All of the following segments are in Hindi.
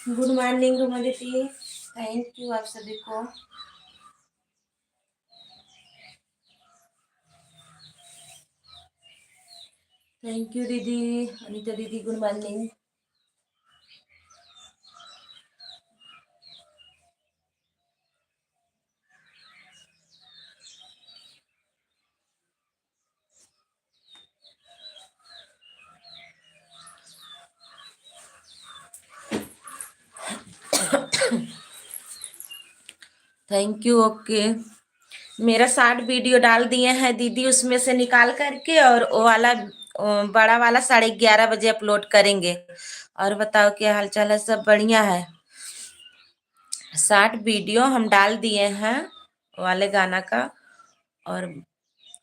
गुड मॉर्निंग रुमा दीदी। थैंक यू आप सभी को। थैंक यू दीदी। अनीता दीदी good morning. Thank you. Okay, मेरा 60 वीडियो डाल दिए हैं दीदी, उसमें से निकाल करके और वो वाला बड़ा वाला 11:30 बजे अपलोड करेंगे। और बताओ क्या हाल चाल है? सब बढ़िया है। 60 वीडियो हम डाल दिए हैं वाले गाना का, और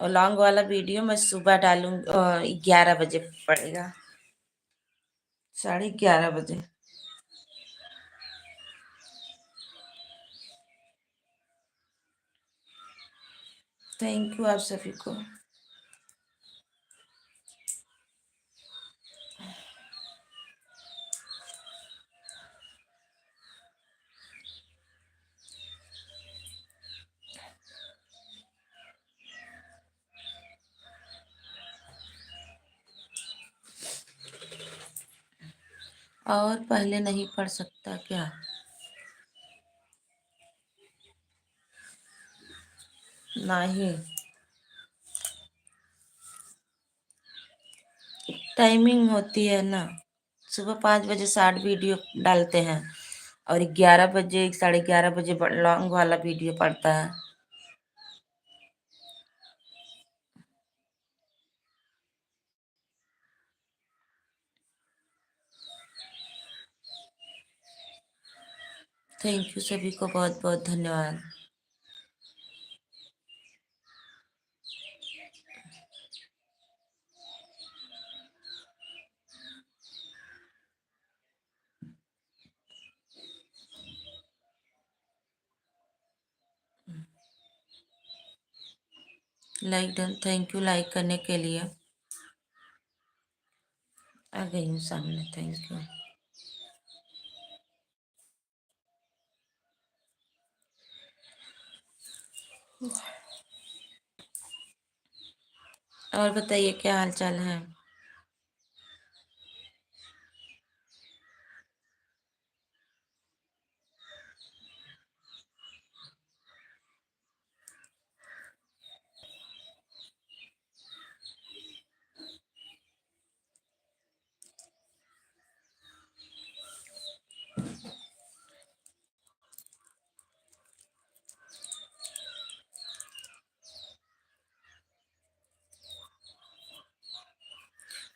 लॉन्ग वाला वीडियो मैं सुबह डालूंगी। 11 बजे पड़ेगा, 11:30 बजे। थैंक यू आप सभी को। और पहले नहीं पढ़ सकता क्या? नहीं, टाइमिंग होती है ना। सुबह 5 बजे 60 वीडियो डालते हैं और 11 बजे 11:30 बजे लॉन्ग वाला वीडियो पड़ता है। थैंक यू सभी को, बहुत बहुत धन्यवाद। Like done, thank you like करने के लिए। आ गई हूँ सामने, थैंक यू। और बताइए क्या हाल चाल है?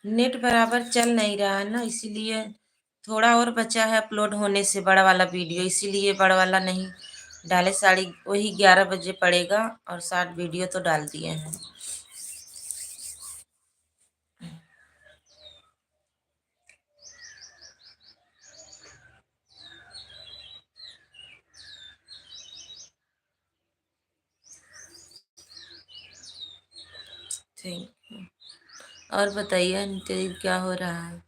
नेट बराबर चल नहीं रहा है ना, इसीलिए थोड़ा और बचा है अपलोड होने से बड़ा वाला वीडियो, इसीलिए बड़ा वाला नहीं डाले। साड़ी वही 11 बजे पड़ेगा और 60 वीडियो तो डाल दिए हैं। Thank you. और बताइए नित्य दीदी क्या हो रहा है?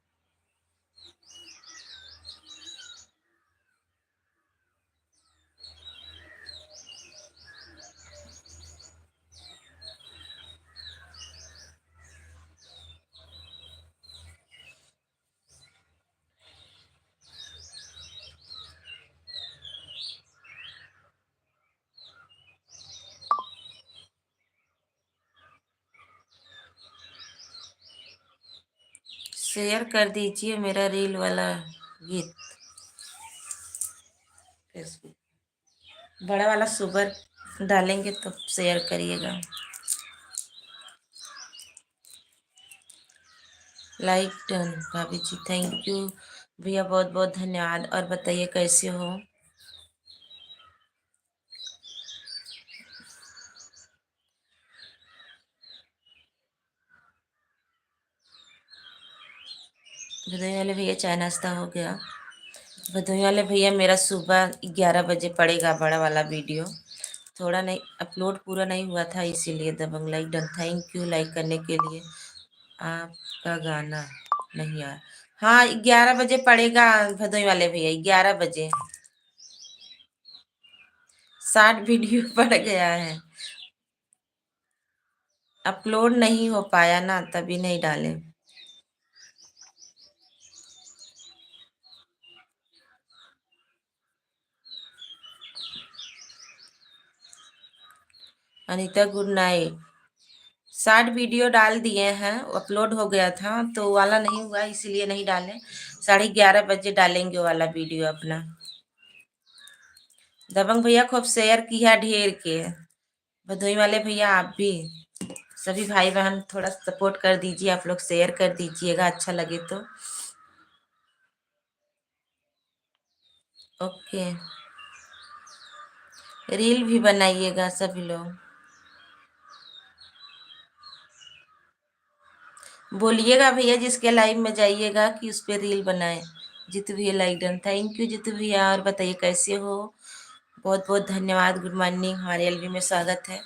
शेयर कर दीजिए मेरा रील वाला गीत फेसबुक, बड़ा वाला सुपर डालेंगे तो शेयर करिएगा। लाइक डन भाभी जी, थैंक यू भैया, बहुत बहुत धन्यवाद। और बताइए कैसे हो? भदोही वाले भैया चाय नाश्ता हो गया? भदोही वाले भैया मेरा सुबह 11 बजे पड़ेगा बड़ा वाला वीडियो। थोड़ा नहीं अपलोड पूरा नहीं हुआ था इसीलिए। दबंग like done, thank you like करने के लिए। आपका गाना नहीं यार, हाँ 11 बजे पड़ेगा भदोई वाले भैया, 11 बजे। 60 वीडियो पड़ गया है। अपलोड नहीं हो पाया ना, तभी नहीं डाले। Anita good night. 60 वीडियो डाल दिए हैं, अपलोड हो गया था तो वो वाला नहीं हुआ, इसीलिए नहीं डाले। 11:30 बजे डालेंगे वो वाला वीडियो अपना। दबंग भैया खूब शेयर किया ढेर के। भदोई वाले भैया आप भी, सभी भाई बहन थोड़ा सपोर्ट कर दीजिए, आप लोग शेयर कर दीजिएगा अच्छा लगे तो। ओके। रील भी बनाइएगा सभी लोग। बोलिएगा भैया जिसके लाइव में जाइएगा कि उस पे रील बनाए। जीतू भैया like done, thank you Jeetu भैया। और बताइए कैसे हो? बहुत बहुत धन्यवाद। गुड मॉर्निंग, हमारे एलबी में स्वागत है।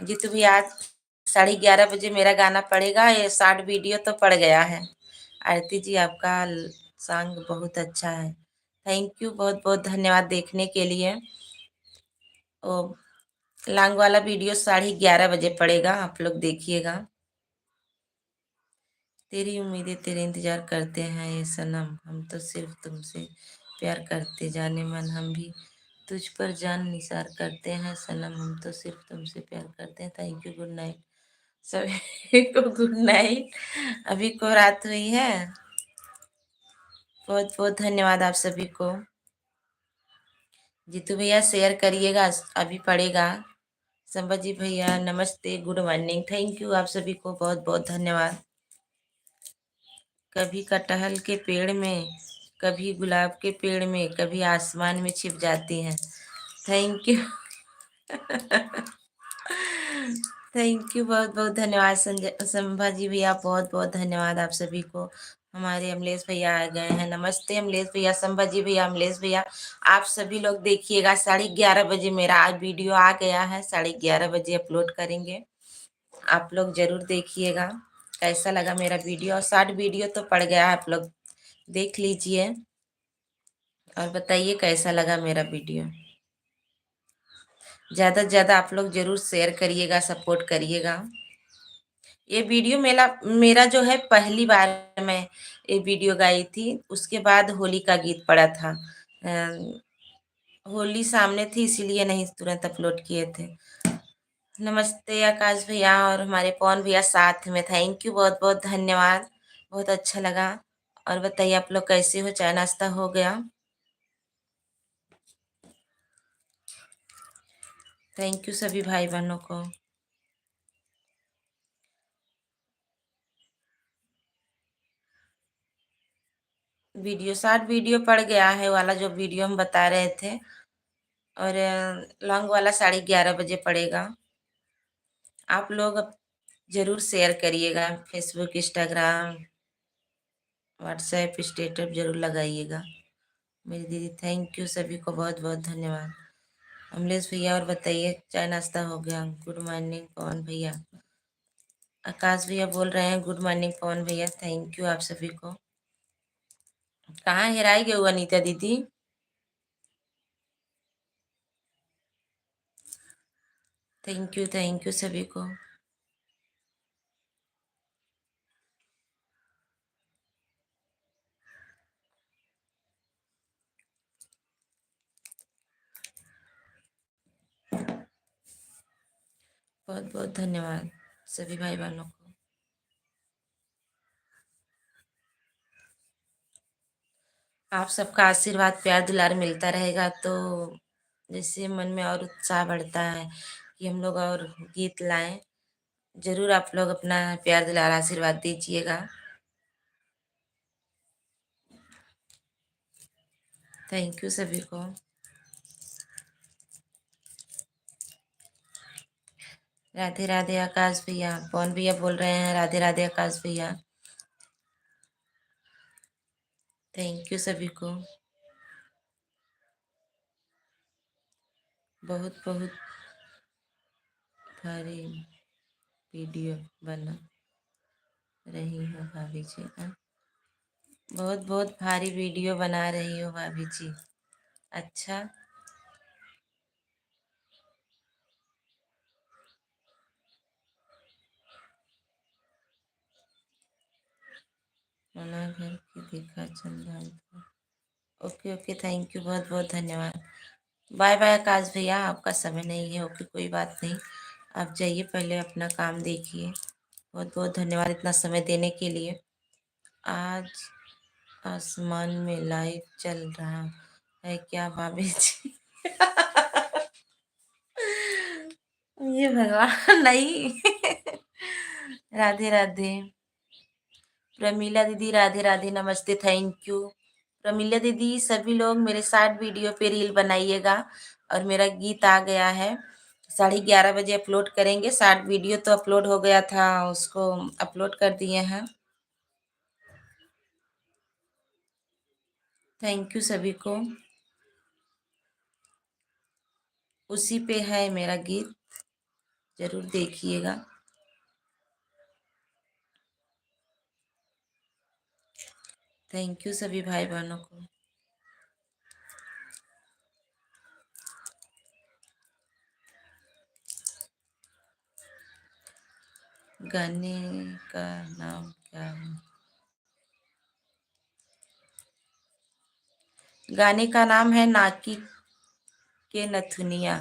जीतू भैया आज 11:30 बजे मेरा गाना पड़ेगा, ये 60 वीडियो तो पड़ गया है। आरती जी आपका सॉन्ग बहुत अच्छा है, थैंक यू, बहुत बहुत धन्यवाद देखने के लिए। ओ लॉन्ग वाला वीडियो 11:30 बजे पड़ेगा, आप लोग देखिएगा। तेरी उम्मीदें तेरे इंतजार करते हैं ये सनम, हम तो सिर्फ तुमसे प्यार करते जाने मन, हम भी तुझ पर जान निसार करते हैं सनम, हम तो सिर्फ तुमसे प्यार करते हैं। थैंक यू, गुड नाइट सभी को, गुड नाइट। अभी को रात हुई है। बहुत बहुत धन्यवाद आप सभी को। जीतू भैया शेयर करिएगा, अभी पड़ेगा। संभाजी भैया नमस्ते, गुड मॉर्निंग, थैंक यू, आप सभी को बहुत बहुत धन्यवाद। कभी कटहल के पेड़ में, कभी गुलाब के पेड़ में, कभी आसमान में छिप जाती हैं। Thank you. थैंक यू, बहुत बहुत धन्यवाद संजय संभाजी भैया, बहुत बहुत धन्यवाद आप सभी को। हमारे अमलेश भैया आ गए हैं, नमस्ते अमलेश भैया, संभाजी भैया, अमलेश भैया। आप सभी लोग देखिएगा 11:30 बजे मेरा आज वीडियो आ गया है, 11:30 बजे अपलोड करेंगे। आप लोग जरूर देखिएगा कैसा लगा मेरा वीडियो। और 60 वीडियो तो पड़ गया है, आप लोग देख लीजिए और बताइए कैसा लगा मेरा वीडियो। ज़्यादा से ज़्यादा आप लोग जरूर शेयर करिएगा, सपोर्ट करिएगा। ये वीडियो मेरा जो है पहली बार मैं ये वीडियो गाई थी, उसके बाद होली का गीत पड़ा था। होली सामने थी इसीलिए नहीं तुरंत अपलोड किए थे। नमस्ते आकाश भैया और हमारे पवन भैया साथ में, थैंक यू, बहुत बहुत धन्यवाद, बहुत अच्छा लगा। और बताइए आप लोग कैसे हो, चाय नाश्ता हो गया? थैंक यू सभी भाई बहनों को। वीडियो 60 वीडियो पड़ गया है वाला जो वीडियो हम बता रहे थे। और लॉन्ग वाला 11:30 बजे पड़ेगा। आप लोग अब जरूर शेयर करिएगा, फेसबुक, इंस्टाग्राम, व्हाट्सएप स्टेटस जरूर लगाइएगा। मेरी दीदी थैंक यू, सभी को बहुत बहुत धन्यवाद। अमलेश भैया और बताइए चाय नाश्ता हो गया? गुड मॉर्निंग पवन भैया। आकाश भैया बोल रहे हैं गुड मॉर्निंग पवन भैया, थैंक यू आप सभी को। कहाँ हेराई गए हो अनीता दीदी? थैंक यू सभी को। बहुत बहुत धन्यवाद सभी भाई बहनों को। आप सबका आशीर्वाद प्यार दुलार मिलता रहेगा तो जैसे मन में और उत्साह बढ़ता है कि हम लोग और गीत लाएं। जरूर आप लोग अपना प्यार दुलार आशीर्वाद दीजिएगा। थैंक यू सभी को। राधे राधे आकाश भैया, पवन भैया बोल रहे हैं राधे राधे आकाश भैया। थैंक यू सभी को। बहुत बहुत भारी वीडियो बना रही हूँ भाभी जी का। बहुत बहुत भारी वीडियो बना रही हो भाभी जी। अच्छा। मना घर की देखा चंदा। ओके ओके, थैंक यू, बहुत बहुत धन्यवाद। बाय बाय आकाश भैया, आपका समय नहीं है। ओके, कोई बात नहीं। आप जाइए, पहले अपना काम देखिए। बहुत बहुत धन्यवाद इतना समय देने के लिए। आज आसमान में लाइट चल रहा है क्या भाभी जी? ये भगवान नहीं। राधे राधे। प्रमीला दीदी राधे राधे, नमस्ते, थैंक यू। प्रमीला दीदी, सभी लोग मेरे साथ वीडियो पे रील बनाइएगा। और मेरा गीत आ गया है, 11:30 बजे अपलोड करेंगे। शॉर्ट वीडियो तो अपलोड हो गया था, उसको अपलोड कर दिए हैं। थैंक यू सभी को। उसी पे है मेरा गीत, जरूर देखिएगा। थैंक यू सभी भाई बहनों को। गाने का नाम क्या है? गाने का नाम है नाकी के नथुनिया।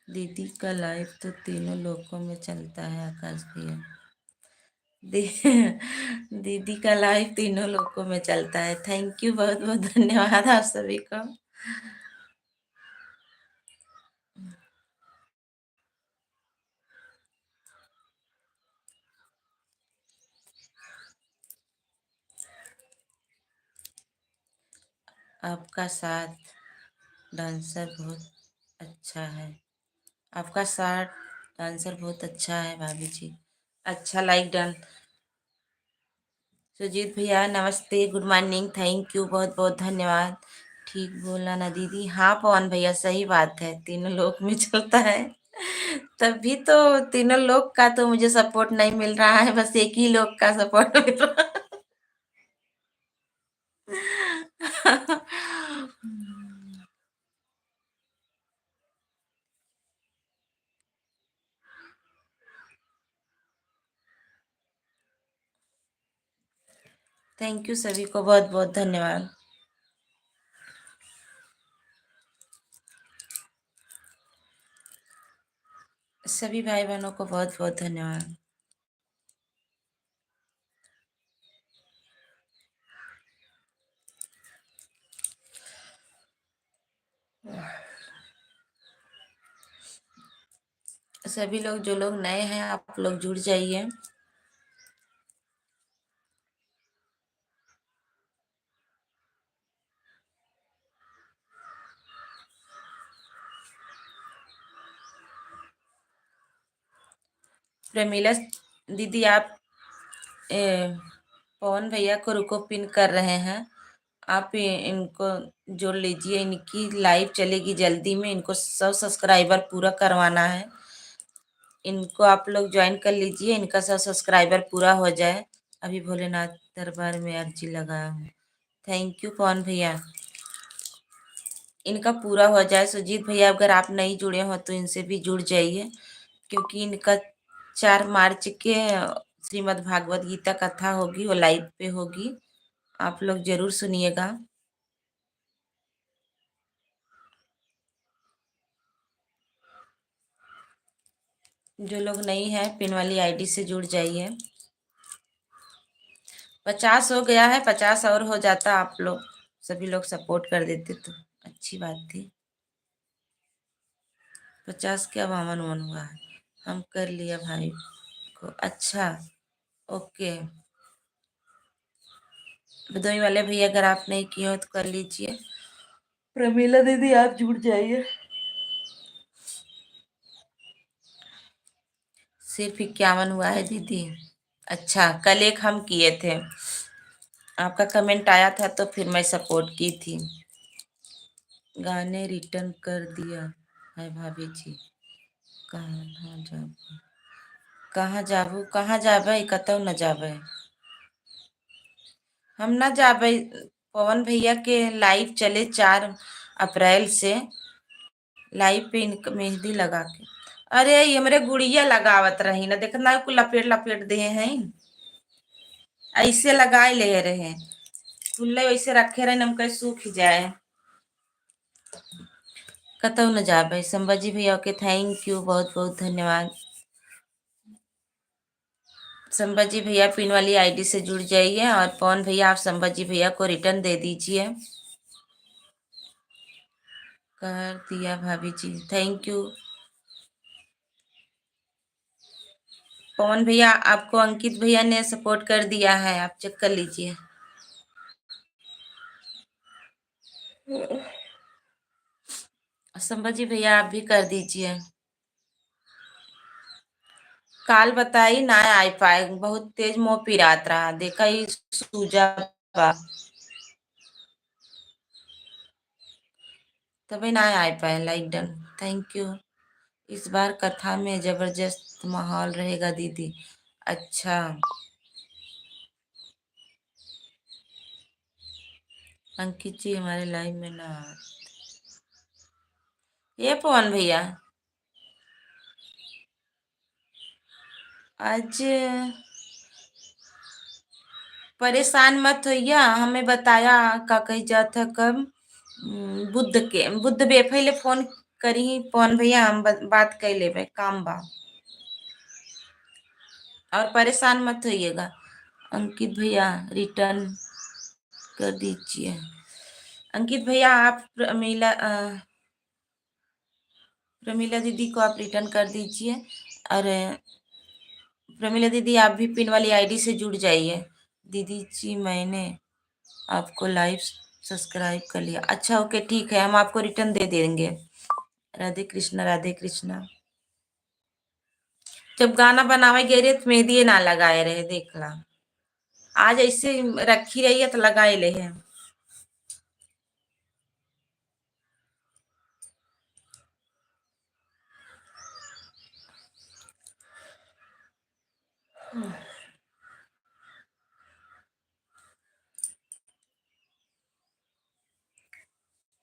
दीदी का लाइव तो तीनों लोकों में चलता है आकाश भैया। दी, दीदी का लाइव तीनों लोकों में चलता है। थैंक यू, बहुत बहुत धन्यवाद आप सभी को। आपका साथ डांसर बहुत अच्छा है। आपका साथ डांसर बहुत अच्छा है भाभी जी। अच्छा, लाइक डन। सुजीत भैया नमस्ते, गुड मॉर्निंग, थैंक यू, बहुत बहुत धन्यवाद। ठीक बोला ना दीदी? हाँ पवन भैया, सही बात है, तीनों लोग में चलता है। तभी तो तीनों लोग का तो मुझे सपोर्ट नहीं मिल रहा है, बस एक ही लोग का सपोर्ट मिल रहा है। थैंक यू सभी को, बहुत बहुत धन्यवाद। सभी भाई बहनों को बहुत बहुत धन्यवाद। सभी लोग जो लोग नए हैं, आप लोग जुड़ जाइए। प्रमीला दीदी, आप पवन भैया को रुको, पिन कर रहे हैं। आप इनको जोड़ लीजिए, इनकी लाइव चलेगी जल्दी में, इनको 100 सब्सक्राइबर पूरा करवाना है। इनको आप लोग ज्वाइन कर लीजिए, इनका 100 सब्सक्राइबर पूरा हो जाए। अभी भोलेनाथ दरबार में अर्जी लगाया हूँ। थैंक यू पवन भैया। इनका पूरा हो जाए। सुजीत भैया, अगर आप नहीं जुड़े हो तो इनसे भी जुड़ जाइए, क्योंकि इनका 4 मार्च के श्रीमद् भागवत गीता कथा होगी, वो लाइव पे होगी। आप लोग जरूर सुनिएगा। जो लोग नहीं है, पिन वाली आईडी से जुड़ जाइए। 50 हो गया है, 50 और हो जाता, आप लोग सभी लोग सपोर्ट कर देते तो अच्छी बात थी। 50 क्या 52 हुआ है। हम कर लिया भाई को। अच्छा, ओके। भदोई वाले भैया, अगर आप नहीं किए हो तो कर लीजिए। प्रमीला दीदी, आप जुड़ जाइए। सिर्फ 51 हुआ है दीदी। अच्छा, कल एक हम किए थे, आपका कमेंट आया था तो फिर मैं सपोर्ट की थी। गाने रिटर्न कर दिया है भाभी जी। कहाँ जब कहाँ जाबू, कहाँ जाबे, कतौ न जाबे। हम ना जाबे। पवन भैया के लाइव चले 4 अप्रैल से, लाइव पे मेहंदी लगा के। अरे ये मेरे गुड़िया लगावत रही ना, देखना कुल लपेट लपेट दे हैं। ऐसे लगाए ले रहे, खुले वैसे रखे रहे, हम कहीं सूख जाए। कतौ न जाबे। संभाजी भैया के थैंक यू, बहुत बहुत धन्यवाद। संभाजी भैया पिन वाली आईडी से जुड़ जाइए, और पवन भैया आप संभाजी भैया को रिटर्न दे दीजिए। कर दिया भाभी जी, थैंक यू। पवन भैया आपको अंकित भैया ने सपोर्ट कर दिया है, आप चेक कर लीजिए। संभाजी भैया आप भी कर दीजिए। काल बताई ना आ पाए, बहुत तेज मुंह पिरात रहा, देखा ही सूजा बा। तभी ना आ पाए, लाइक डन, थैंक यू। इस बार कथा में जबरदस्त माहौल रहेगा दीदी। अच्छा, अंकित जी हमारे लाइव में ना। ये पवन भैया आज परेशान मत होइया, हमें बताया का कही जात है कब। बुद्ध बे पहले फोन करी पवन भैया, हम बात कर लेबे, काम बा। और परेशान मत होइएगा। अंकित भैया रिटर्न कर दीजिए। अंकित भैया आप प्रमीला दीदी को आप रिटर्न कर दीजिए। और प्रमीला दीदी आप भी पिन वाली आईडी से जुड़ जाइए। दीदी जी मैंने आपको लाइव सब्सक्राइब कर लिया। अच्छा ओके ठीक है, हम आपको रिटर्न दे देंगे। राधे कृष्णा, राधे कृष्णा। जब गाना बनावे गए रहे तो मेहंदी ना लगाए रहे, देखला। आज ऐसे रखी रही है तो लगाए ले हैं।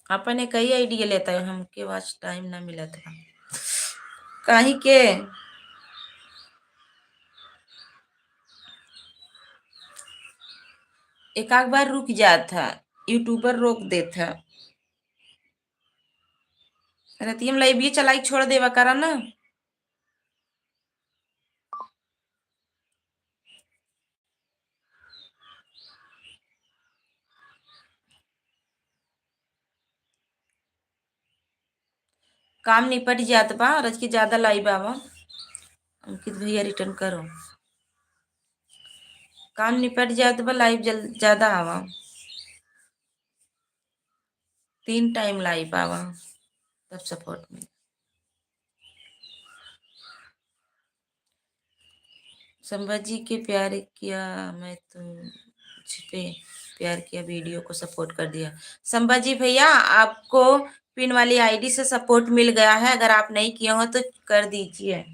अपने कई आइडिया लेता है, हमके पास टाइम ना मिला था कहीं के। एक आध बार रुक जाता, यूट्यूबर रोक देता। रतियम लाइव चलाई छोड़ देवा करा ना। काम निपट जात बा, और आज की ज्यादा लाइव आवा। अंकित भैया रिटर्न करो, काम निपट जात बा, लाइव ज्यादा आवा। 3 टाइम लाइव आवा, तब सपोर्ट में। संभाजी के प्यार किया, मैं तो पे प्यार किया, वीडियो को सपोर्ट कर दिया। संभाजी भैया आपको पिन वाली आईडी से सपोर्ट मिल गया है, अगर आप नहीं किए हो तो कर दीजिए।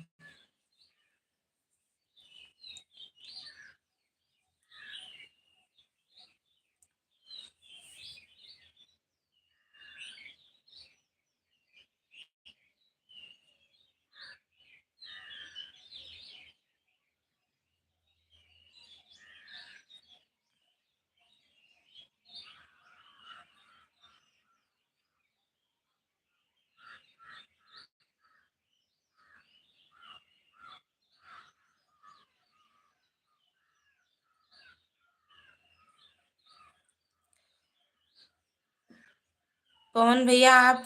पवन भैया आप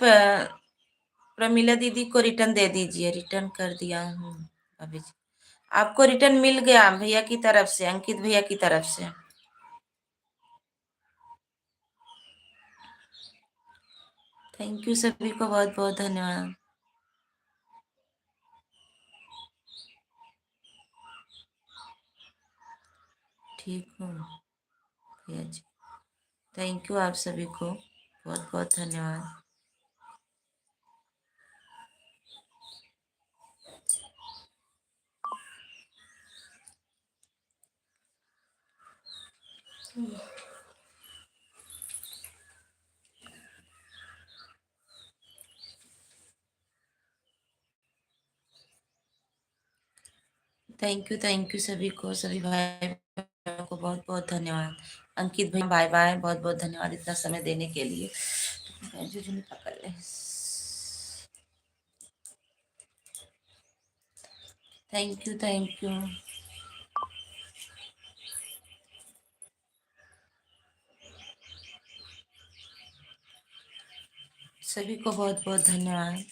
प्रमीला दीदी को रिटर्न दे दीजिए। रिटर्न कर दिया हूँ अभी। आपको रिटर्न मिल गया भैया की तरफ से, अंकित भैया की तरफ से। थैंक यू, सभी को बहुत बहुत धन्यवाद। ठीक हूँ भैया जी, थैंक यू आप सभी को बहुत बहुत धन्यवाद। थैंक यू सभी को, सभी भाई बहनों को बहुत बहुत धन्यवाद। अंकित भाई बाय बाय, बहुत बहुत धन्यवाद इतना समय देने के लिए। जो नहीं पकड़ ले। Thank you. सभी को बहुत बहुत धन्यवाद।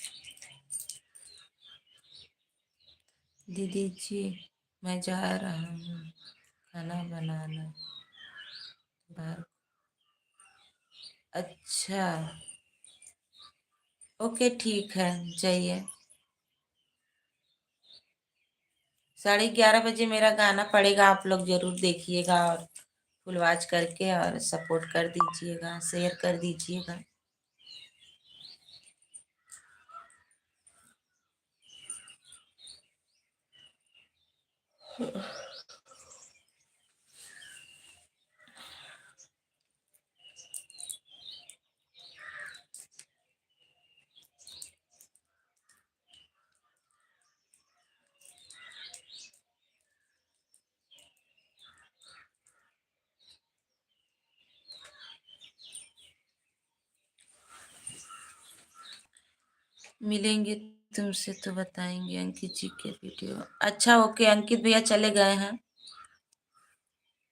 दीदी जी मैं जा रहा हूँ खाना बनाना बाहर। अच्छा, ओके ठीक है, जाइए। 11:30 बजे मेरा गाना पड़ेगा, आप लोग जरूर देखिएगा और फुल वॉच करके और सपोर्ट कर दीजिएगा, शेयर कर दीजिएगा। मिलेंगे तुमसे तो बताएंगे अंकित जी के वीडियो। अच्छा ओके, अंकित भैया चले गए हैं।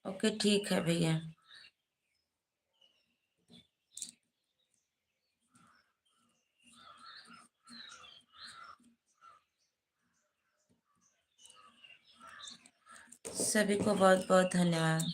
ओके ठीक है भैया। सभी को बहुत बहुत धन्यवाद।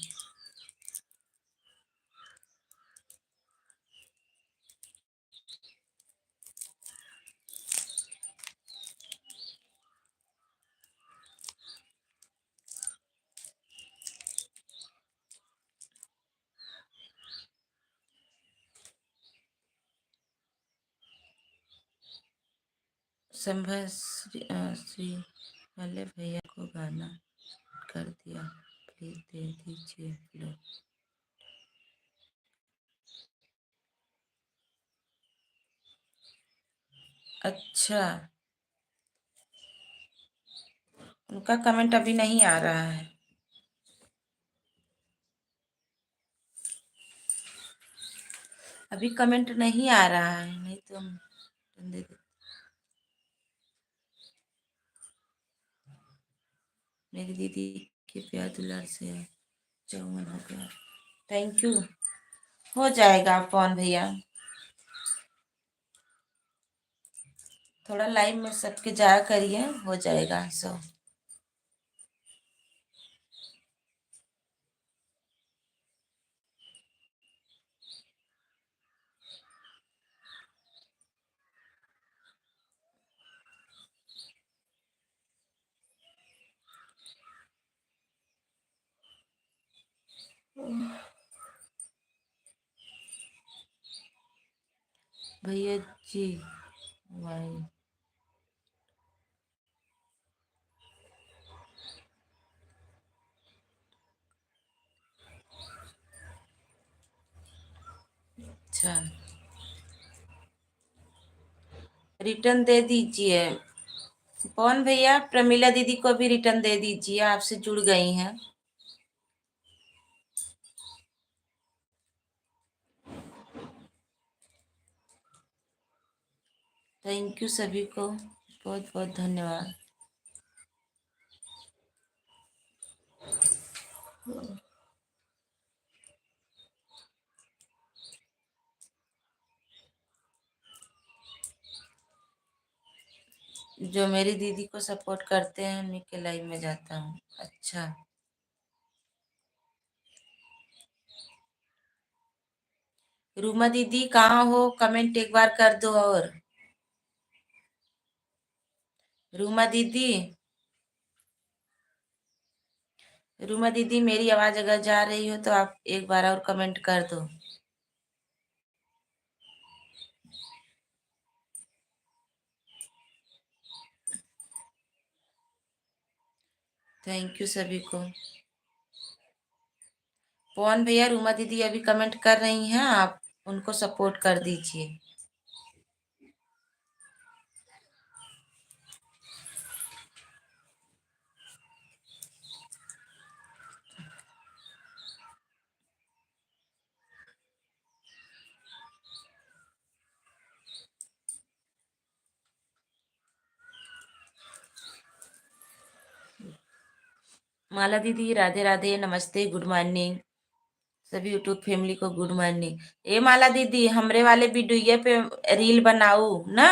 संभव श्री वाले भैया को गाना कर दिया, प्लीज दे दीजिए लो। अच्छा, उनका कमेंट अभी नहीं आ रहा है। अभी कमेंट नहीं आ रहा है, नहीं तो हम दे देते। मेरी दीदी के प्यार दुलार से 54 हो गया। Thank you. हो जाएगा पवन भैया, थोड़ा लाइव में सबके जाया करिए, हो जाएगा सब। भैया जी भाई अच्छा, रिटर्न दे दीजिए पवन भैया। प्रमिला दीदी को भी रिटर्न दे दीजिए, आपसे जुड़ गई हैं। थैंक यू सभी को, बहुत बहुत धन्यवाद। जो मेरी दीदी को सपोर्ट करते हैं उन्हीं के लाइव में जाता हूँ। अच्छा, रूमा दीदी कहाँ हो, कमेंट एक बार कर दो। और रूमा दीदी, रूमा दीदी मेरी आवाज अगर जा रही हो तो आप एक बार और कमेंट कर दो। थैंक यू सभी को। पवन भैया, रूमा दीदी अभी कमेंट कर रही हैं, आप उनको सपोर्ट कर दीजिए। माला दीदी राधे राधे, नमस्ते, गुड मॉर्निंग। सभी यूट्यूब फैमिली को गुड मॉर्निंग। ए माला दीदी, हमरे वाले वीडियो पे रील बनाऊ ना,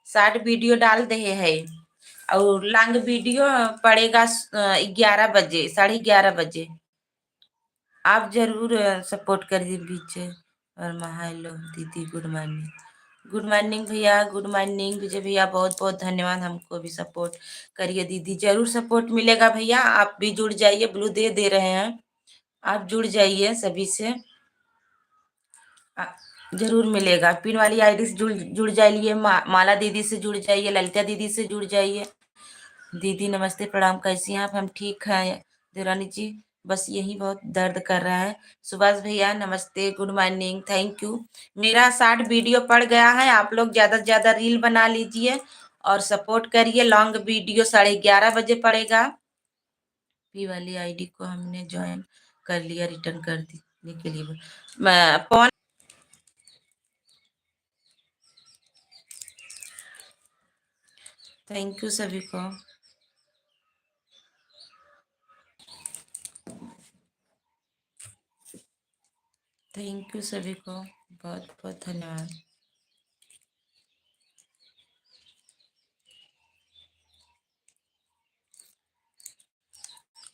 शॉर्ट वीडियो डाल दे है, और लॉन्ग वीडियो पड़ेगा 11 बजे, 11:30 बजे। आप जरूर सपोर्ट करिए बीच। और हेलो दीदी, गुड मॉर्निंग। गुड मॉर्निंग भैया, गुड मॉर्निंग विजय भैया, बहुत बहुत धन्यवाद। हमको भी सपोर्ट करिए दीदी, जरूर सपोर्ट मिलेगा भैया। आप भी जुड़ जाइए, ब्लू दे रहे हैं, आप जुड़ जाइए सभी से। आ, जरूर मिलेगा। पिन वाली आईडी से जुड़ जुड़ जाइए, माला दीदी से जुड़ जाइए, ललिता दीदी से जुड़ जाइए। दीदी नमस्ते, प्रणाम, कैसी हैं आप? हम ठीक हैं देवरानी जी, बस यही बहुत दर्द कर रहा है। सुभाष भैया नमस्ते, गुड मॉर्निंग, थैंक यू। मेरा शॉर्ट वीडियो पड़ गया है, आप लोग ज्यादा से ज्यादा रील बना लीजिए और सपोर्ट करिए। लॉन्ग वीडियो 11:30 बजे पड़ेगा। पी वाली आईडी को हमने ज्वाइन कर लिया, रिटर्न कर देने के लिए मैं थैंक यू सभी को। थैंक यू सभी को, बहुत बहुत धन्यवाद।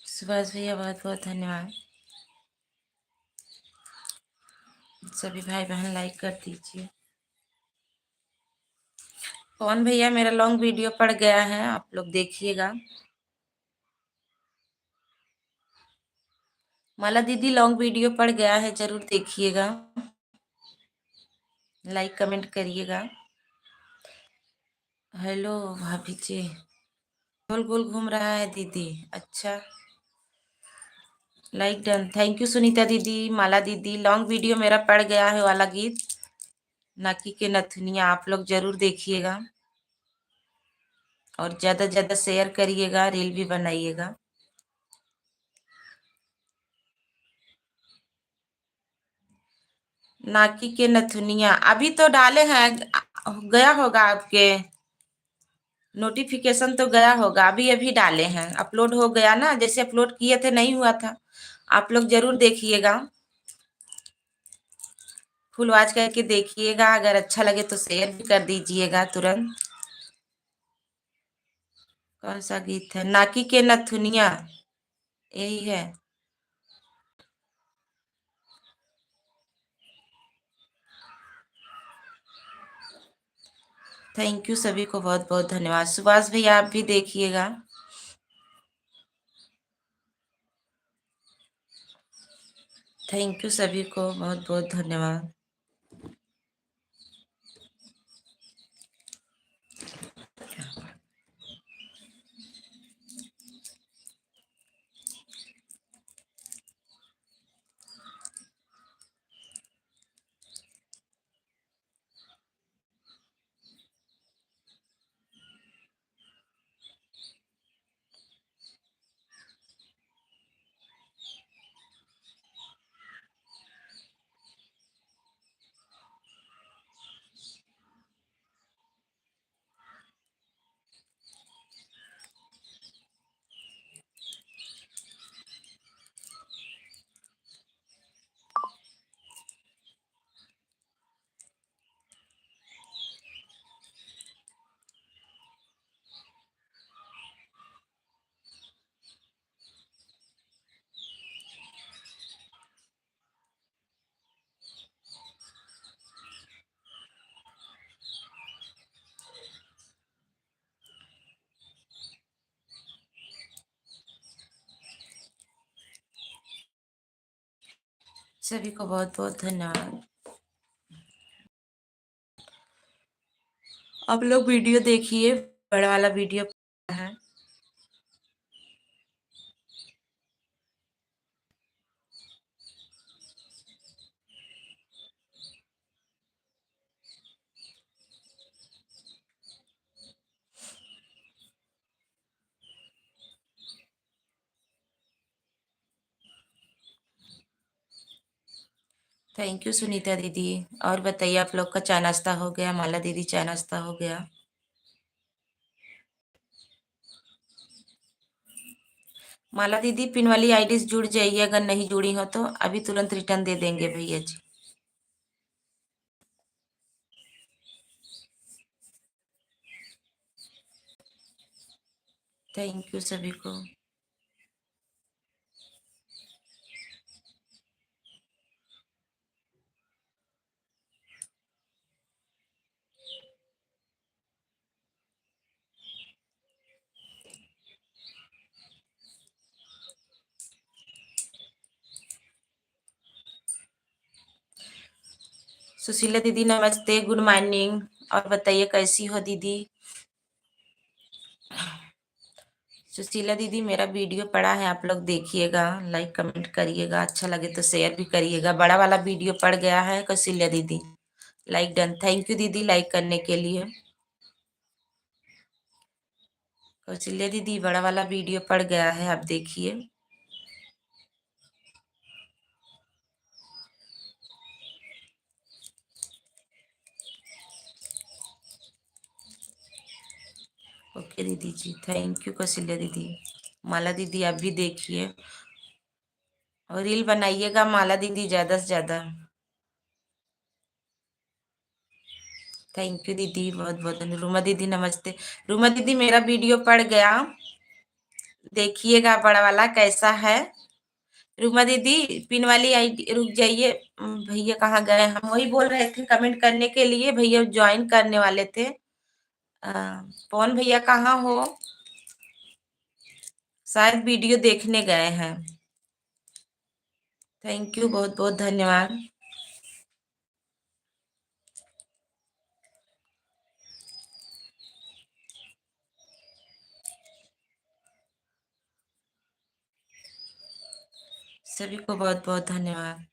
सुभाष भैया बहुत बहुत धन्यवाद। सभी भाई बहन लाइक कर दीजिए। पवन भैया, मेरा लॉन्ग वीडियो पड़ गया है, आप लोग देखिएगा। माला दीदी लॉन्ग वीडियो पड़ गया है, जरूर देखिएगा, लाइक कमेंट करिएगा। हेलो भाभी जी, गोल गोल घूम रहा है दीदी, अच्छा, like done, thank you Sunita दीदी, माला दीदी। लॉन्ग वीडियो मेरा पड़ गया है वाला गीत, नाकी के नथुनिया, आप लोग जरूर देखिएगा और ज्यादा से ज्यादा शेयर करिएगा, रील भी बनाइएगा। नाकी के नथुनिया अभी तो डाले हैं, गया होगा आपके नोटिफिकेशन तो गया होगा, अभी अभी डाले हैं, अपलोड हो गया ना, जैसे अपलोड किए थे नहीं हुआ था। आप लोग जरूर देखिएगा, फुल वॉच करके देखिएगा, अगर अच्छा लगे तो शेयर भी कर दीजिएगा तुरंत। कौन सा गीत है? नाकी के नथुनिया, यही है। थैंक यू सभी को, बहुत बहुत धन्यवाद। सुभाष भैया आप भी देखिएगा। थैंक यू सभी को, बहुत बहुत धन्यवाद। सभी को बहुत बहुत धन्यवाद। आप लोग वीडियो देखिए, बड़ा वाला वीडियो है। थैंक यू सुनीता दीदी। और बताइए, आप लोग का चाय नाश्ता हो गया? माला दीदी, चाय नाश्ता हो गया? माला दीदी, पिन वाली आईडी से जुड़ जाइए, अगर नहीं जुड़ी हो तो अभी तुरंत रिटर्न दे देंगे भैया जी। थैंक यू सभी को। सुशीला दीदी नमस्ते, गुड मॉर्निंग। और बताइए कैसी हो दीदी? सुशीला दीदी, मेरा वीडियो पड़ा है, आप लोग देखिएगा, लाइक कमेंट करिएगा, अच्छा लगे तो शेयर भी करिएगा। बड़ा वाला वीडियो पड़ गया है कौशल्या दीदी। लाइक डन, थैंक यू दीदी लाइक करने के लिए। कौशल्या दीदी, बड़ा वाला वीडियो पड़ गया है, आप देखिए। ओके दीदी जी, थैंक यू कौशल्या दीदी। माला दीदी, आप भी देखिए और रील बनाइएगा माला दीदी, ज्यादा से ज्यादा। थैंक यू दीदी, बहुत बहुत धन्यवाद। रूमा दीदी नमस्ते। रूमा दीदी, मेरा वीडियो पड़ गया, देखिएगा बड़ा वाला कैसा है। रूमा दीदी, पिन वाली आईडी, रुक जाइए। भैया कहाँ गए? हम वही बोल रहे थे कमेंट करने के लिए, भैया ज्वाइन करने वाले थे। पवन भैया कहाँ हो? शायद वीडियो देखने गए हैं। थैंक यू, बहुत बहुत धन्यवाद। सभी को बहुत बहुत धन्यवाद।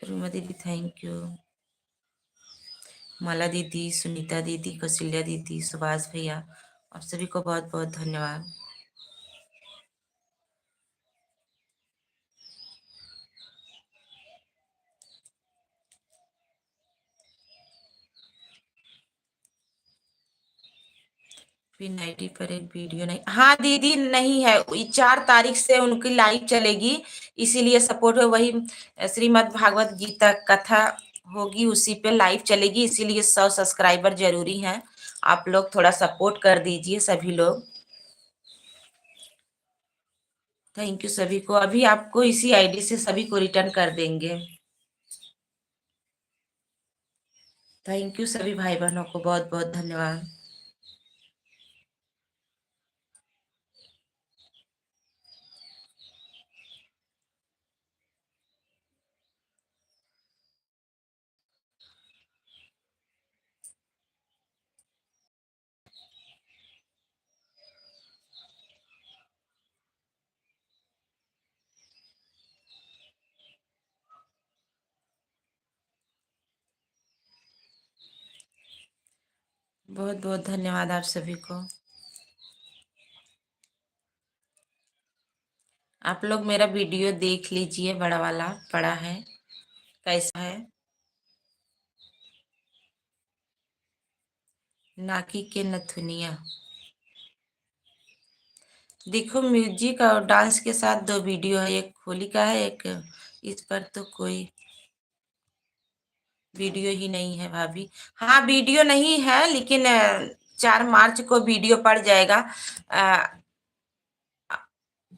रूमा दीदी थैंक यू। माला दीदी, सुनीता दीदी, कौशल्या दीदी, सुभाष भैया, आप सभी को बहुत बहुत धन्यवाद। पिन आईडी पर एक वीडियो नहीं, हाँ दीदी नहीं है, 4 तारीख से उनकी लाइव चलेगी, इसीलिए सपोर्ट है वही। श्रीमद् भागवत गीता कथा होगी, उसी पे लाइव चलेगी, इसीलिए 100 सब्सक्राइबर जरूरी हैं। आप लोग थोड़ा सपोर्ट कर दीजिए सभी लोग। थैंक यू सभी को, अभी आपको इसी आईडी से सभी को रिटर्न कर देंगे। थैंक यू सभी भाई बहनों को, बहुत बहुत धन्यवाद। बहुत बहुत धन्यवाद आप सभी को। आप लोग मेरा वीडियो देख लीजिए, बड़ा वाला पड़ा है, कैसा है? नाकी के नथुनिया। देखो, म्यूजिक और डांस के साथ 2 वीडियो है, एक होली का है, एक इस पर तो कोई वीडियो ही नहीं है भाभी। हाँ, वीडियो नहीं है, लेकिन 4 मार्च को वीडियो पड़ जाएगा। अ,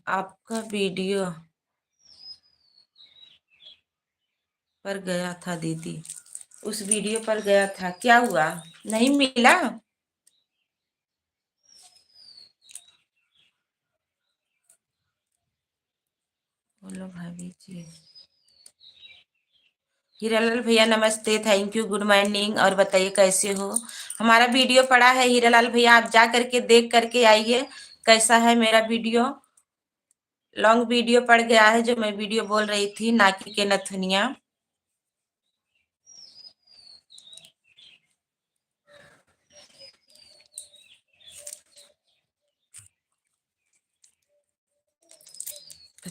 आपका वीडियो पर गया था दीदी, उस वीडियो पर गया था, क्या हुआ? नहीं मिला? बोलो भाभी जी। हीरालाल भैया नमस्ते, थैंक यू, गुड मॉर्निंग। और बताइए कैसे हो? हमारा वीडियो पड़ा है हीरालाल भैया, आप जा करके देख करके आइए कैसा है मेरा वीडियो। लॉन्ग वीडियो पड़ गया है, जो मैं वीडियो बोल रही थी, नाकी के नथुनिया।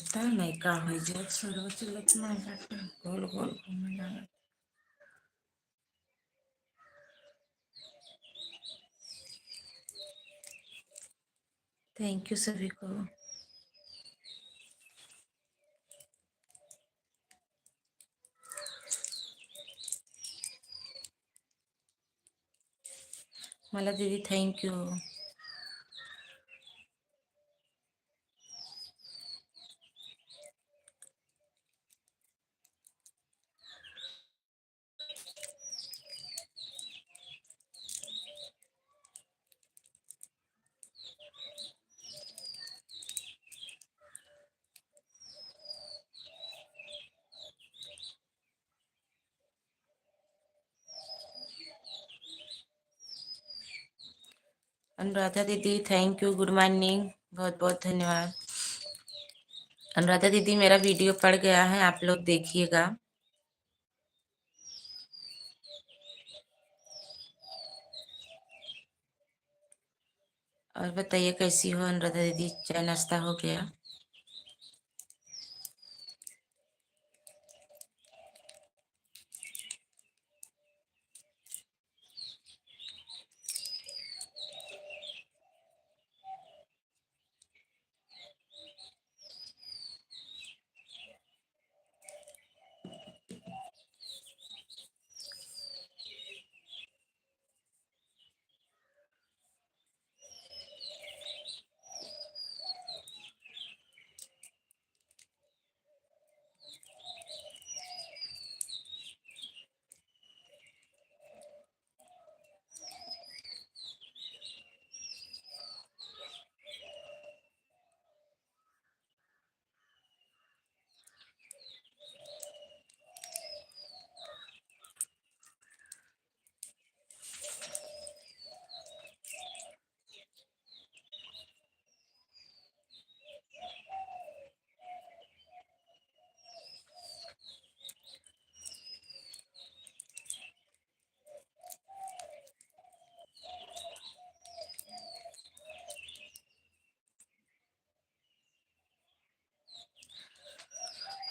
पता नहीं का हो जाए सर्व चलत ना गोल गोल घूमने लगा। थैंक यू सभी को। मला दीदी थैंक यू। अनुराधा दीदी थैंक यू, गुड मॉर्निंग, बहुत बहुत धन्यवाद। अनुराधा दीदी मेरा वीडियो पड़ गया है, आप लोग देखिएगा। और बताइए कैसी हो अनुराधा दीदी, चाय नाश्ता हो गया?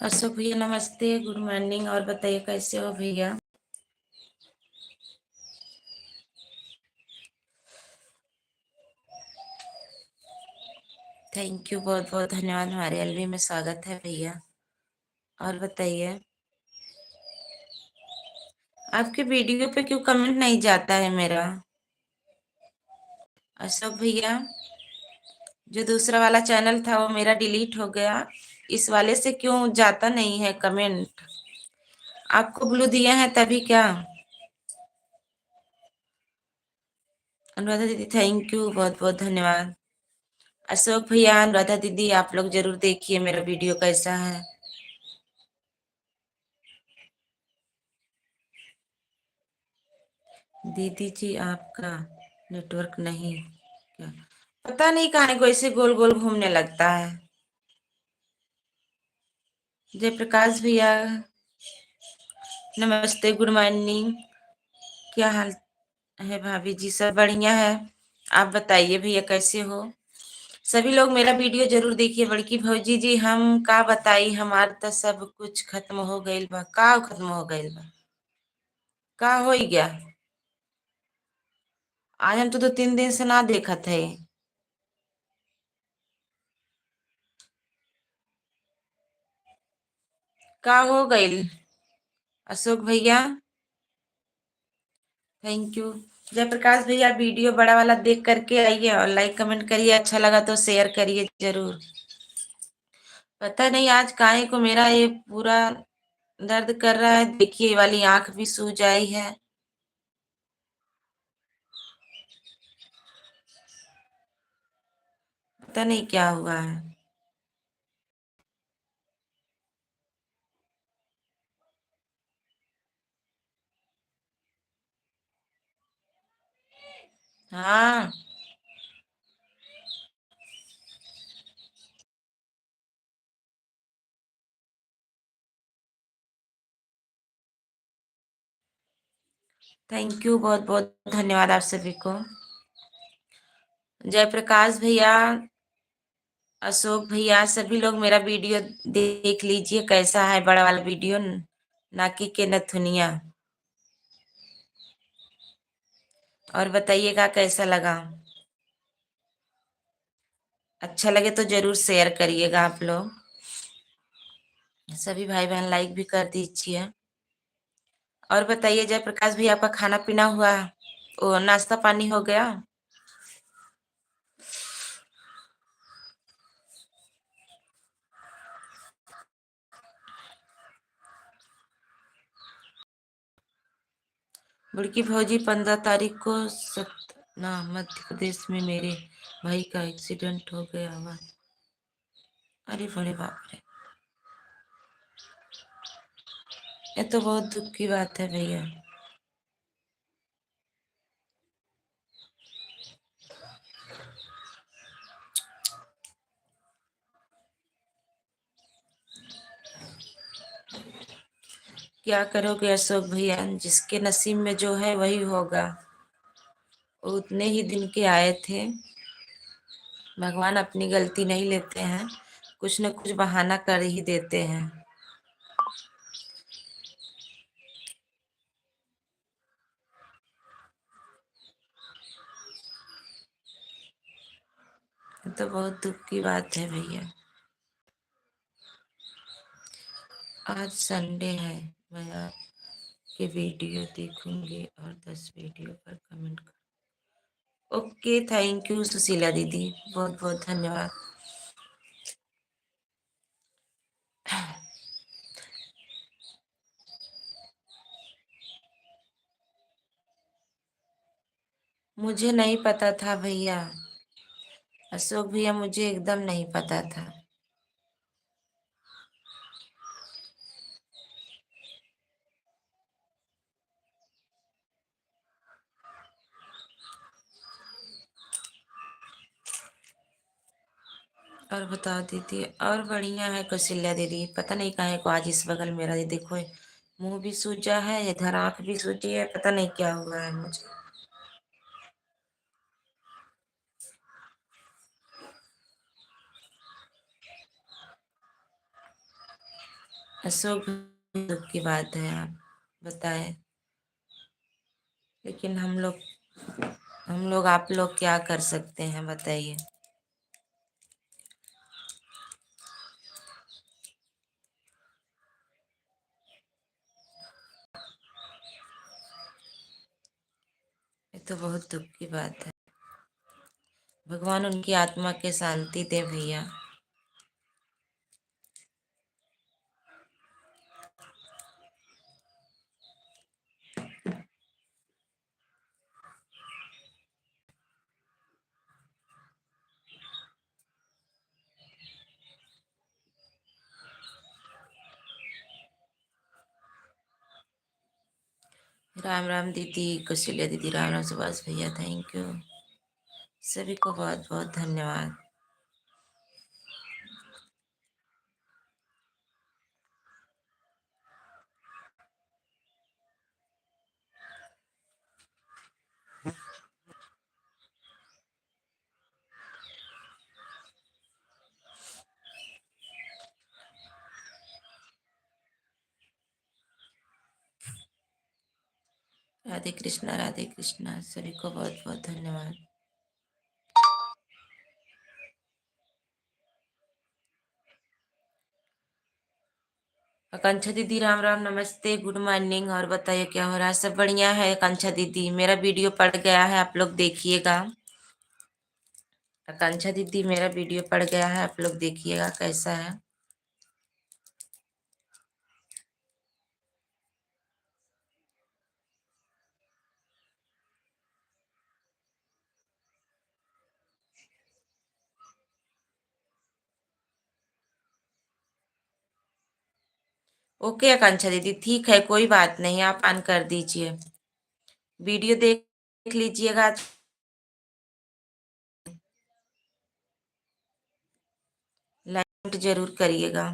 अशोक भैया नमस्ते, गुड मॉर्निंग, और बताइए कैसे हो भैया? थैंक यू, बहुत बहुत धन्यवाद, हमारे एलवी में स्वागत है भैया। और बताइए आपके वीडियो पे क्यों कमेंट नहीं जाता है मेरा? अशोक भैया, जो दूसरा वाला चैनल था वो मेरा डिलीट हो गया, इस वाले से क्यों जाता नहीं है कमेंट? आपको ब्लू दिए हैं तभी क्या? अनुराधा दीदी थैंक यू, बहुत बहुत धन्यवाद। अशोक भैया, अनुराधा दीदी, आप लोग जरूर देखिए मेरा वीडियो कैसा है। दीदी जी आपका नेटवर्क नहीं क्या? पता नहीं कहाँ को ऐसे गोल गोल घूमने लगता है। जयप्रकाश भैया नमस्ते, गुड मॉर्निंग, क्या हाल है भाभी जी? सब बढ़िया है। आप बताइए भैया कैसे हो? सभी लोग मेरा वीडियो जरूर देखिए। बड़की भौजी जी, हम का बताई, हमार तो सब कुछ खत्म हो गइल बा। का खत्म हो गइल बा? का हो ही गया? आज हम तो 2-3 दिन से ना देखत है। का हो गइल? अशोक भैया थैंक यू। जयप्रकाश भैया वीडियो बड़ा वाला देख करके आइए और लाइक कमेंट करिए, अच्छा लगा तो शेयर करिए जरूर। पता नहीं आज काहे को मेरा ये पूरा दर्द कर रहा है, देखिए ये वाली आंख भी सूज आई है। पता नहीं क्या हुआ है। हाँ थैंक यू, बहुत बहुत धन्यवाद आप सभी को। जयप्रकाश भैया अशोक भैया सभी लोग मेरा वीडियो देख लीजिए कैसा है बड़ा वाला वीडियो, नाकी के नथुनिया। और बताइएगा कैसा लगा। अच्छा लगे तो जरूर शेयर करिएगा आप लोग। सभी भाई बहन लाइक भी कर दीजिए। और बताइए जयप्रकाश भी, आपका खाना पीना हुआ, ओ नाश्ता पानी हो गया। बड़की भौजी 15 तारीख को सतना मध्य प्रदेश में मेरे भाई का एक्सीडेंट हो गया हुआ। अरे बड़े बाप रे, ये तो बहुत दुख की बात है भैया। क्या करोगे अशोक भैया, जिसके नसीब में जो है वही होगा। वो उतने ही दिन के आए थे। भगवान अपनी गलती नहीं लेते हैं, कुछ न कुछ बहाना कर ही देते हैं। ये तो बहुत दुख की बात है भैया। आज संडे है, मैं आपके वीडियो देखूंगी और 10 वीडियो पर कमेंट कर। ओके, थैंक यू सुशीला दीदी, बहुत बहुत धन्यवाद। मुझे नहीं पता था भैया, अशोक भैया मुझे एकदम नहीं पता था। और बताओ दीदी, और बढ़िया है कौशल्या दीदी, पता नहीं काहे को आज इस बगल मेरा ये देखो, मुंह भी सूजा है, इधर आंख भी सूजी है, पता नहीं क्या हुआ है मुझे। अशोक दुख की बात है, आप बताएं। लेकिन हम लोग आप लोग क्या कर सकते हैं बताइए। ये तो बहुत दुख की बात है। भगवान उनकी आत्मा के शांति दे भैया। राम राम दीदी, कौशल्या दीदी, राम राम सुभाष भैया, थैंक यू। सभी को बहुत बहुत धन्यवाद। राधे कृष्णा, सभी को बहुत बहुत धन्यवाद। आकांक्षा दीदी राम राम, नमस्ते, गुड मॉर्निंग। और बताइए क्या हो रहा है, सब बढ़िया है। आकांक्षा दीदी मेरा वीडियो पड़ गया है, आप लोग देखिएगा। आकांक्षा दीदी मेरा वीडियो पड़ गया है, आप लोग देखिएगा कैसा है। ओके आकांक्षा दीदी, ठीक है, कोई बात नहीं, आप ऑन कर दीजिए। वीडियो देख लीजिएगा। लाइक जरूर करिएगा।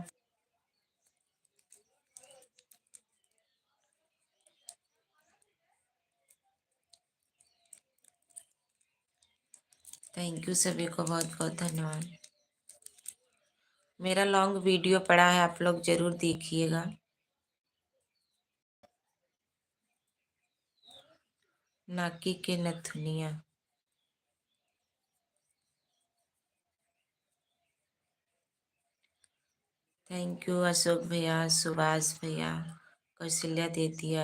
थैंक यू, सभी को बहुत बहुत धन्यवाद। मेरा लॉन्ग वीडियो पड़ा है, आप लोग जरूर देखिएगा। नाकी के नथुनिया। थैंक यू अशोक भैया, सुभाष भैया, कौशल्या दीदी,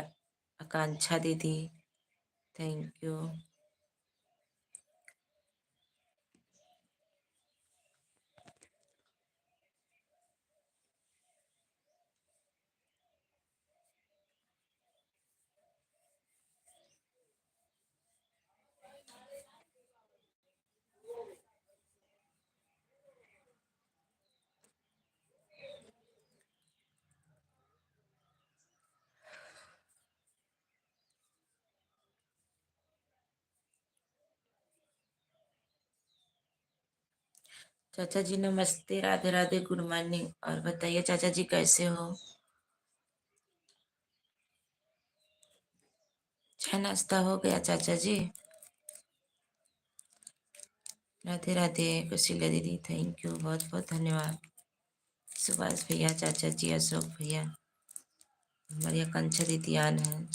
आकांक्षा दीदी, थैंक यू। चाचा जी नमस्ते, राधे राधे, गुड मॉर्निंग। और बताइए चाचा जी कैसे हो? चाय नाश्ता हो गया चाचा जी? राधे राधे कौशल्या दीदी, थैंक यू, बहुत बहुत धन्यवाद। सुभाष भैया, चाचा जी, अशोक भैया, हमारी आकांक्षा दीदी आन है।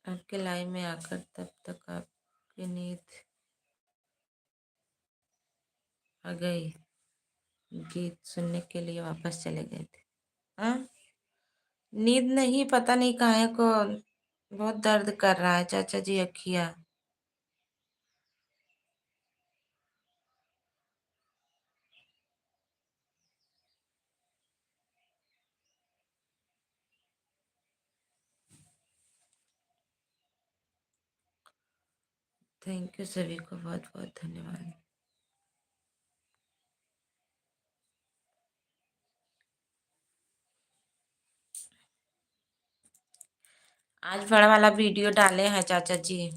आपके लाइव में आकर तब तक आपकी नींद आ गई, गीत सुनने के लिए वापस चले गए थे? हाँ, नींद नहीं, पता नहीं काहे को बहुत दर्द कर रहा है चाचा जी अखिया। थैंक यू सभी को, बहुत बहुत धन्यवाद। आज बड़ा वाला वीडियो डाले हैं चाचा जी।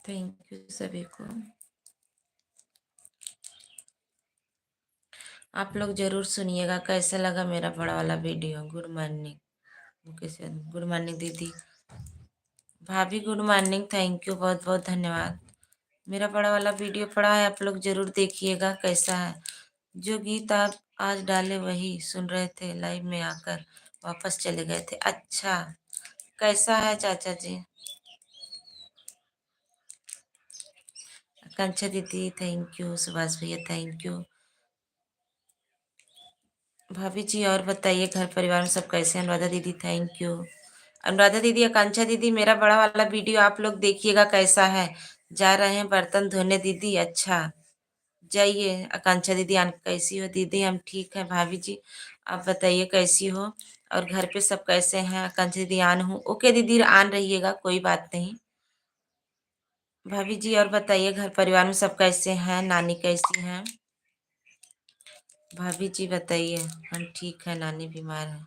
थैंक यू सभी को। आप लोग जरूर सुनिएगा कैसा लगा मेरा बड़ा वाला video. Good morning Mukesh, good morning दीदी, भाभी गुड मॉर्निंग, थैंक यू, बहुत बहुत धन्यवाद। मेरा बड़ा वाला वीडियो पड़ा है, आप लोग जरूर देखिएगा कैसा है। जो गीत आप आज डाले वही सुन रहे थे, लाइव में आकर वापस चले गए थे। अच्छा, कैसा है चाचा जी? आकांक्षा दीदी थैंक यू, सुभाष भैया थैंक यू, भाभी जी और बताइए घर परिवार में सब कैसे हैं? अनुराधा दीदी थैंक यू। अनुराधा दीदी, आकांक्षा दीदी, मेरा बड़ा वाला वीडियो आप लोग देखिएगा कैसा है। जा रहे हैं बर्तन धोने दीदी? अच्छा, जाइए। आकांक्षा दीदी कैसी हो? दीदी हम ठीक है। भाभी जी आप बताइए कैसी हो? और घर पे सब कैसे हैं? आकांक्षा दीदी आन हूँ, ओके दीदी आन रहिएगा, कोई बात नहीं। भाभी जी और बताइए घर परिवार में सब कैसे हैं? नानी कैसी हैं? भाभी जी बताइए। हम ठीक है, नानी बीमार है।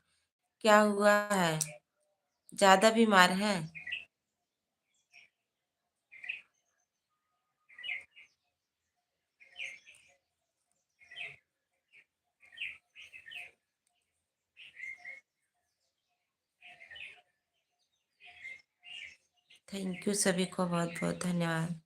क्या हुआ है? ज्यादा बीमार है? थैंक यू सभी को, बहुत बहुत धन्यवाद।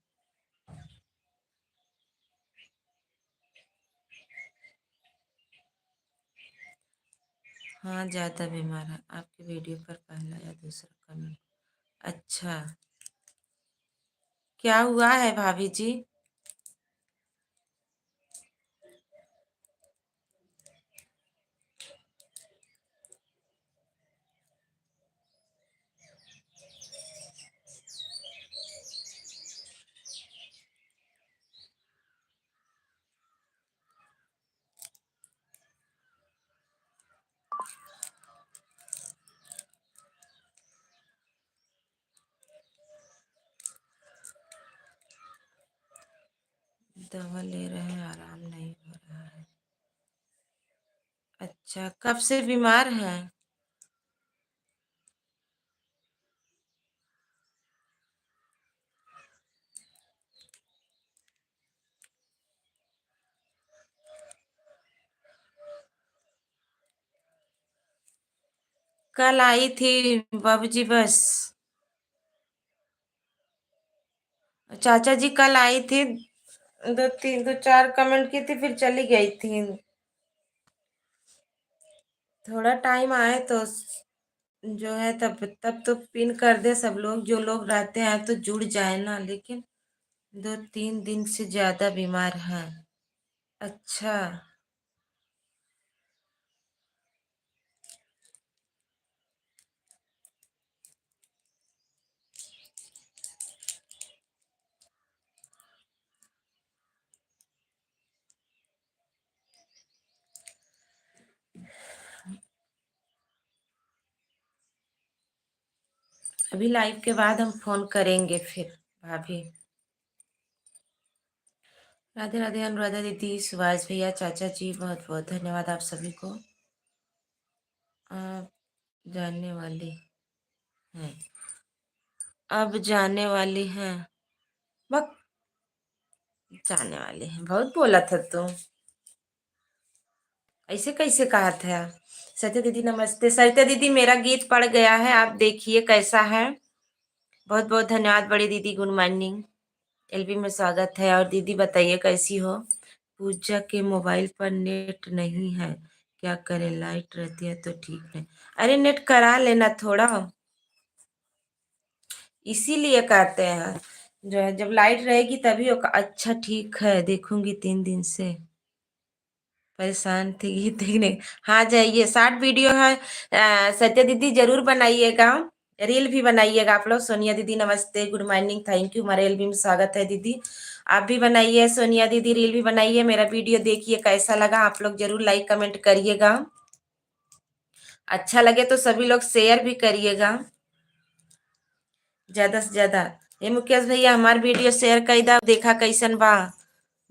हाँ, ज़्यादा बीमार है। आपकी वीडियो पर पहला या दूसरा कमेंट। अच्छा, क्या हुआ है भाभी जी? दवा ले रहे हैं, आराम नहीं हो रहा है। अच्छा, कब से बीमार हैं? कल आई थी बाबूजी बस। चाचा जी कल आई थी, दो चार कमेंट की थी, फिर चली गई थी। थोड़ा टाइम आए तो जो है तब तब तो पिन कर दे सब लोग, जो लोग रहते हैं तो जुड़ जाए ना, लेकिन 2-3 दिन से ज्यादा बीमार हैं। अच्छा, अभी लाइव के बाद हम फोन करेंगे फिर भाभी। राधे राधे अनुराधा दीदी, सुभाष भैया, चाचा जी, बहुत बहुत धन्यवाद आप सभी को। आप जानने वाली हैं, अब जाने वाली हैं। वक्त जाने वाली हैं, बहुत बोला था तुम। ऐसे कैसे कहा था? सत्या दीदी नमस्ते। सत्या दीदी मेरा गीत पड़ गया है, आप देखिए कैसा है। बहुत बहुत धन्यवाद बड़ी दीदी, गुड मॉर्निंग। एलबी में स्वागत है। और दीदी बताइए कैसी हो? पूजा के मोबाइल पर नेट नहीं है, क्या करें? लाइट रहती है तो ठीक नहीं। अरे नेट करा लेना थोड़ा, इसीलिए कहते हैं जो है जब लाइट रहेगी तभी होगा। अच्छा ठीक है, देखूंगी 3 दिन से परेशान थी गीत देखने। हाँ जाइए, शॉर्ट वीडियो है। सत्या दीदी जरूर बनाइएगा, रील भी बनाइएगा आप लोग। सोनिया दीदी नमस्ते, गुड मॉर्निंग, थैंक यू, हमारे एलबी में स्वागत है दीदी। आप भी बनाइए, सोनिया दीदी रील भी बनाइए। मेरा वीडियो देखिए कैसा लगा, आप लोग जरूर लाइक कमेंट करिएगा। अच्छा लगे तो सभी लोग शेयर भी करिएगा ज्यादा से ज्यादा। ये मुकेश भैया हमार वीडियो शेयर कर दा, देखा कैसन बा।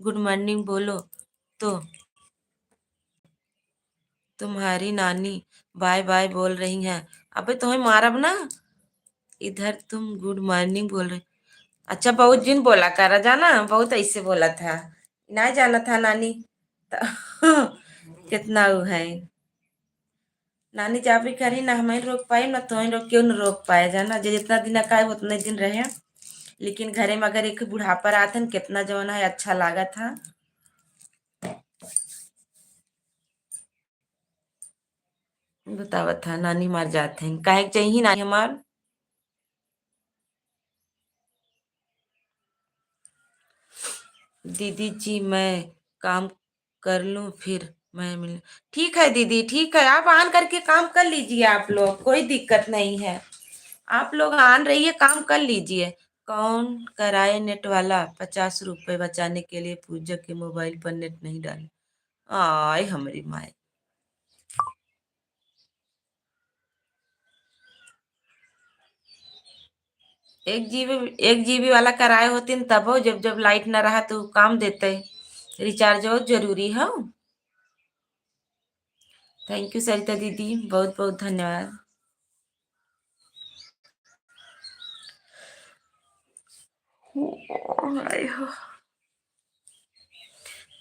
गुड मॉर्निंग बोलो तो तुम्हारी नानी बाय बाय बोल रही हैं। अबे तुम्हें मारब ना, इधर तुम गुड मॉर्निंग बोल रहे। अच्छा, बहुत दिन बोला करा जाना, बहुत ऐसे बोला था, नहीं जाना था नानी। कितना वो है, नानी जा भी करी ना, हमें रोक पाए ना, तो रोक क्यों न रोक पाए जाना, जो जितना दिन का है उतने दिन रहे। लेकिन घरे में अगर एक बुढ़ापा आता न, कितना जवाना है अच्छा लगा था। बतावा था नानी मार जाते हैं, काहे के चाहिए नानी हमार। दीदी जी मैं काम कर लूं फिर मैं मिल। ठीक है दीदी, ठीक है, आप ऑन करके काम कर लीजिए, आप लोग कोई दिक्कत नहीं है। आप लोग ऑन रहिए, काम कर लीजिए। कौन कराए नेट वाला? 50 रुपए बचाने के लिए पूजा के मोबाइल पर नेट नहीं डाले। आय हमारी माए। 1 GB, 1 GB वाला कराए होते न तब हो, जब जब लाइट ना रहा तो काम देते। रिचार्ज बहुत जरूरी है। थैंक यू सरिता दीदी, बहुत बहुत धन्यवाद। आय हो।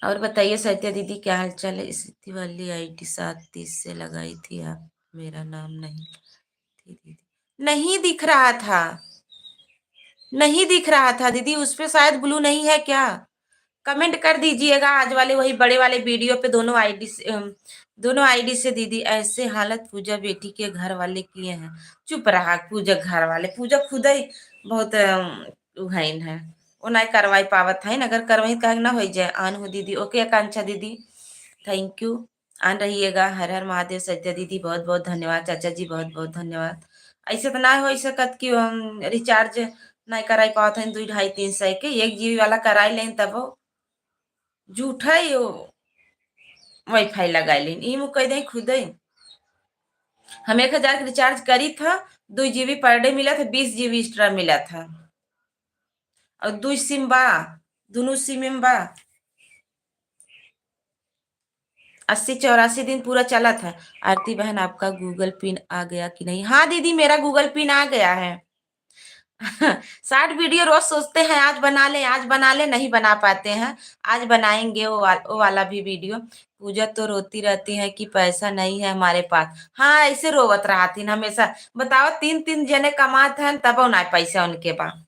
और बताइए सरिता दीदी क्या हाल चाल है? स्थिति वाली आईडी 7:30 से लगाई थी आप, मेरा नाम नहीं थी दीदी। नहीं दिख रहा था, नहीं दिख रहा था दीदी, उस पे शायद ब्लू नहीं है क्या? कमेंट कर दीजिएगा आज वाले वही बड़े वाले वीडियो पे दोनों आईडी से दीदी ऐसे हालत पूजा बेटी के घर वाले किए हैं। चुप रहा पूजा घर वाले, पूजा खुद ही बहुत उहैन है। वो नहीं करवाई पावत है, अगर करवाई का ना हो जाए। आन हो दीदी, ओके आकांक्षा दीदी, थैंक यू। आन रहिएगा। हर हर महादेव। सत्या दीदी बहुत बहुत धन्यवाद। चाचा जी बहुत बहुत धन्यवाद। ऐसे तो ना हो सकत कि हम रिचार्ज नहीं कराई पावत है 2 2.5 3 सौ के 1 GB वाला कराई लें तब झूठा ही वाईफाई लगाई लें। ई मुँह कह दें खुद ही। हम 1,000 का रिचार्ज करी था, 2 GB पर डे मिला था, 20 GB एक्स्ट्रा मिला था। और 2 सिम बा, दोनों सिम में बा। 80 84 दिन पूरा चला था। आरती बहन आपका गूगल पिन आ गया कि नहीं? हाँ दीदी मेरा गूगल पिन आ गया है। शॉर्ट वीडियो रोज सोचते हैं आज बना ले, आज बना ले, नहीं बना पाते हैं। आज बनाएंगे वो वाला भी वीडियो। पूजा तो रोती रहती है कि पैसा नहीं है हमारे पास। हाँ ऐसे रोवत रहा थी हमेशा। बताओ 3 3 जने कमाते हैं तब ना पैसा उनके पास।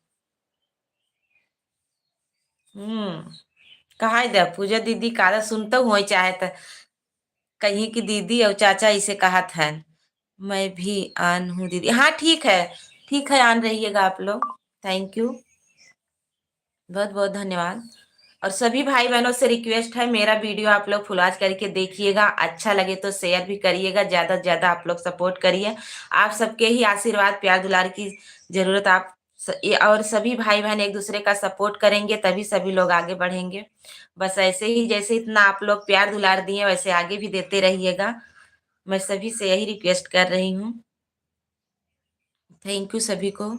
कहा दे पूजा दीदी का सुनता हूँ चाहे तो कहीं की दीदी और चाचा इसे कहा था। मैं भी आन हूँ दीदी। हाँ ठीक है, ठीक है, आन रहिएगा आप लोग। थैंक यू, बहुत बहुत धन्यवाद। और सभी भाई बहनों से रिक्वेस्ट है, मेरा वीडियो आप लोग फुल वॉच करके देखिएगा। अच्छा लगे तो शेयर भी करिएगा, ज्यादा से ज्यादा आप लोग सपोर्ट करिए। आप सबके ही आशीर्वाद प्यार दुलार की जरूरत। और सभी भाई बहन एक दूसरे का सपोर्ट करेंगे तभी सभी लोग आगे बढ़ेंगे। बस ऐसे ही जैसे इतना आप लोग प्यार दुलार दिए वैसे आगे भी देते रहिएगा। मैं सभी से यही रिक्वेस्ट कर रही हूँ। थैंक यू सभी को।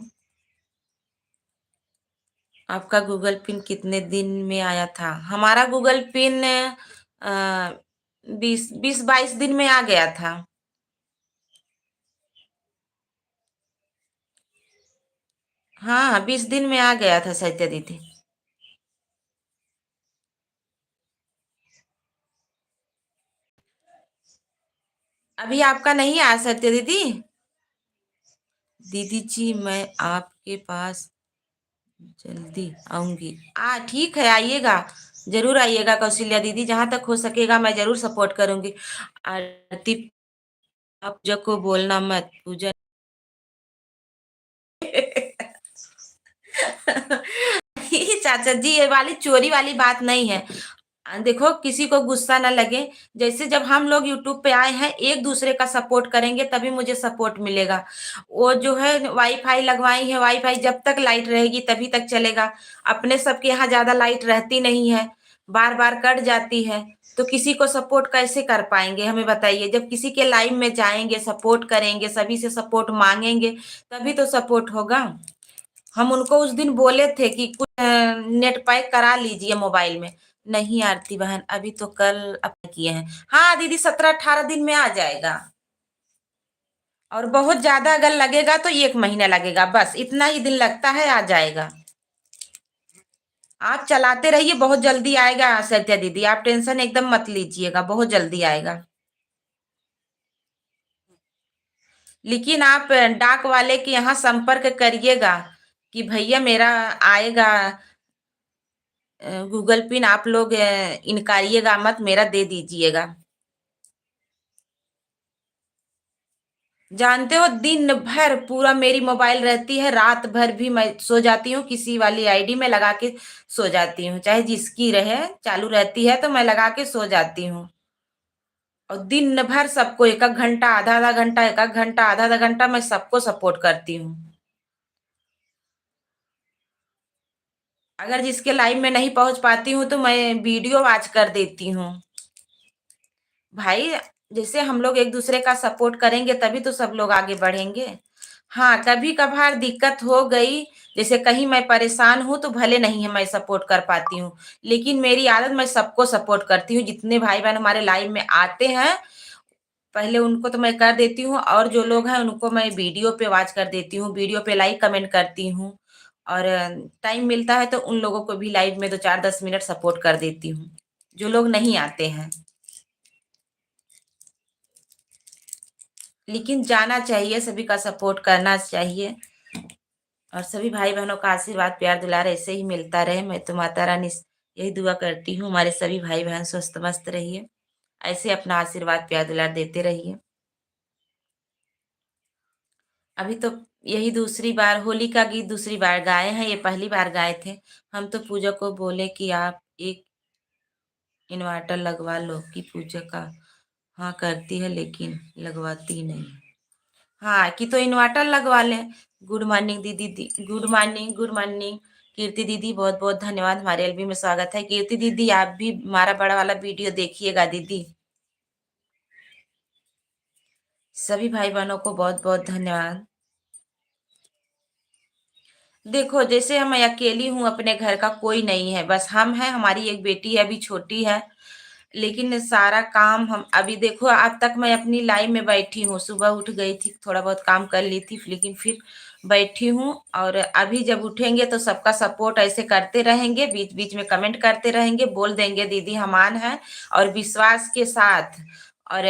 आपका गूगल पिन कितने दिन में आया था? हमारा गूगल पिन 20 20 22 दिन में आ गया था। हाँ 20 दिन में आ गया था सत्या दीदी। अभी आपका नहीं आया सत्या दीदी? दीदी जी मैं आपके पास जल्दी आऊंगी। ठीक है, आइएगा, जरूर आइएगा कौशल्या दीदी। जहां तक हो सकेगा मैं जरूर सपोर्ट करूंगी। आरती आप पूजा को बोलना मत, पूजा चाचा जी ये वाली चोरी वाली बात नहीं है। देखो किसी को गुस्सा ना लगे। जैसे जब हम लोग यूट्यूब पे आए हैं एक दूसरे का सपोर्ट करेंगे तभी मुझे सपोर्ट मिलेगा। वो जो है वाईफाई लगवाई है, वाईफाई जब तक लाइट रहेगी तभी तक चलेगा। अपने सबके यहाँ ज्यादा लाइट रहती नहीं है, बार बार कट जाती है। तो किसी को सपोर्ट कैसे कर पाएंगे हमें बताइए? जब किसी के लाइव में जाएंगे, सपोर्ट करेंगे, सभी से सपोर्ट मांगेंगे तभी तो सपोर्ट होगा। हम उनको उस दिन बोले थे कि कुछ नेट पैक करा लीजिए मोबाइल में। नहीं आरती बहन अभी तो कल अप्लाई किए हैं। हाँ दीदी 17 18 दिन में आ जाएगा। और बहुत ज्यादा अगर लगेगा तो 1 महीना लगेगा, बस इतना ही दिन लगता है, आ जाएगा। आप चलाते रहिए, बहुत जल्दी आएगा सत्या दीदी। आप टेंशन एकदम मत लीजिएगा, बहुत जल्दी आएगा। लेकिन आप डाक वाले के यहाँ संपर्क करिएगा कि भैया मेरा आएगा गूगल पिन। आप लोग इनकारिएगा मत, मेरा दे दीजिएगा। जानते हो दिन भर पूरा मेरी मोबाइल रहती है, रात भर भी मैं सो जाती हूँ किसी वाली आईडी में लगा के सो जाती हूँ, चाहे जिसकी रहे चालू रहती है तो मैं लगा के सो जाती हूँ। और दिन भर सबको 1 1 घंटा, आधा आधा घंटा, 1 1 घंटा, आधा आधा घंटा मैं सबको सपोर्ट करती हूँ। अगर जिसके लाइव में नहीं पहुंच पाती हूँ तो मैं वीडियो वॉच कर देती हूँ। भाई जैसे हम लोग एक दूसरे का सपोर्ट करेंगे तभी तो सब लोग आगे बढ़ेंगे। हाँ कभी कभार दिक्कत हो गई, जैसे कहीं मैं परेशान हूँ तो भले नहीं है मैं सपोर्ट कर पाती हूँ, लेकिन मेरी आदत मैं सबको सपोर्ट करती हूँ। जितने भाई बहन हमारे लाइव में आते हैं पहले उनको तो मैं कर देती हूँ, और जो लोग हैं उनको मैं वीडियो पे वॉच कर देती हूँ, वीडियो पे लाइक कमेंट करती हूँ। और टाइम मिलता है तो उन लोगों को भी लाइव में 2 4 10 मिनट सपोर्ट कर देती हूँ, जो लोग नहीं आते हैं। लेकिन जाना चाहिए, सभी का सपोर्ट करना चाहिए। और सभी भाई बहनों का आशीर्वाद प्यार दुलार ऐसे ही मिलता रहे। मैं तो माता रानी यही दुआ करती हूँ हमारे सभी भाई बहन स्वस्थ मस्त रहिए, ऐसे अपना आशीर्वाद प्यार दुलार देते रहिए। अभी तो यही दूसरी बार होली का गीत दूसरी बार गाए हैं, ये पहली बार गाए थे। हम तो पूजा को बोले कि आप एक इन्वर्टर लगवा लो, कि पूजा का हाँ करती है लेकिन लगवाती नहीं। हाँ, कि तो इन्वर्टर लगवा लें। गुड मॉर्निंग दीदी, गुड मॉर्निंग, गुड मॉर्निंग। कीर्ति दीदी बहुत बहुत धन्यवाद, हमारे एलबी में स्वागत है। कीर्ति दीदी आप भी हमारा बड़ा वाला वीडियो देखिएगा दीदी। सभी भाई बहनों को बहुत बहुत धन्यवाद। देखो जैसे मैं अकेली हूँ, अपने घर का कोई नहीं है, बस हम हैं, हमारी एक बेटी है अभी छोटी है। लेकिन सारा काम हम अभी देखो, आज तक मैं अपनी लाइन में बैठी हूँ, सुबह उठ गई थी, थोड़ा बहुत काम कर ली थी, लेकिन फिर बैठी हूँ। और अभी जब उठेंगे तो सबका सपोर्ट ऐसे करते रहेंगे, बीच बीच में कमेंट करते रहेंगे, बोल देंगे दीदी हम आन है, और विश्वास के साथ। और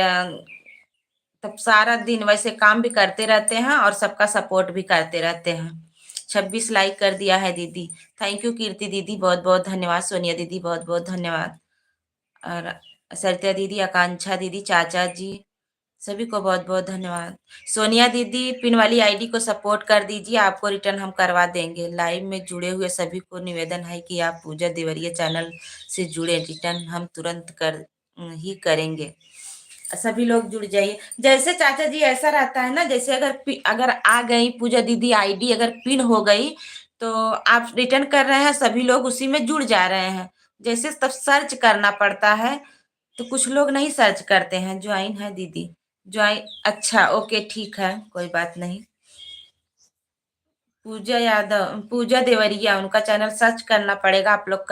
तब सारा दिन वैसे काम भी करते रहते हैं और सबका सपोर्ट भी करते रहते हैं। 26 लाइक कर दिया है दीदी। थैंक यू कीर्ति दीदी, बहुत बहुत धन्यवाद। सोनिया दीदी बहुत बहुत धन्यवाद। और सरिता दीदी, आकांक्षा दीदी, चाचा जी, सभी को बहुत बहुत धन्यवाद। सोनिया दीदी पिन वाली आईडी को सपोर्ट कर दीजिए, आपको रिटर्न हम करवा देंगे। लाइव में जुड़े हुए सभी को निवेदन है कि आप पूजा देवरिया चैनल से जुड़े, रिटर्न हम तुरंत कर ही करेंगे। सभी लोग जुड़ जाइए। जैसे चाचा जी ऐसा रहता है ना, जैसे अगर आ गई पूजा दीदी आईडी, अगर पिन हो गई तो आप रिटर्न कर रहे हैं, सभी लोग उसी में जुड़ जा रहे हैं। जैसे तब सर्च करना पड़ता है, तो कुछ लोग नहीं सर्च करते हैं। ज्वाइन है दीदी, ज्वाइन, अच्छा ओके ठीक है, कोई बात नहीं। पूजा यादव, पूजा देवरिया, उनका चैनल सर्च करना पड़ेगा, आप लोग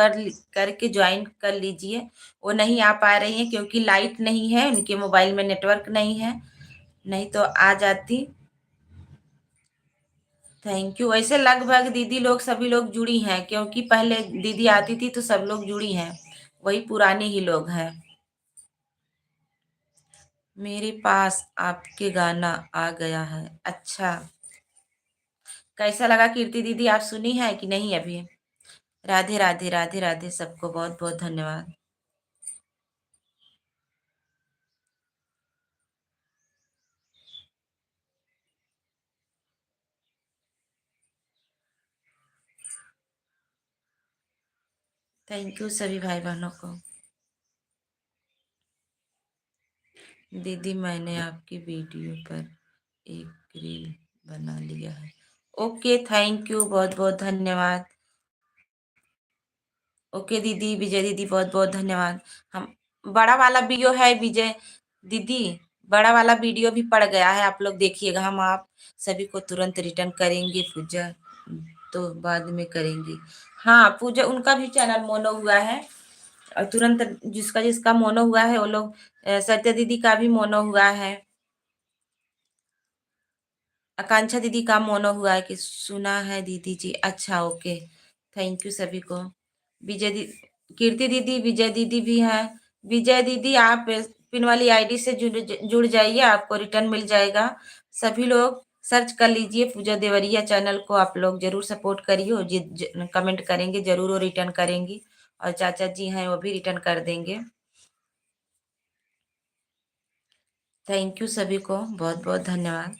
करके ज्वाइन कर लीजिए। वो नहीं आ पा रही है क्योंकि लाइट नहीं है, उनके मोबाइल में नेटवर्क नहीं है, नहीं तो आ जाती। Thank you. वैसे लगभग दीदी लोग सभी लोग जुड़ी हैं, क्योंकि पहले दीदी आती थी तो सब लोग जुड़ी हैं, वही पुराने ही लोग हैं। मेरे पास आपके गाना आ गया है, अच्छा। कैसा लगा कीर्ति दीदी, आप सुनी है कि नहीं अभी? राधे राधे, राधे राधे, सबको बहुत बहुत धन्यवाद। थैंक यू सभी भाई बहनों को। दीदी मैंने आपकी वीडियो पर एक रील बना लिया है। ओके थैंक यू, बहुत बहुत धन्यवाद। ओके दीदी, विजय दीदी बहुत बहुत धन्यवाद। हम बड़ा वाला वीडियो है विजय दीदी, बड़ा वाला वीडियो भी पड़ गया है, आप लोग देखिएगा। हम आप सभी को तुरंत रिटर्न करेंगे, पूजा तो बाद में करेंगे। हाँ, पूजा उनका भी चैनल मोनो हुआ है, और तुरंत जिसका जिसका मोनो हुआ है वो लोग, सत्या दीदी का भी मोनो हुआ है, आकांक्षा दीदी का मोनो हुआ है कि सुना है दीदी जी, अच्छा ओके। थैंक यू सभी को। विजय दी, कीर्ति दीदी, विजय दीदी भी है। विजय दीदी आप पिन वाली आईडी से जुड़ जाइए, आपको रिटर्न मिल जाएगा। सभी लोग सर्च कर लीजिए पूजा देवरिया चैनल को, आप लोग जरूर सपोर्ट करिए, और कमेंट करेंगे जरूर, वो रिटर्न करेंगी। और चाचा जी हैं वो भी रिटर्न कर देंगे। थैंक यू सभी को, बहुत बहुत धन्यवाद।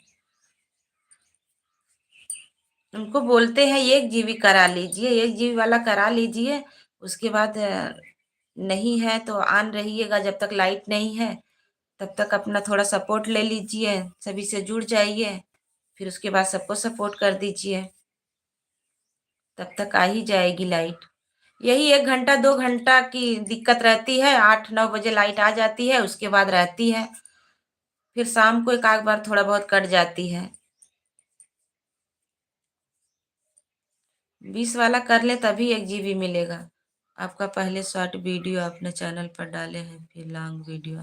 उनको बोलते हैं 1 GB करा लीजिए, 1 GB वाला करा लीजिए। उसके बाद नहीं है तो ऑन रहिएगा, जब तक लाइट नहीं है तब तक अपना थोड़ा सपोर्ट ले लीजिए, सभी से जुड़ जाइए, फिर उसके बाद सबको सपोर्ट कर दीजिए, तब तक आ ही जाएगी लाइट। यही 1 घंटा 2 घंटा की दिक्कत रहती है, 8 9 बजे लाइट आ जाती है, उसके बाद रहती है, फिर शाम को एक आध बार थोड़ा बहुत कट जाती है। 20 वाला कर ले तभी 1 GB मिलेगा। आपका पहले शॉर्ट वीडियो अपने चैनल पर डाले हैं, फिर लॉन्ग वीडियो।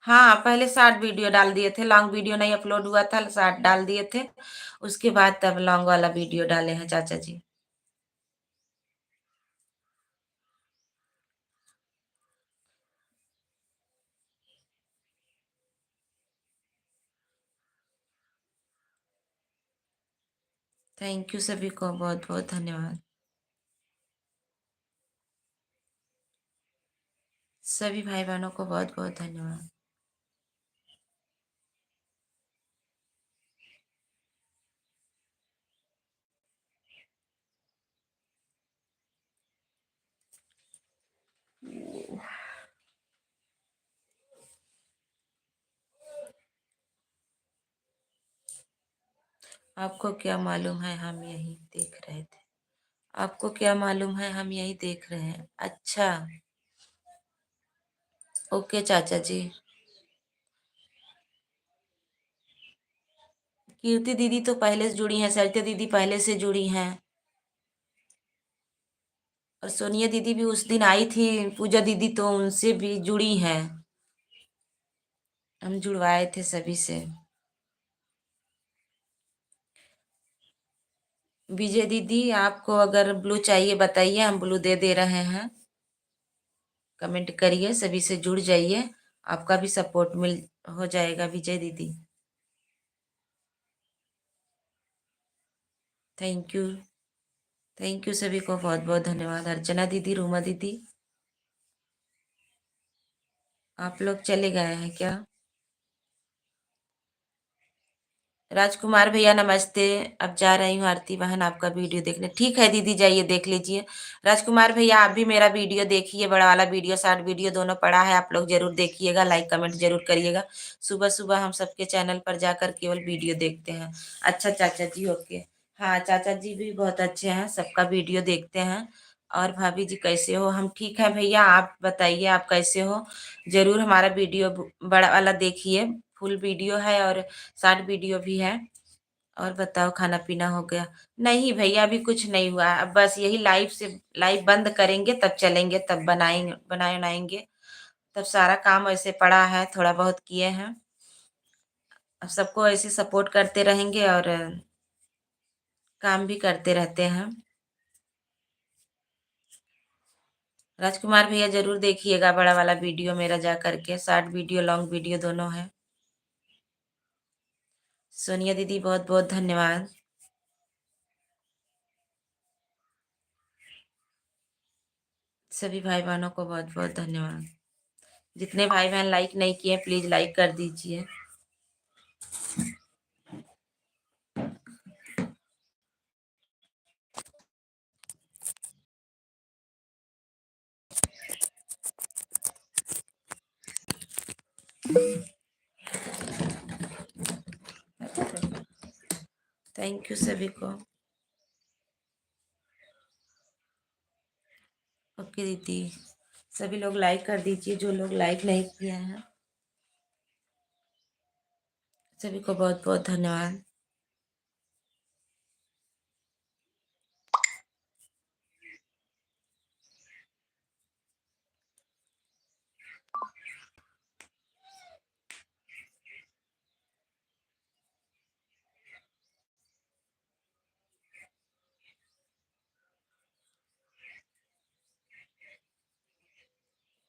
हाँ, पहले शॉर्ट वीडियो डाल दिए थे, लॉन्ग वीडियो नहीं अपलोड हुआ था, शॉर्ट डाल दिए थे, उसके बाद तब लॉन्ग वाला वीडियो डाले हैं चाचा जी। थैंक यू सभी को, बहुत बहुत धन्यवाद। सभी भाई बहनों को बहुत बहुत धन्यवाद। आपको क्या मालूम है, हम यही देख रहे थे। आपको क्या मालूम है, हम यही देख रहे हैं। अच्छा, ओके चाचा जी। कीर्ति दीदी तो पहले से जुड़ी हैं, सरिता दीदी पहले से जुड़ी हैं, और सोनिया दीदी भी उस दिन आई थी, पूजा दीदी तो उनसे भी जुड़ी हैं। हम जुड़वाए थे सभी से। विजय दीदी, आपको अगर ब्लू चाहिए बताइए, हम ब्लू दे दे रहे हैं। कमेंट करिए, सभी से जुड़ जाइए, आपका भी सपोर्ट मिल हो जाएगा विजय दीदी। Thank you. थैंक यू, सभी को बहुत बहुत धन्यवाद। अर्चना दीदी, रूमा दीदी, आप लोग चले गए हैं क्या? राजकुमार भैया नमस्ते। अब जा रही हूँ आरती बहन आपका वीडियो देखने। ठीक है दीदी, जाइए देख लीजिए। राजकुमार भैया आप भी मेरा वीडियो देखिए, बड़ा वाला वीडियो शॉर्ट वीडियो दोनों पड़ा है, आप लोग जरूर देखिएगा, लाइक कमेंट जरूर करिएगा। सुबह सुबह हम सबके चैनल पर जाकर केवल वीडियो देखते हैं। अच्छा चाचा जी, ओके। हाँ चाचा जी भी बहुत अच्छे हैं, सबका वीडियो देखते हैं। और भाभी जी कैसे हो? हम ठीक है भैया, आप बताइए आप कैसे हो? जरूर हमारा वीडियो बड़ा वाला देखिए, फुल वीडियो है और शॉर्ट वीडियो भी है। और बताओ, खाना पीना हो गया? नहीं भैया, अभी कुछ नहीं हुआ, अब बस यही लाइव से लाइव बंद करेंगे तब चलेंगे, तब बनाएंगे। तब सारा काम ऐसे पड़ा है, थोड़ा बहुत किए हैं। अब सबको ऐसे सपोर्ट करते रहेंगे और काम भी करते रहते हैं। राजकुमार भैया जरूर देखिएगा बड़ा वाला वीडियो मेरा जा करके, शॉर्ट वीडियो लॉन्ग वीडियो दोनों है। सोनिया दीदी बहुत बहुत धन्यवाद। सभी भाई बहनों को बहुत बहुत धन्यवाद। जितने भाई बहन लाइक नहीं किए प्लीज लाइक कर दीजिए। थैंक यू सभी को। ओके दीदी, सभी लोग लाइक कर दीजिए, जो लोग लाइक नहीं किए हैं सभी को बहुत बहुत धन्यवाद।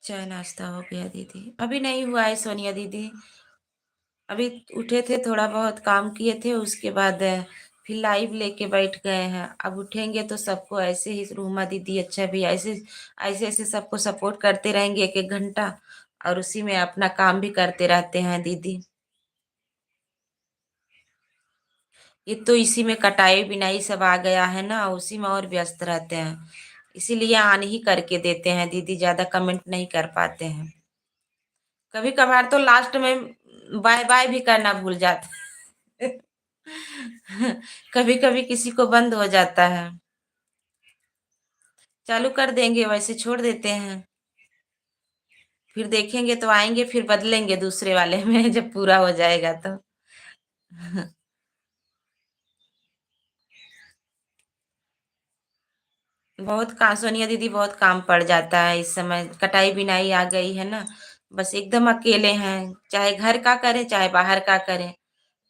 चाय नाश्ता हो गया दीदी? अभी नहीं हुआ है सोनिया दीदी, अभी उठे थे, थोड़ा बहुत काम किए थे, उसके बाद फिर लाइव लेके बैठ गए हैं। अब उठेंगे तो सबको ऐसे ही, रूमा दीदी अच्छा भी ऐसे ऐसे ऐसे सबको सपोर्ट करते रहेंगे एक एक घंटा, और उसी में अपना काम भी करते रहते हैं दीदी। ये तो इसी में कटाई बिनाई सब आ गया है ना, उसी में और व्यस्त रहते हैं, इसीलिए ऑन ही करके देते हैं दीदी, ज्यादा कमेंट नहीं कर पाते हैं। कभी कभार तो लास्ट में बाय बाय भी करना भूल जाते हैं। कभी कभी किसी को बंद हो जाता है। चालू कर देंगे, वैसे छोड़ देते हैं, फिर देखेंगे तो आएंगे, फिर बदलेंगे दूसरे वाले में जब पूरा हो जाएगा तो। बहुत काम सोनिया दीदी, बहुत काम पड़ जाता है इस समय, कटाई बिनाई आ गई है ना, बस एकदम अकेले हैं, चाहे घर का करें चाहे बाहर का करें,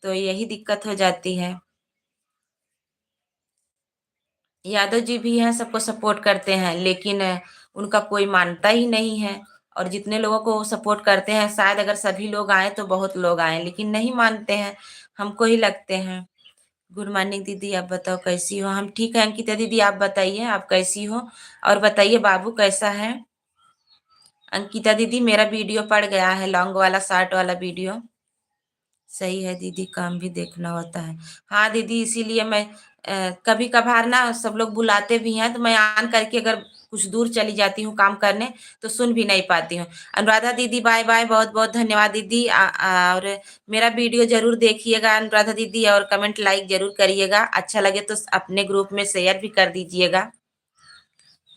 तो यही दिक्कत हो जाती है। यादव जी भी हैं, सबको सपोर्ट करते हैं, लेकिन उनका कोई मानता ही नहीं है। और जितने लोगों को वो सपोर्ट करते हैं, शायद अगर सभी लोग आए तो बहुत लोग आए, लेकिन नहीं मानते हैं, हमको ही लगते हैं। गुड मॉर्निंग दीदी, आप बताओ कैसी हो? हम ठीक है अंकिता दीदी, आप बताइए आप कैसी हो? और बताइए बाबू कैसा है? अंकिता दीदी मेरा वीडियो पड़ गया है, लॉन्ग वाला शॉर्ट वाला वीडियो। सही है दीदी, काम भी देखना होता है। हाँ दीदी, इसीलिए मैं कभी कभार ना सब लोग बुलाते भी हैं तो मैं ऑन करके अगर कुछ दूर चली जाती हूँ काम करने तो सुन भी नहीं पाती हूँ। अनुराधा दीदी बाय बाय, बहुत बहुत धन्यवाद दीदी। और मेरा वीडियो जरूर देखिएगा अनुराधा दीदी, और कमेंट लाइक जरूर करिएगा। अच्छा लगे तो अपने ग्रुप में शेयर भी कर दीजिएगा।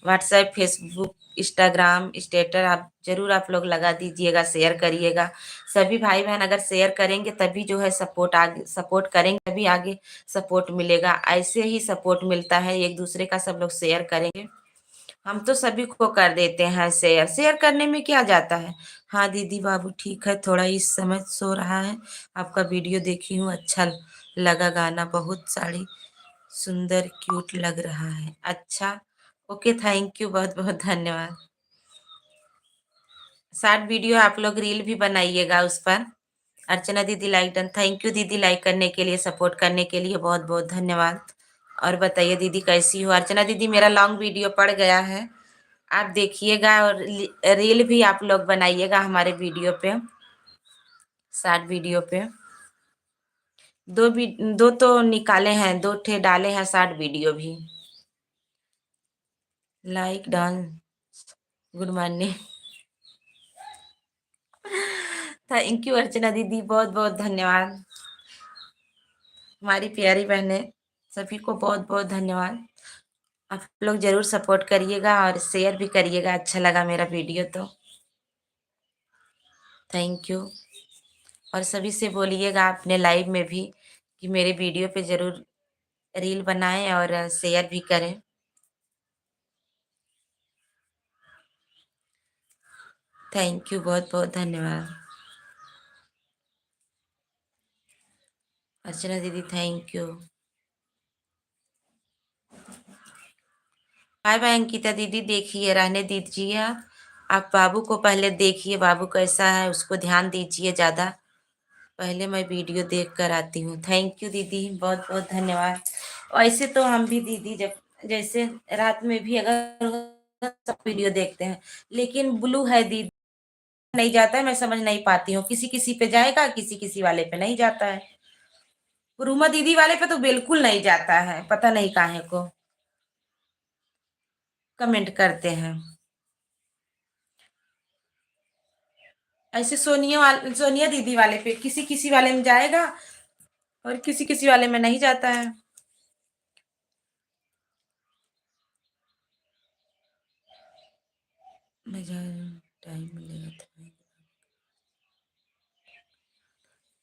व्हाट्सएप, फेसबुक, इंस्टाग्राम स्टेटस आप जरूर आप लोग लगा दीजिएगा, शेयर करिएगा। सभी भाई बहन अगर शेयर करेंगे तभी जो है सपोर्ट, आगे सपोर्ट करेंगे तभी आगे सपोर्ट मिलेगा। ऐसे ही सपोर्ट मिलता है, एक दूसरे का सब लोग शेयर करेंगे। हम तो सभी को कर देते हैं शेयर, शेयर करने में क्या जाता है। हाँ दीदी बाबू ठीक है, थोड़ा इस समय सो रहा है। आपका वीडियो देखी हूँ, अच्छा लगा, गाना बहुत साड़ी सुंदर क्यूट लग रहा है। अच्छा, ओके, थैंक यू, बहुत बहुत धन्यवाद। शॉर्ट वीडियो आप लोग रील भी बनाइएगा उस पर। अर्चना दीदी लाइक डन, थैंक यू दीदी, लाइक करने के लिए, सपोर्ट करने के लिए बहुत बहुत धन्यवाद। और बताइए दीदी कैसी हो। अर्चना दीदी मेरा लॉन्ग वीडियो पड़ गया है, आप देखिएगा, और रील भी आप लोग बनाइएगा हमारे वीडियो पे, शॉर्ट वीडियो पे। दो तो निकाले हैं, दो ठे डाले हैं शॉर्ट वीडियो भी। Like done, good morning. Thank you Archana दीदी, बहुत बहुत धन्यवाद। हमारी प्यारी बहनें सभी को बहुत बहुत धन्यवाद। आप लोग जरूर सपोर्ट करिएगा और शेयर भी करिएगा, अच्छा लगा मेरा वीडियो तो थैंक यू। और सभी से बोलिएगा अपने लाइव में भी कि मेरे वीडियो पे जरूर रील बनाएं और शेयर भी करें। थैंक यू, बहुत बहुत धन्यवाद। अर्चना दीदी thank you. Bye bye Ankita दीदी, देखिए रहने दीजिए आप बाबू को पहले देखिए, बाबू कैसा है उसको ध्यान दीजिए ज़्यादा। पहले मैं वीडियो देख कर आती हूँ। थैंक यू दीदी, बहुत बहुत धन्यवाद। वैसे तो हम भी दीदी जब जैसे रात में भी अगर सब वीडियो देखते हैं, लेकिन ब्लू है दीदी, नहीं जाता है, मैं समझ नहीं पाती हूँ, किसी किसी पे जाएगा, किसी किसी वाले पे नहीं जाता है। रूमा दीदी वाले पे तो बिल्कुल नहीं जाता है, पता नहीं काहे को कमेंट करते हैं। ऐसे सोनिया दीदी वाले पे किसी किसी वाले में जाएगा और किसी किसी वाले में नहीं जाता है। टाइम मिलेगा तो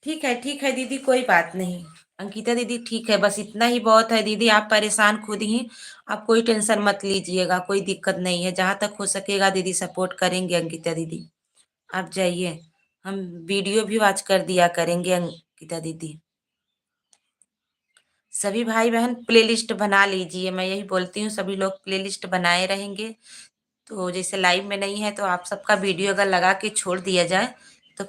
ठीक है दीदी, कोई बात नहीं। अंकिता दीदी ठीक है, बस इतना ही बहुत है दीदी, आप परेशान खुद ही, आप कोई टेंशन मत लीजिएगा, कोई दिक्कत नहीं है। जहां तक हो सकेगा दीदी सपोर्ट करेंगे अंकिता दीदी, आप जाइए, हम वीडियो भी वॉच कर दिया करेंगे अंकिता दीदी। सभी भाई बहन प्लेलिस्ट बना लीजिए, मैं यही बोलती हूँ, सभी लोग प्लेलिस्ट बनाए रहेंगे तो जैसे लाइव में नहीं है तो आप सबका वीडियो अगर लगा के छोड़ दिया जाए तो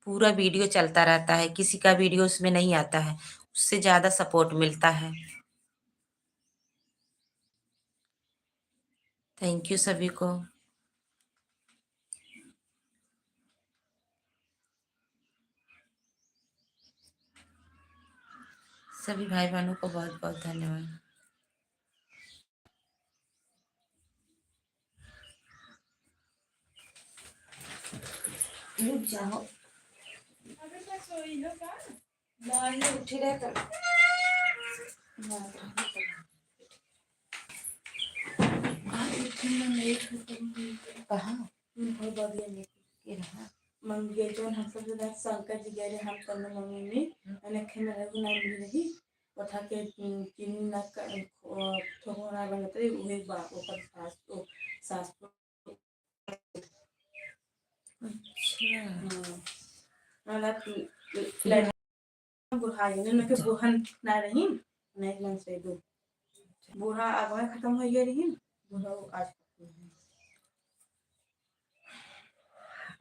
पूरा वीडियो चलता रहता है, किसी का वीडियो उसमें नहीं आता है, उससे ज़्यादा सपोर्ट मिलता है। थैंक यू सभी को। सभी भाई बहनों को बहुत बहुत धन्यवाद। रुक जाओ, उठी रहे तो कहाँ मंगे जो हम सब जगह शंकर जी गए हम तन्ने मम्मी में अनेखे में रघु नाम भी रही कथा के किन ना थोड़ा बनते उहे बा ऊपर सास तो सास तो अच्छा मतलब बुढ़ा ये ना के बुढ़न ना रही नहीं मन से दो बूढ़ा आगवा खत्म हो गया रही बूढ़ा आज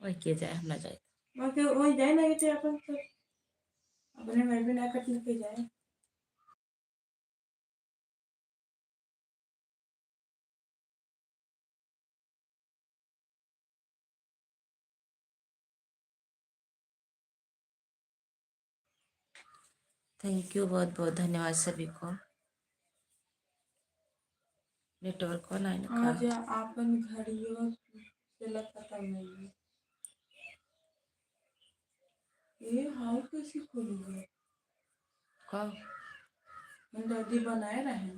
वही किया जाए, हम ना जाए वही जाए ना ये अपन अपने में भी ना कटने के जाए। थैंक यू, बहुत बहुत धन्यवाद सभी को। नेटवर्क को लाइन का आज आपन घड़ियों चलत पता नहीं ये हाउ कैसे खोलूंगा कब हम दादी बनाए रहे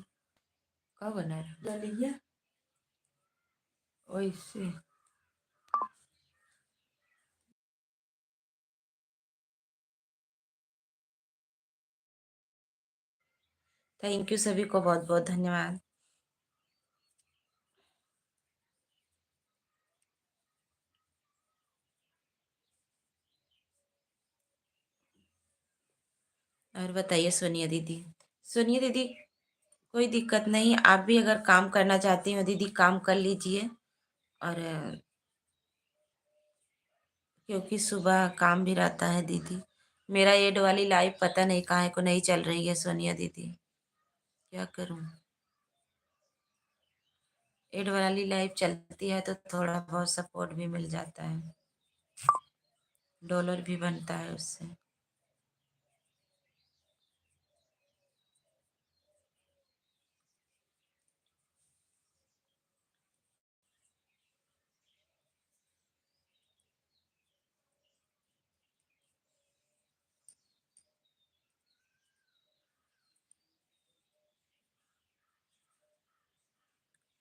कब बना रहा दलिया वैसे। थैंक यू सभी को, बहुत बहुत धन्यवाद। और बताइए सोनिया दीदी। सोनिया दीदी, कोई दिक्कत नहीं, आप भी अगर काम करना चाहती हो दीदी काम कर लीजिए। और क्योंकि सुबह काम भी रहता है दीदी। मेरा एड वाली लाइव पता नहीं काहे को नहीं चल रही है सोनिया दीदी, क्या करूं। एड वाली लाइव चलती है तो थोड़ा बहुत सपोर्ट भी मिल जाता है, डॉलर भी बनता है उससे।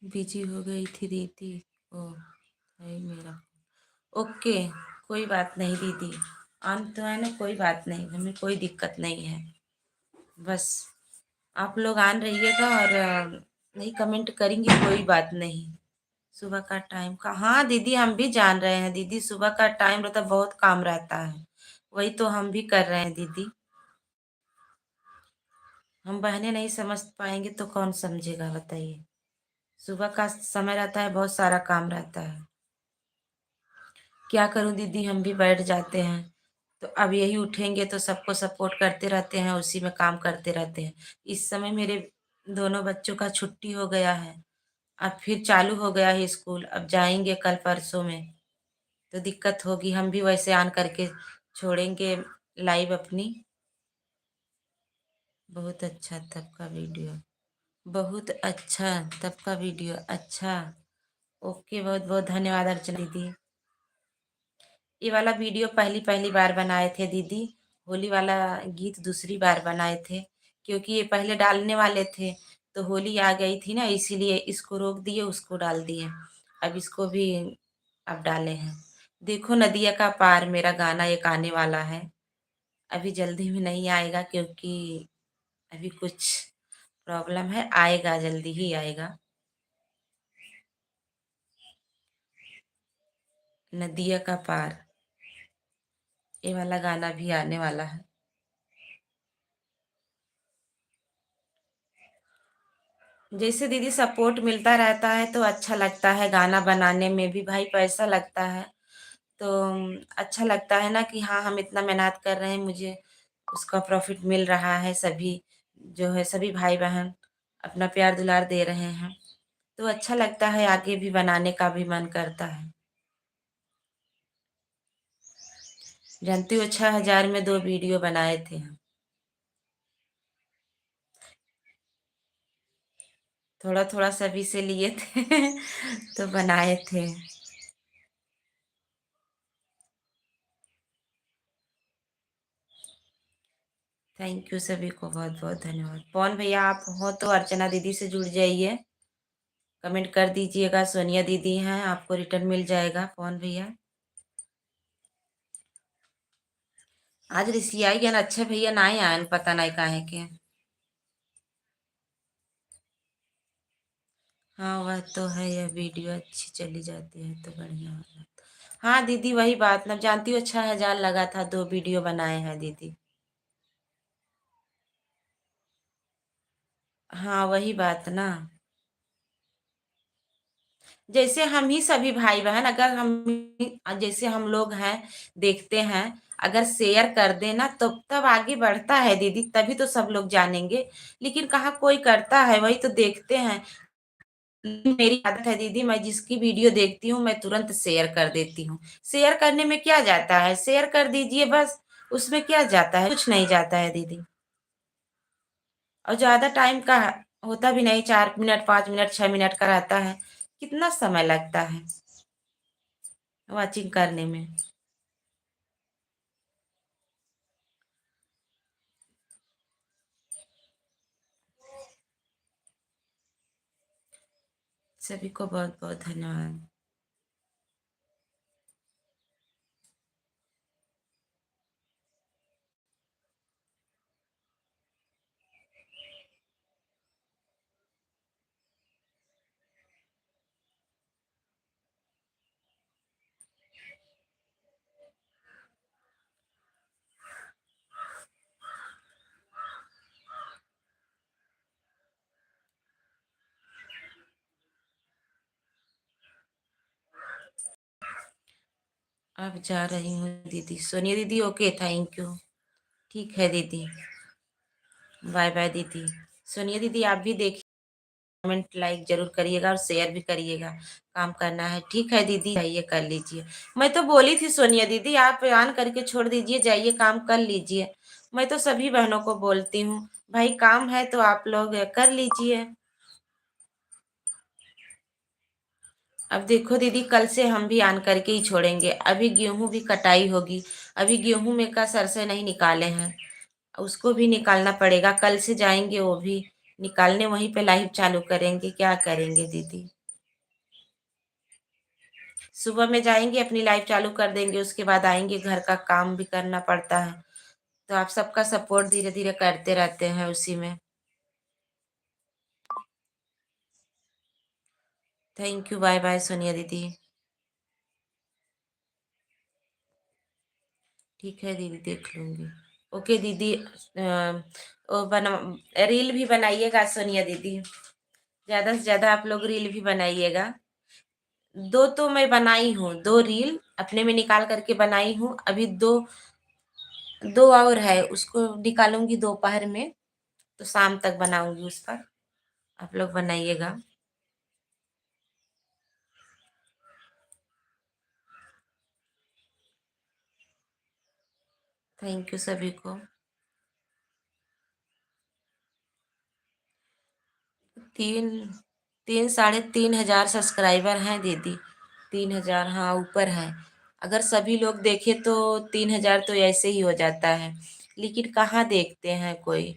बिजी हो गई थी दीदी। ओ है मेरा। ओके, कोई बात नहीं दीदी, आन तो है ना, कोई बात नहीं, हमें कोई दिक्कत नहीं है। बस आप लोग आन रहिएगा और नहीं कमेंट करेंगे, कोई बात नहीं। सुबह का टाइम का, हाँ दीदी हम भी जान रहे हैं दीदी, सुबह का टाइम रहता बहुत काम रहता है, वही तो हम भी कर रहे हैं दीदी। हम बहनें नहीं समझ पाएंगे तो कौन समझेगा बताइए। सुबह का समय रहता है, बहुत सारा काम रहता है, क्या करूं दीदी, हम भी बैठ जाते हैं। तो अब यही उठेंगे तो सबको सपोर्ट करते रहते हैं, उसी में काम करते रहते हैं। इस समय मेरे दोनों बच्चों का छुट्टी हो गया है, अब फिर चालू हो गया है स्कूल, अब जाएंगे कल परसों में, तो दिक्कत होगी। हम भी वैसे ऑन करके छोड़ेंगे लाइव अपनी। बहुत अच्छा तब का वीडियो, बहुत अच्छा तब का वीडियो, अच्छा। ओके, बहुत बहुत धन्यवाद अर्चना दीदी। ये वाला वीडियो पहली पहली बार बनाए थे दीदी, होली वाला गीत दूसरी बार बनाए थे, क्योंकि ये पहले डालने वाले थे तो होली आ गई थी ना, इसीलिए इसको रोक दिए, उसको डाल दिए। अब इसको भी अब डाले हैं। देखो नदिया का पार मेरा गाना एक आने वाला है, अभी जल्दी में नहीं आएगा क्योंकि अभी कुछ प्रॉब्लम है, आएगा जल्दी ही आएगा। नदिया का पार, ये वाला गाना भी आने वाला है। जैसे दीदी सपोर्ट मिलता रहता है तो अच्छा लगता है, गाना बनाने में भी भाई पैसा लगता है, तो अच्छा लगता है ना कि हाँ हम इतना मेहनत कर रहे हैं, मुझे उसका प्रॉफिट मिल रहा है। सभी जो है सभी भाई बहन अपना प्यार दुलार दे रहे हैं, तो अच्छा लगता है, आगे भी बनाने का भी मन करता है। जानती हो 6,000 में 2 वीडियो बनाए थे हम, थोड़ा थोड़ा सभी से लिए थे तो बनाए थे। थैंक यू सभी को, बहुत बहुत धन्यवाद। पवन भैया आप हो तो अर्चना दीदी से जुड़ जाइए, कमेंट कर दीजिएगा, सोनिया दीदी हैं, आपको रिटर्न मिल जाएगा पवन भैया। आज ऋषियाई ज्ञान अच्छे भैया ना ही आए, पता नहीं काहे के। हाँ वह तो है, यह वीडियो अच्छी चली जाती है तो बढ़िया हो जाता। हाँ दीदी वही बात ना, जानती हो 6,000 लगा था, 2 वीडियो बनाए हैं दीदी। हाँ वही बात ना, जैसे हम ही सभी भाई बहन, अगर हम जैसे हम लोग हैं देखते हैं, अगर शेयर कर देना तो तब आगे बढ़ता है दीदी, तभी तो सब लोग जानेंगे। लेकिन कहाँ कोई करता है, वही तो देखते हैं। मेरी आदत है दीदी, मैं जिसकी वीडियो देखती हूँ मैं तुरंत शेयर कर देती हूँ। शेयर करने में क्या जाता है, शेयर कर दीजिए बस, उसमें क्या जाता है, कुछ नहीं जाता है दीदी। और ज़्यादा टाइम का होता भी नहीं, 4 मिनट 5 मिनट 6 मिनट का रहता है। कितना समय लगता है वॉचिंग करने में। सभी को बहुत बहुत धन्यवाद। अब जा रही हूँ दीदी। सोनिया दीदी ओके, थैंक यू। ठीक है दीदी, बाय बाय दीदी। सोनिया दीदी आप भी देखिए, कमेंट लाइक जरूर करिएगा और शेयर भी करिएगा। काम करना है, ठीक है दीदी, जाइए कर लीजिए। मैं तो बोली थी सोनिया दीदी आप ऑन करके छोड़ दीजिए, जाइए काम कर लीजिए। मैं तो सभी बहनों को बोलती हूँ, भाई काम है तो आप लोग कर लीजिए। अब देखो दीदी, कल से हम भी ऑन करके ही छोड़ेंगे। अभी गेहूं भी कटाई होगी, अभी गेहूं में का सरसे नहीं निकाले हैं, उसको भी निकालना पड़ेगा। कल से जाएंगे वो भी निकालने, वहीं पे लाइव चालू करेंगे। क्या करेंगे दीदी, सुबह में जाएंगे अपनी लाइव चालू कर देंगे, उसके बाद आएंगे, घर का काम भी करना पड़ता है। तो आप सबका सपोर्ट धीरे धीरे करते रहते हैं उसी में। Thank you, bye bye Sonia दीदी। ठीक है दीदी, देख लूंगी। ओके दीदी। वो बना, रील भी बनाइएगा सोनिया दीदी, ज्यादा से ज्यादा आप लोग रील भी बनाइएगा। दो तो मैं बनाई हूँ, दो रील अपने में निकाल करके बनाई हूँ। अभी दो दो और है, उसको निकालूंगी दोपहर में, तो शाम तक बनाऊंगी उस पर। आप लोग बनाइएगा। थैंक यू सभी को। 3 3 3.5 हजार सब्सक्राइबर हैं दीदी। 3 हजार, हाँ ऊपर है। अगर सभी लोग देखे तो 3 हजार तो ऐसे ही हो जाता है, लेकिन कहाँ देखते हैं कोई।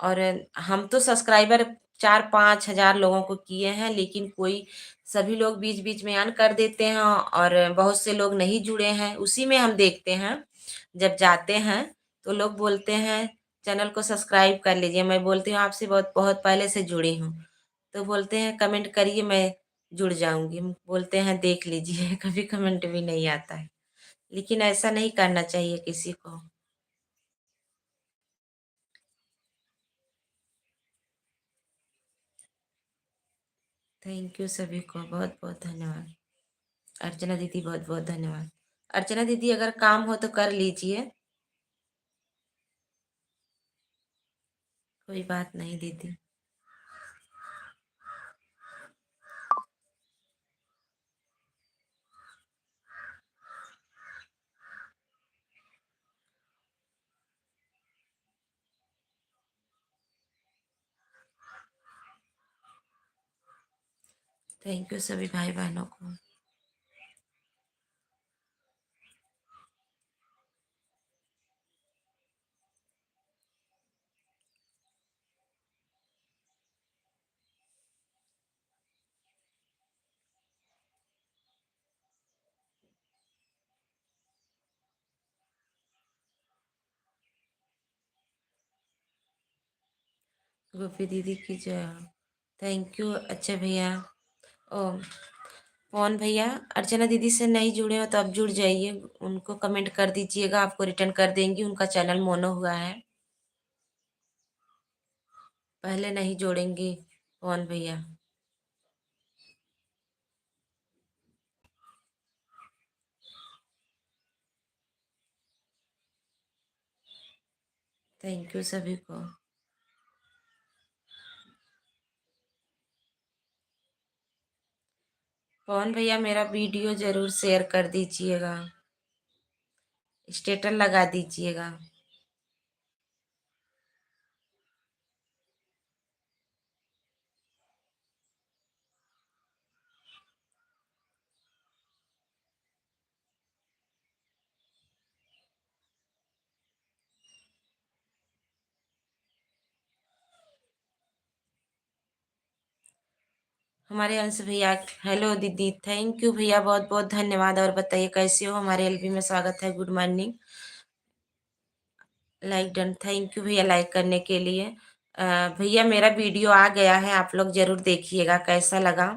और हम तो सब्सक्राइबर 4-5 हजार लोगों को किए हैं, लेकिन कोई, सभी लोग बीच बीच में ऑन कर देते हैं और बहुत से लोग नहीं जुड़े हैं। उसी में हम देखते हैं, जब जाते हैं तो लोग बोलते हैं चैनल को सब्सक्राइब कर लीजिए। मैं बोलती हूँ आपसे बहुत बहुत पहले से जुड़ी हूँ, तो बोलते हैं कमेंट करिए, मैं जुड़ जाऊंगी। बोलते हैं देख लीजिए कभी कमेंट भी नहीं आता है, लेकिन ऐसा नहीं करना चाहिए किसी को। थैंक यू सभी को, बहुत बहुत धन्यवाद। अर्चना दीदी बहुत बहुत धन्यवाद। अर्चना दीदी अगर काम हो तो कर लीजिए, कोई बात नहीं दीदी। थैंक यू सभी भाई बहनों को। गोपी दीदी की जय हो। Thank you. अच्छा भैया, ओ पवन भैया, अर्चना दीदी से नहीं जुड़े हो तो अब जुड़ जाइए, उनको कमेंट कर दीजिएगा, आपको रिटर्न कर देंगी। उनका चैनल मोनो हुआ है, पहले नहीं जोड़ेंगी पवन भैया। थैंक यू सभी को। पवन भैया मेरा वीडियो जरूर शेयर कर दीजिएगा, स्टेटस लगा दीजिएगा। हमारे अंश भैया, हेलो दीदी, थैंक यू भैया, बहुत बहुत धन्यवाद। और बताइए कैसे हो? हमारे एलबी में स्वागत है, good morning. Like done, thank you भैया लाइक करने के लिए। भैया मेरा वीडियो आ गया है, आप लोग जरूर देखिएगा कैसा लगा।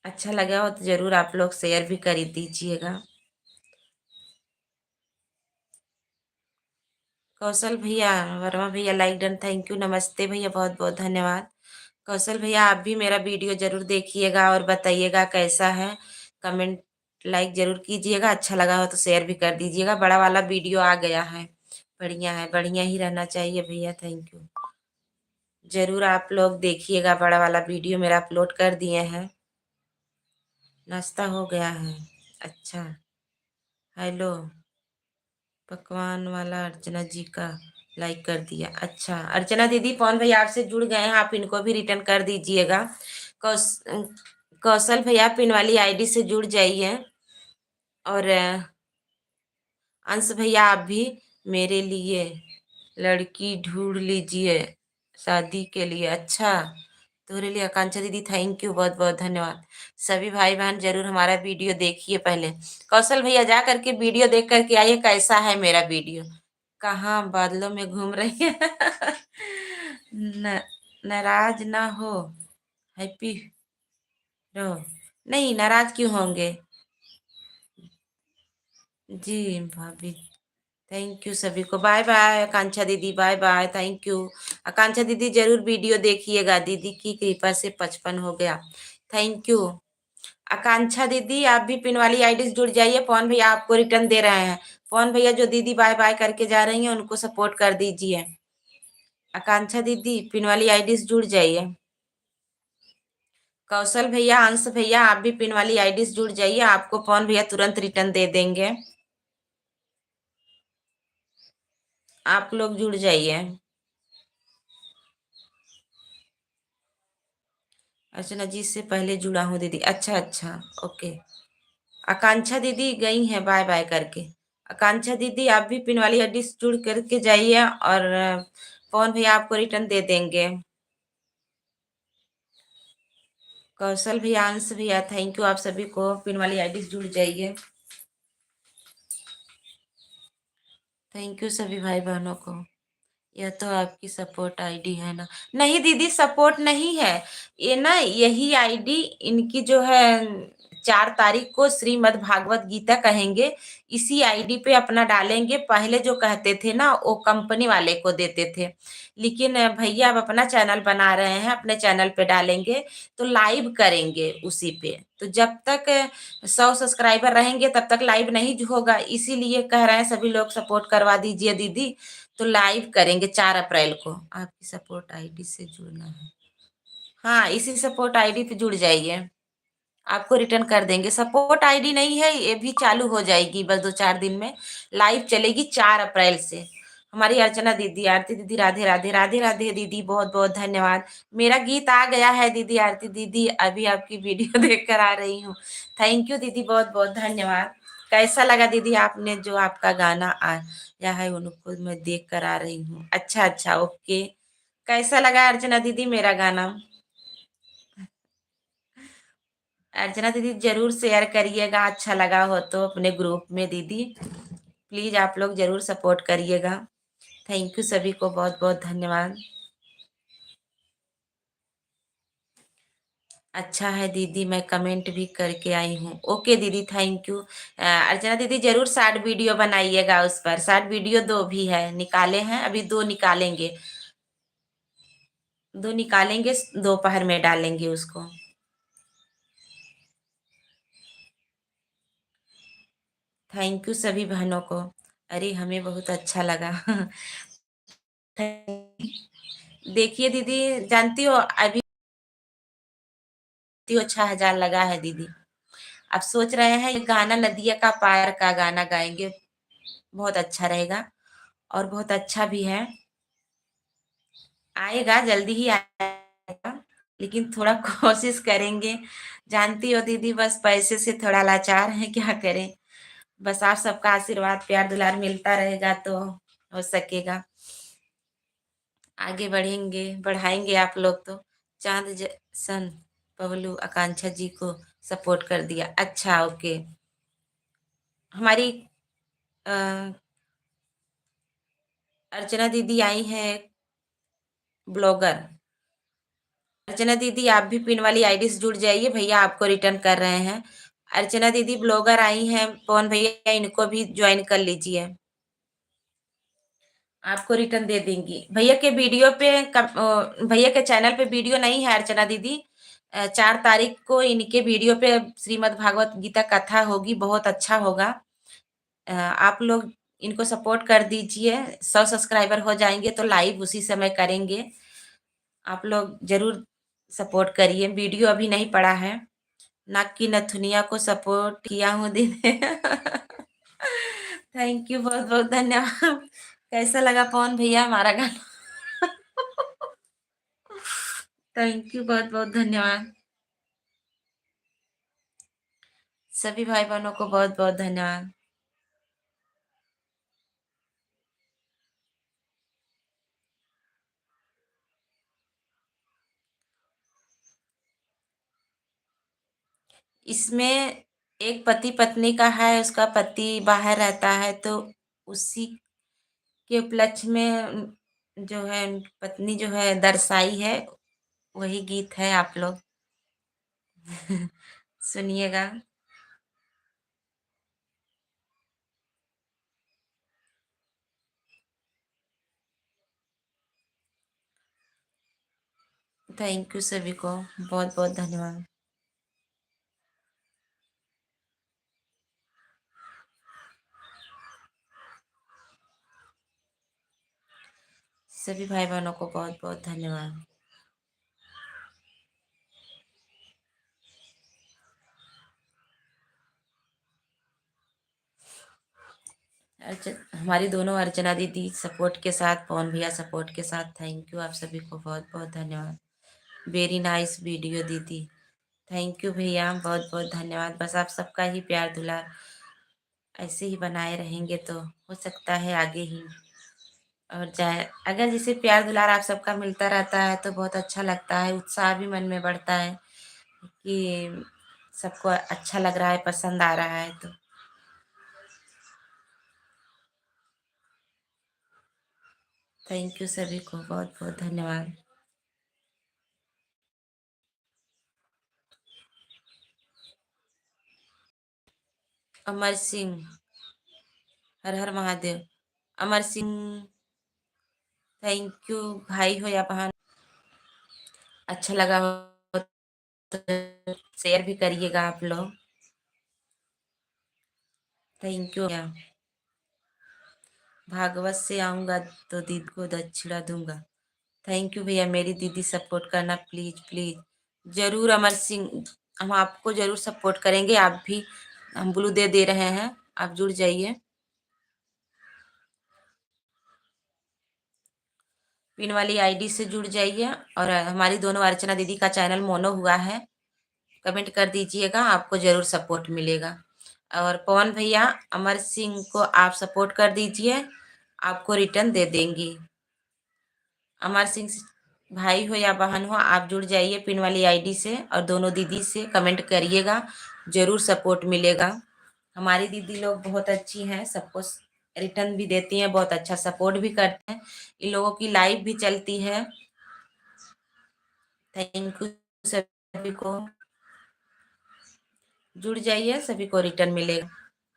अच्छा लगा हो तो जरूर आप लोग शेयर भी कर दीजिएगा। कौशल भैया, वर्मा भैया, लाइक डन, थैंक यू, नमस्ते भैया, बहुत बहुत धन्यवाद। कौशल भैया आप भी मेरा वीडियो जरूर देखिएगा और बताइएगा कैसा है। कमेंट लाइक जरूर कीजिएगा, अच्छा लगा हो तो शेयर भी कर दीजिएगा। बड़ा वाला वीडियो आ गया है, बढ़िया ही रहना चाहिए भैया, थैंक यू। जरूर आप लोग देखिएगा, बड़ा वाला वीडियो मेरा अपलोड कर दिए हैं। नाश्ता हो गया है, अच्छा। हेलो, पकवान वाला अर्चना जी का लाइक कर दिया, अच्छा। अर्चना दीदी पवन भैया आपसे जुड़ गए हैं, आप इनको भी रिटर्न कर दीजिएगा। कौश कौशल भैया पिन वाली आईडी से जुड़ जाइए। और अंश भैया आप भी मेरे लिए लड़की ढूंढ लीजिए शादी के लिए, अच्छा। तुम्हारे लिए आकांक्षा दीदी, थैंक यू, बहुत बहुत धन्यवाद। सभी भाई बहन जरूर हमारा वीडियो देखिए पहले। कौशल भैया जा करके वीडियो देख करके आइए कैसा है मेरा वीडियो। कहाँ बादलों में घूम रही है? न, नाराज ना हो, हैप्पी रहो। नहीं, नाराज क्यों होंगे जी भाभी। थैंक यू सभी को, बाय बाय। आकांक्षा दीदी bye bye, thank you. Akanksha दीदी जरूर वीडियो देखिएगा, दीदी की कृपा से 55 हो गया, थैंक यू। आकांक्षा दीदी आप भी पिन वाली आईडी से जुड़ जाइए, पवन भैया आपको रिटर्न दे रहे हैं। पवन भैया जो दीदी बाय बाय करके जा रही हैं उनको सपोर्ट कर दीजिए। आकांक्षा दीदी पिन वाली आईडी से जुड़ जाइए। कौशल भैया, अंश भैया आप भी पिन वाली आईडी से जुड़ जाइए, आपको पवन भैया तुरंत रिटर्न दे देंगे। आप लोग जुड़ जाइए। अर्चना जी से पहले जुड़ा हूँ दीदी, अच्छा अच्छा, ओके। आकांक्षा दीदी गई हैं बाय बाय करके। आकांक्षा दीदी आप भी पिन वाली हड्डी से जुड़ करके जाइए और पवन भैया आपको रिटर्न दे देंगे। कौशल भैया, अंश भैया, थैंक यू, आप सभी को पिन वाली आईडी से जुड़ जाइए। थैंक यू सभी भाई बहनों को। यह तो आपकी सपोर्ट आईडी है ना? नहीं दीदी, सपोर्ट नहीं है ये ना, यही आईडी इनकी जो है 4 तारीख को श्रीमद् भागवत गीता कहेंगे, इसी आईडी पे अपना डालेंगे। पहले जो कहते थे ना वो कंपनी वाले को देते थे, लेकिन भैया अब अपना चैनल बना रहे हैं, अपने चैनल पे डालेंगे तो लाइव करेंगे उसी पे। तो जब तक 100 सब्सक्राइबर रहेंगे तब तक लाइव नहीं होगा, इसीलिए कह रहे हैं सभी लोग सपोर्ट करवा दीजिए दीदी। तो लाइव करेंगे 4 अप्रैल को। आपकी सपोर्ट आईडी से जुड़ना है, हाँ इसी सपोर्ट आईडी पे जुड़ जाइए, आपको रिटर्न कर देंगे। सपोर्ट आईडी नहीं है, ये भी चालू हो जाएगी बस 2-4 दिन में, लाइव चलेगी 4 अप्रैल से। हमारी अर्चना दीदी, आरती दीदी, राधे राधे, राधे राधे दीदी, बहुत बहुत धन्यवाद। मेरा गीत आ गया है दीदी, आरती दीदी अभी आपकी वीडियो देख कर आ रही हूँ, थैंक यू दीदी, बहुत बहुत धन्यवाद। कैसा लगा दीदी आपने जो आपका गाना आया है उनको मैं देख कर आ रही हूँ, अच्छा अच्छा, ओके। कैसा लगा अर्चना दीदी मेरा गाना? अर्चना दीदी जरूर शेयर करिएगा, अच्छा लगा हो तो अपने ग्रुप में दीदी, प्लीज आप लोग जरूर सपोर्ट करिएगा। थैंक यू सभी को, बहुत बहुत धन्यवाद। अच्छा है दीदी, मैं कमेंट भी करके आई हूँ, ओके दीदी, थैंक यू। अर्चना दीदी जरूर शॉर्ट वीडियो बनाइएगा, उस पर शॉर्ट वीडियो 2 भी है, निकाले हैं अभी, 2 निकालेंगे, 2 निकालेंगे, दोपहर में डालेंगे उसको। थैंक यू सभी बहनों को, अरे हमें बहुत अच्छा लगा। देखिए दीदी, जानती हो अभी 6,000 लगा है दीदी। अब सोच रहे हैं ये गाना नदिया का पार का गाना गाएंगे, बहुत अच्छा रहेगा और बहुत अच्छा भी है। आएगा, जल्दी ही आएगा, लेकिन थोड़ा कोशिश करेंगे। जानती हो दीदी, बस पैसे से थोड़ा लाचार है, क्या करें। बस आप सबका आशीर्वाद प्यार दुलार मिलता रहेगा तो हो सकेगा। आगे बढ़ेंगे, बढ़ाएँगे आप लोग तो। चाँद जैसन पहलू आकांक्षा जी को सपोर्ट कर दिया। अच्छा, ओके। हमारी अ, अर्चना दीदी आई हैं ब्लॉगर। अर्चना दीदी आप भी पिन वाली आईडी से जुड़ जाइए, भैया आपको रिटर्न कर रहे हैं। अर्चना दीदी ब्लॉगर आई हैं, पवन भैया इनको भी ज्वाइन कर लीजिए। आपको रिटर्न दे देंगी। भैया के वीडियो पे भैया के चैनल पे वीडियो नहीं है अर्चना दीदी। 4 तारीख को इनके वीडियो पे श्रीमद् भागवत गीता कथा होगी, बहुत अच्छा होगा। आप लोग इनको सपोर्ट कर दीजिए। 100 सब्सक्राइबर हो जाएंगे तो लाइव उसी समय करेंगे। आप लोग जरूर सपोर्ट करिए। वीडियो अभी नहीं पड़ा है। नाक की नथुनिया को सपोर्ट किया हूँ दीदी। थैंक यू, बहुत बहुत धन्यवाद। कैसा लगा पवन भैया हमारा गाना? थैंक यू, बहुत बहुत धन्यवाद। सभी भाई बहनों को बहुत बहुत धन्यवाद। इसमें एक पति पत्नी का है, उसका पति बाहर रहता है तो उसी के उपलक्ष्य में जो है पत्नी जो है दर्शाई है, वही गीत है। आप लोग सुनिएगा। थैंक यू सभी को, बहुत बहुत धन्यवाद। सभी भाई बहनों को बहुत बहुत धन्यवाद। हमारी दोनों अर्चना दीदी सपोर्ट के साथ, पवन भैया सपोर्ट के साथ, थैंक यू आप सभी को, बहुत बहुत धन्यवाद। वेरी नाइस वीडियो दीदी। थैंक यू भैया, बहुत बहुत धन्यवाद। बस आप सबका ही प्यार दुलार ऐसे ही बनाए रहेंगे तो हो सकता है आगे ही और जाए। अगर जैसे प्यार दुलार आप सबका मिलता रहता है तो बहुत अच्छा लगता है, उत्साह भी मन में बढ़ता है कि सबको अच्छा लग रहा है, पसंद आ रहा है। तो थैंक यू सभी को, बहुत बहुत धन्यवाद। अमर सिंह, हर हर महादेव। अमर सिंह, थैंक यू भाई हो या बहन। अच्छा लगा हो तो शेयर भी करिएगा आप लोग। Thank you. भागवत से आऊँगा तो दीदी को दक्षिणा दूंगा। थैंक यू भैया, मेरी दीदी सपोर्ट करना प्लीज प्लीज। जरूर अमर सिंह, हम आपको जरूर सपोर्ट करेंगे। आप भी, हम ब्लू दे रहे हैं, आप जुड़ जाइए। पिन वाली आईडी से जुड़ जाइए। और हमारी दोनों अर्चना दीदी का चैनल मोनो हुआ है, कमेंट कर दीजिएगा, आपको जरूर सपोर्ट मिलेगा। और पवन भैया, अमर सिंह को आप सपोर्ट कर दीजिए, आपको रिटर्न दे देंगी। अमर सिंह भाई हो या बहन हो, आप जुड़ जाइए पिन वाली आईडी से और दोनों दीदी से कमेंट करिएगा, जरूर सपोर्ट मिलेगा। हमारी दीदी लोग बहुत अच्छी हैं, सबको रिटर्न भी देती हैं, बहुत अच्छा सपोर्ट भी करते हैं। इन लोगों की लाइव भी चलती है। थैंक यू सभी को, जुड़ जाइए, सभी को रिटर्न मिलेगा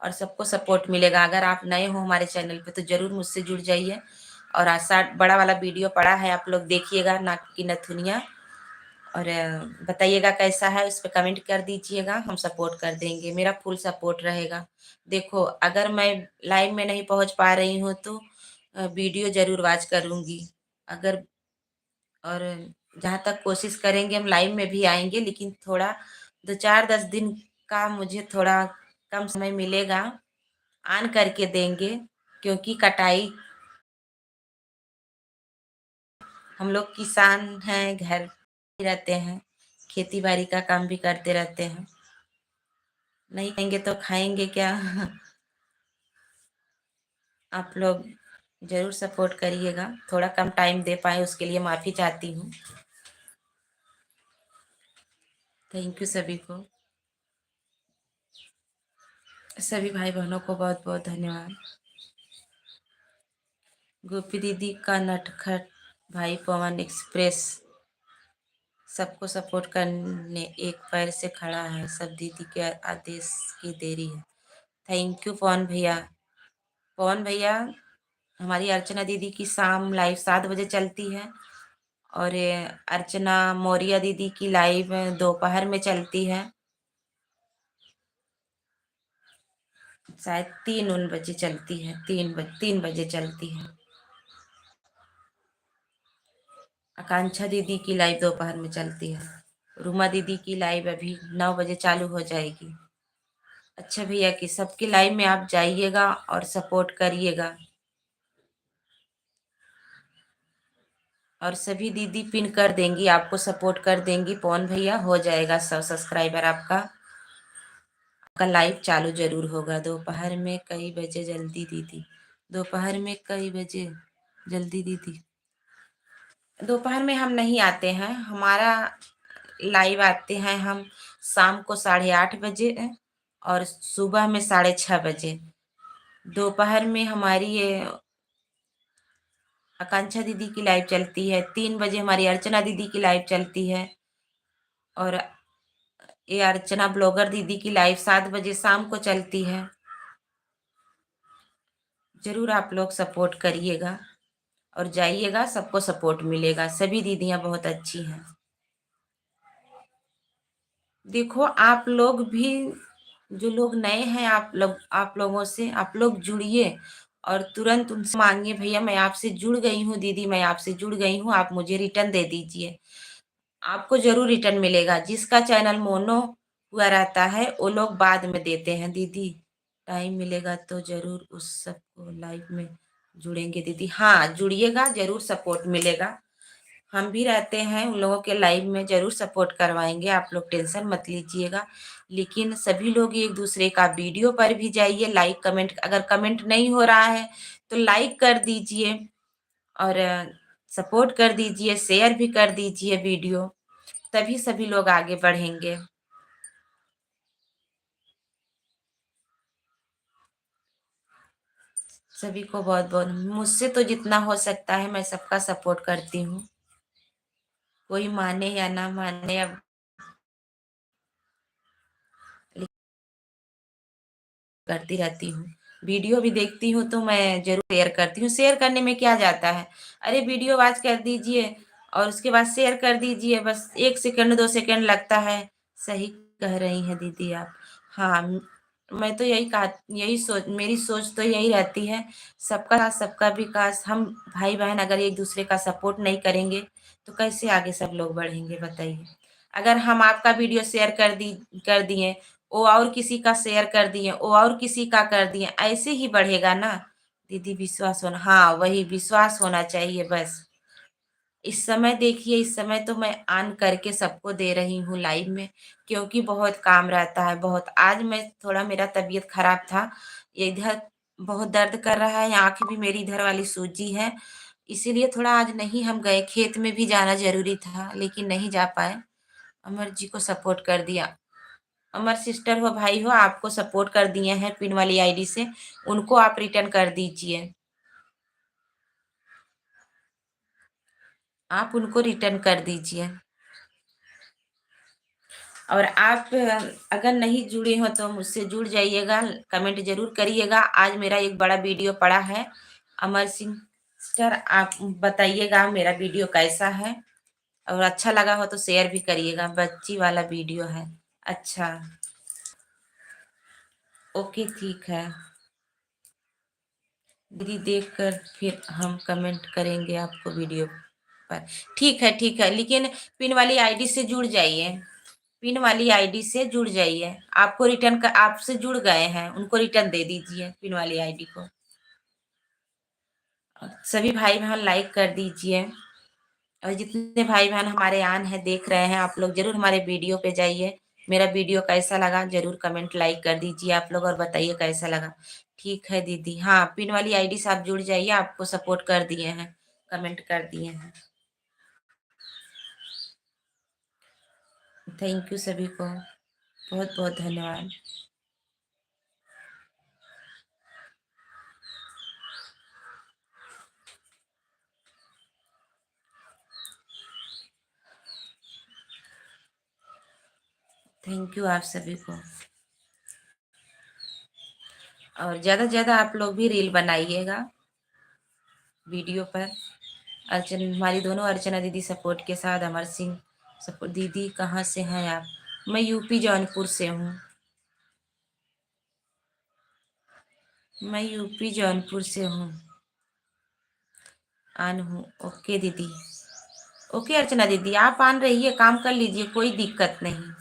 और सबको सपोर्ट मिलेगा। अगर आप नए हो हमारे चैनल पे तो जरूर मुझसे जुड़ जाइए। और आसाट बड़ा वाला वीडियो पड़ा है, आप लोग देखिएगा, नाक की नथुनिया। और बताइएगा कैसा है, उस पर कमेंट कर दीजिएगा, हम सपोर्ट कर देंगे, मेरा फुल सपोर्ट रहेगा। देखो, अगर मैं लाइव में नहीं पहुंच पा रही हूँ तो वीडियो जरूर वॉच करूँगी। अगर और जहाँ तक कोशिश करेंगे हम लाइव में भी आएंगे, लेकिन थोड़ा 2 4 10 दिन का मुझे थोड़ा कम समय मिलेगा, ऑन करके देंगे। क्योंकि कटाई, हम लोग किसान हैं, घर ही रहते हैं, खेती बाड़ी का काम भी करते रहते हैं। नहीं खाएंगे तो खाएंगे क्या? आप लोग ज़रूर सपोर्ट करिएगा। थोड़ा कम टाइम दे पाए उसके लिए माफ़ी चाहती हूँ। थैंक यू सभी को, सभी भाई बहनों को बहुत बहुत धन्यवाद। गोपी दीदी का नटखट भाई पवन एक्सप्रेस सबको सपोर्ट करने एक पैर से खड़ा है, सब दीदी के आदेश की देरी है। थैंक यू पवन भैया। पवन भैया, हमारी अर्चना दीदी की शाम लाइव 7 बजे चलती है और ये अर्चना मौर्य दीदी की लाइव दोपहर में चलती है, शायद 3 बजे चलती है, 3 बजे चलती है। आकांक्षा दीदी की लाइव दोपहर में चलती है। रूमा दीदी की लाइव अभी 9 बजे चालू हो जाएगी। अच्छा भैया कि सबकी लाइव में आप जाइएगा और सपोर्ट करिएगा। और सभी दीदी पिन कर देंगी, आपको सपोर्ट कर देंगी। पवन भैया हो जाएगा 100 सब्सक्राइबर आपका लाइव चालू जरूर होगा। दोपहर में कई बजे जल्दी दीदी? दोपहर में कई बजे जल्दी दीदी? दोपहर में हम नहीं आते हैं, हमारा लाइव आते हैं हम शाम को 8:30 बजे और सुबह में 6:30 बजे। दोपहर में हमारी ये आकांक्षा दीदी की लाइव चलती है, 3 बजे हमारी अर्चना दीदी की लाइव चलती है और ये अर्चना ब्लॉगर दीदी की लाइव 7 बजे शाम को चलती है। जरूर आप लोग सपोर्ट करिएगा और जाइएगा, सबको सपोर्ट मिलेगा। सभी दीदियां बहुत अच्छी हैं। देखो आप लोग भी, जो लोग नए हैं, आप लोगों से आप लोग जुड़िए और तुरंत उनसे मांगिए, भैया मैं आपसे जुड़ गई हूँ, दीदी मैं आपसे जुड़ गई हूँ, आप मुझे रिटर्न दे दीजिए। आपको जरूर रिटर्न मिलेगा। जिसका चैनल मोनो हुआ रहता है वो लोग बाद में देते हैं। दीदी टाइम मिलेगा तो जरूर उस सबको लाइव में जुड़ेंगे दीदी। हाँ जुड़िएगा, जरूर सपोर्ट मिलेगा। हम भी रहते हैं, उन लोगों के लाइव में जरूर सपोर्ट करवाएंगे, आप लोग टेंशन मत लीजिएगा। लेकिन सभी लोग एक दूसरे का वीडियो पर भी जाइए, लाइक कमेंट, अगर कमेंट नहीं हो रहा है तो लाइक कर दीजिए और सपोर्ट कर दीजिए, शेयर भी कर दीजिए वीडियो, तभी सभी लोग आगे बढ़ेंगे। सभी को बहुत बहुत, मुझसे तो जितना हो सकता है मैं सबका सपोर्ट करती हूँ, कोई माने या ना माने अब करती रहती हूँ। वीडियो भी देखती हूँ तो मैं जरूर शेयर करती हूँ। शेयर करने में क्या जाता है, अरे वीडियो वॉच कर दीजिए और उसके बाद शेयर कर दीजिए, बस 1 सेकंड 2 सेकंड लगता है। सही कह रही हैं दीदी आप। हाँ मैं तो यही कहा, यही सोच, मेरी सोच तो यही रहती है, सबका साथ सबका विकास। हम भाई बहन अगर एक दूसरे का सपोर्ट नहीं करेंगे तो कैसे आगे सब लोग बढ़ेंगे बताइए। अगर हम आपका वीडियो शेयर कर दिए, वो और किसी का शेयर कर दिए, वो और किसी का कर दिए, ऐसे ही बढ़ेगा ना दीदी। विश्वास होना, हाँ वही विश्वास होना चाहिए बस। इस समय देखिए, इस समय तो मैं ऑन करके सबको दे रही हूँ लाइव में, क्योंकि बहुत काम रहता है बहुत। आज मैं थोड़ा, मेरा तबीयत खराब था, ये इधर बहुत दर्द कर रहा है, आंख भी मेरी इधर वाली सूजी है, इसीलिए थोड़ा आज नहीं हम गए। खेत में भी जाना जरूरी था लेकिन नहीं जा पाए। अमर जी को सपोर्ट कर दिया। अमर सिस्टर हो, भाई हो, आपको सपोर्ट कर दिए हैं पिन वाली आईडी से, उनको आप रिटर्न कर दीजिए। आप उनको रिटर्न कर दीजिए। और आप अगर नहीं जुड़े हो तो मुझसे जुड़ जाइएगा, कमेंट जरूर करिएगा। आज मेरा एक बड़ा वीडियो पड़ा है। अमर सिंह सिस्टर आप बताइएगा मेरा वीडियो कैसा है, और अच्छा लगा हो तो शेयर भी करिएगा। बच्ची वाला वीडियो है, अच्छा ओके ठीक है दीदी, देखकर फिर हम कमेंट करेंगे आपको वीडियो पर। ठीक है ठीक है, लेकिन पिन वाली आईडी से जुड़ जाइए, पिन वाली आईडी से जुड़ जाइए। आपको रिटर्न कर, आपसे जुड़ गए हैं उनको रिटर्न दे दीजिए पिन वाली आईडी को। और सभी भाई बहन लाइक कर दीजिए, और जितने भाई बहन हमारे आन है देख रहे हैं, आप लोग जरूर हमारे वीडियो पे जाइए, मेरा वीडियो कैसा लगा जरूर कमेंट लाइक कर दीजिए आप लोग और बताइए कैसा लगा। ठीक है दीदी, हाँ पिन वाली आईडी से आप जुड़ जाइए, आपको सपोर्ट कर दिए हैं, कमेंट कर दिए हैं। थैंक यू सभी को, बहुत बहुत धन्यवाद। थैंक यू आप सभी को। और ज़्यादा से ज़्यादा आप लोग भी रील बनाइएगा वीडियो पर। हमारी दोनों अर्चना दीदी सपोर्ट के साथ, अमर सिंह सपोर्ट। दीदी कहाँ से हैं आप? मैं यूपी जौनपुर से हूँ। मैं यूपी जौनपुर से हूँ, आन हूँ। ओके दीदी, ओके अर्चना दीदी, आप आन रहिए, काम कर लीजिए, कोई दिक्कत नहीं।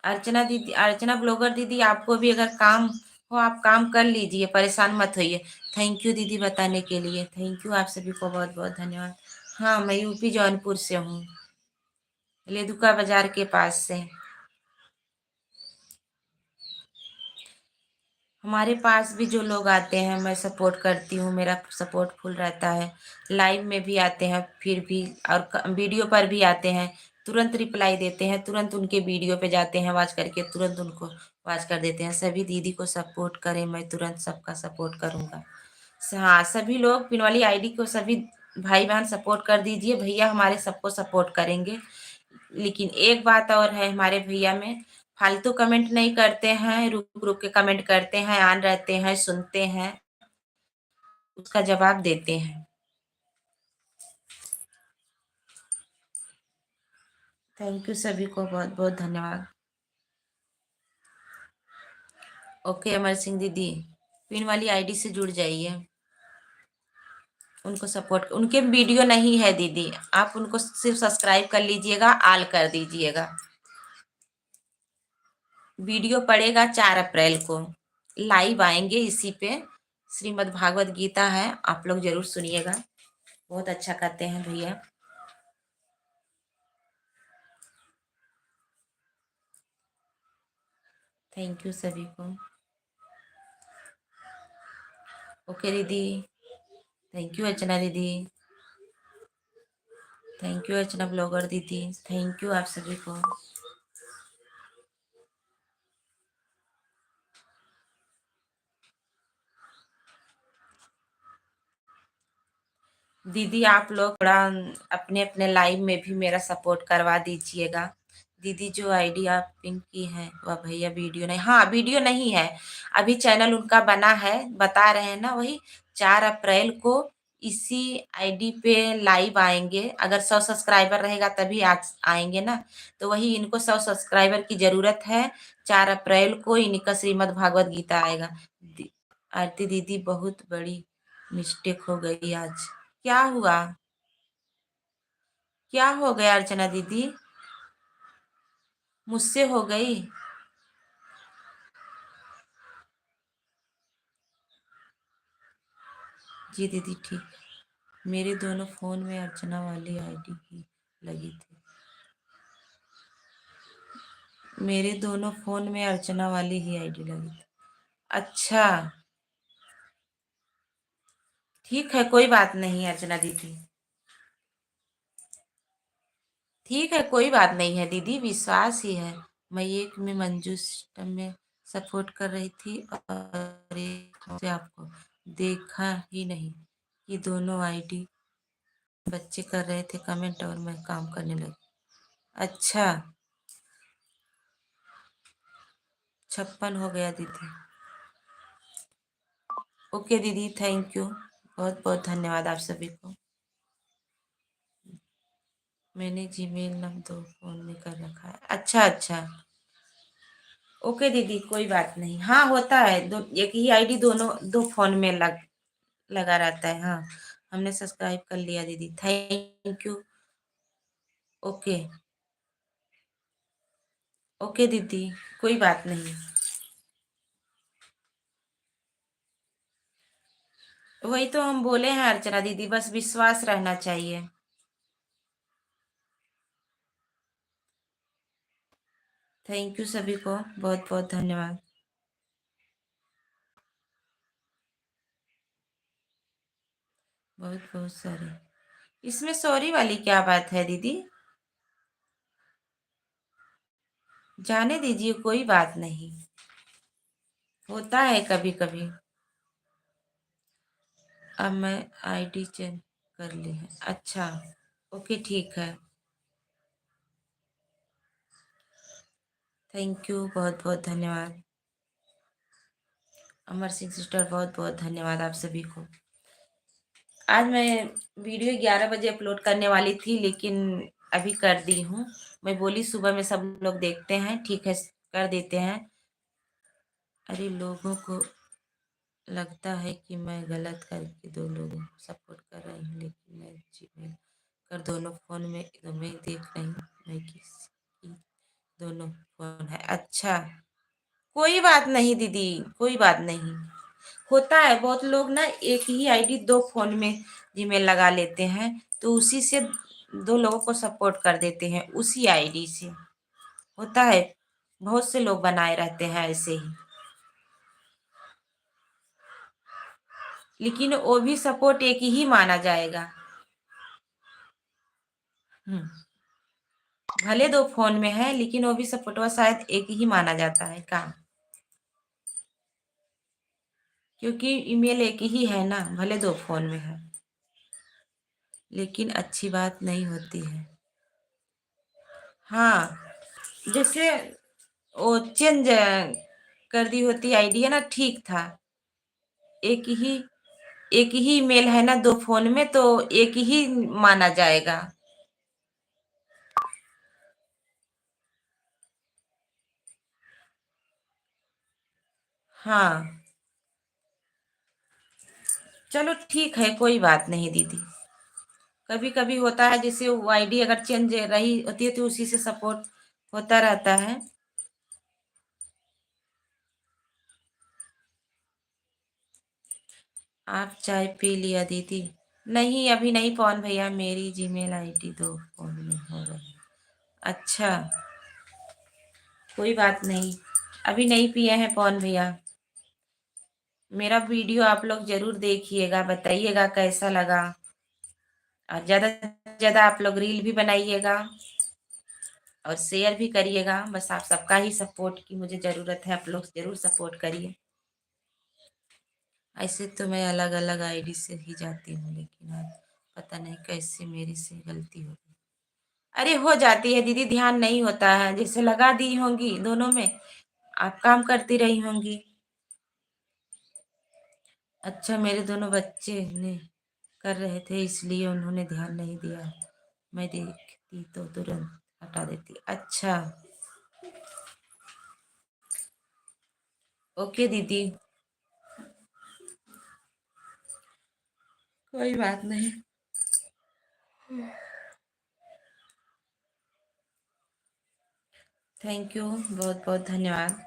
अर्चना दीदी, अर्चना ब्लॉगर दीदी, आपको भी अगर काम हो आप काम कर लीजिए, परेशान मत होइए। थैंक यू दीदी बताने के लिए, थैंक यू आप सभी को बहुत बहुत धन्यवाद। हाँ मैं यूपी जौनपुर से हूँ, लेदुका बाजार के पास से। हमारे पास भी जो लोग आते हैं मैं सपोर्ट करती हूँ, मेरा सपोर्ट फुल रहता है। लाइव में भी आते हैं फिर भी, और वीडियो पर भी आते हैं, तुरंत रिप्लाई देते हैं, तुरंत उनके वीडियो पे जाते हैं, वॉच करके तुरंत उनको वॉच कर देते हैं। सभी दीदी को सपोर्ट करें, मैं तुरंत सबका सपोर्ट करूँगा। हाँ सभी लोग पिन वाली आईडी को सभी भाई बहन सपोर्ट कर दीजिए, भैया हमारे सबको सपोर्ट करेंगे। लेकिन एक बात और है, हमारे भैया में फालतू कमेंट नहीं करते हैं, रुक रुक के कमेंट करते हैं, आन रहते हैं, सुनते हैं, उसका जवाब देते हैं। थैंक यू सभी को बहुत बहुत धन्यवाद। ओके अमर सिंह दीदी, पिन वाली आईडी से जुड़ जाइए, उनको सपोर्ट। उनके वीडियो नहीं है दीदी, आप उनको सिर्फ सब्सक्राइब कर लीजिएगा, आल कर दीजिएगा। वीडियो पड़ेगा 4 अप्रैल को, लाइव आएंगे इसी पे। श्रीमद् भागवत गीता है, आप लोग जरूर सुनिएगा, बहुत अच्छा करते हैं भैया। थैंक यू सभी को। ओके दीदी, थैंक यू अर्चना दीदी, थैंक यू अर्चना ब्लॉगर दीदी, थैंक यू आप सभी को। दीदी आप लोग थोड़ा अपने अपने लाइव में भी मेरा सपोर्ट करवा दीजिएगा। दीदी जो आईडी आप पिन की है वह भैया वीडियो नहीं, हाँ वीडियो नहीं है, अभी चैनल उनका बना है, बता रहे हैं ना, वही 4 अप्रैल को इसी आईडी पे लाइव आएंगे। अगर 100 सब्सक्राइबर रहेगा तभी आएंगे ना, तो वही इनको 100 सब्सक्राइबर की जरूरत है। 4 अप्रैल को इनका श्रीमद् भागवत गीता आएगा। आरती दीदी बहुत बड़ी मिस्टेक हो गई आज। क्या हुआ? क्या हो गया अर्चना दीदी? मुझसे हो गई? जी दीदी ठीक। मेरे दोनों फोन में अर्चना वाली आईडी ही लगी थी, मेरे दोनों फोन में अर्चना वाली ही आईडी लगी थी। अच्छा ठीक है, कोई बात नहीं अर्चना दीदी, ठीक है कोई बात नहीं है दीदी, विश्वास ही है। मैं एक में मंजू सिस्टम में सपोर्ट कर रही थी और एक से आपको देखा ही नहीं कि दोनों आईडी बच्चे कर रहे थे कमेंट और मैं काम करने लगी। अच्छा 56 हो गया दीदी। ओके दीदी थैंक यू, बहुत बहुत धन्यवाद आप सभी को। मैंने जीमेल नंबर 2 फोन में कर रखा है। अच्छा अच्छा ओके दीदी कोई बात नहीं, हाँ होता है, दो एक ही आईडी दोनों 2 फोन में लगा रहता है। हाँ हमने सब्सक्राइब कर लिया दीदी, थैंक यू। ओके ओके दीदी कोई बात नहीं। वही तो हम बोले हैं अर्चना दीदी, बस विश्वास रहना चाहिए। थैंक यू सभी को, बहुत बहुत धन्यवाद। बहुत बहुत सारे। इसमें सॉरी वाली क्या बात है दीदी? जाने दीजिए, कोई बात नहीं, होता है कभी कभी। अब मैं आईडी चेंज कर ली है। अच्छा, ओके ठीक है। थैंक यू, बहुत बहुत धन्यवाद। अमर सिंह सिस्टर, बहुत बहुत धन्यवाद आप सभी को। आज मैं वीडियो 11 बजे अपलोड करने वाली थी, लेकिन अभी कर दी हूँ। मैं बोली सुबह में सब लोग देखते हैं, ठीक है कर देते हैं। अरे लोगों को लगता है कि मैं गलत करके दो लोगों को सपोर्ट कर रही हूँ, लेकिन मैं जीमेल कर दोनों फ़ोन में तो मैं देख रही हूँ मैं किसकी दोनों फ़ोन है। अच्छा, कोई बात नहीं दीदी, कोई बात नहीं। होता है, बहुत लोग ना एक ही आईडी दो फ़ोन में जीमेल लगा लेते हैं, तो उसी से दो लोगों को सपोर्ट कर देते हैं, उसी आईडी से। होता है, बहुत से लोग बनाए रहते हैं ऐसे ही, लेकिन वो भी सपोर्ट एक ही माना जाएगा। भले दो फोन में है, लेकिन वो भी सपोर्टवा शायद एक ही माना जाता है का, क्योंकि ईमेल एक ही है ना, भले दो फोन में है, लेकिन अच्छी बात नहीं होती है। हाँ, जैसे वो चेंज कर दी होती आईडी है ना, ठीक था। एक ही एक ही ईमेल है ना दो फोन में, तो एक ही माना जाएगा। हाँ, चलो ठीक है, कोई बात नहीं दीदी। कभी कभी होता है, जैसे वो आईडी अगर चेंज रही होती है तो उसी से सपोर्ट होता रहता है। आप चाय पी लिया दीदी? नहीं, अभी नहीं पवन भैया, मेरी जीमेल आईडी दो फोन में हो रही है। अच्छा, कोई बात नहीं, अभी नहीं पिए हैं पवन भैया। मेरा वीडियो आप लोग जरूर देखिएगा, बताइएगा कैसा लगा, और ज़्यादा से ज़्यादा आप लोग रील भी बनाइएगा और शेयर भी करिएगा। बस आप सबका ही सपोर्ट की मुझे ज़रूरत है, आप लोग ज़रूर सपोर्ट करिए। ऐसे तो मैं अलग अलग आईडी से ही जाती हूँ, लेकिन आज पता नहीं कैसे मेरी से गलती हो गई। अरे हो जाती है दीदी, ध्यान नहीं होता है, जैसे लगा दी होंगी दोनों में, आप काम करती रही होंगी। अच्छा, मेरे दोनों बच्चे ने कर रहे थे, इसलिए उन्होंने ध्यान नहीं दिया। मैं देखती तो तुरंत हटा देती। अच्छा, ओके दीदी, कोई बात नहीं। थैंक यू, बहुत बहुत धन्यवाद।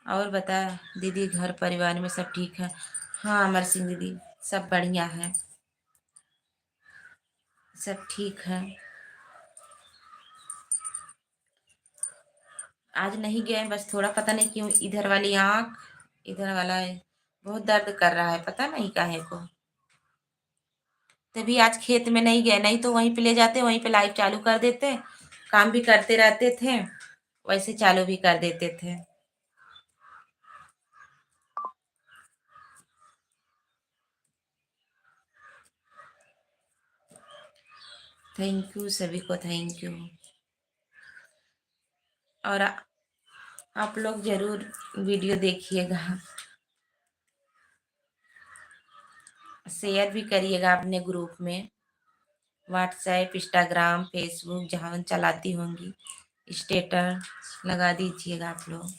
और बता दीदी, घर परिवार में सब ठीक है? हाँ अमर सिंह दीदी, सब बढ़िया है, सब ठीक है। आज नहीं गए, बस थोड़ा पता नहीं क्यों इधर वाली आँख, इधर वाला है, बहुत दर्द कर रहा है, पता नहीं काहे को। तभी आज खेत में नहीं गए, नहीं तो वहीं पे ले जाते, वहीं पे लाइव चालू कर देते, काम भी करते रहते थे, वैसे चालू भी कर देते थे। थैंक यू सभी को, थैंक यू। और आप लोग जरूर वीडियो देखिएगा, शेयर भी करिएगा अपने ग्रुप में, व्हाट्सएप, इंस्टाग्राम, फेसबुक, जहाँ चलाती होंगी, स्टेटस लगा दीजिएगा आप लोग।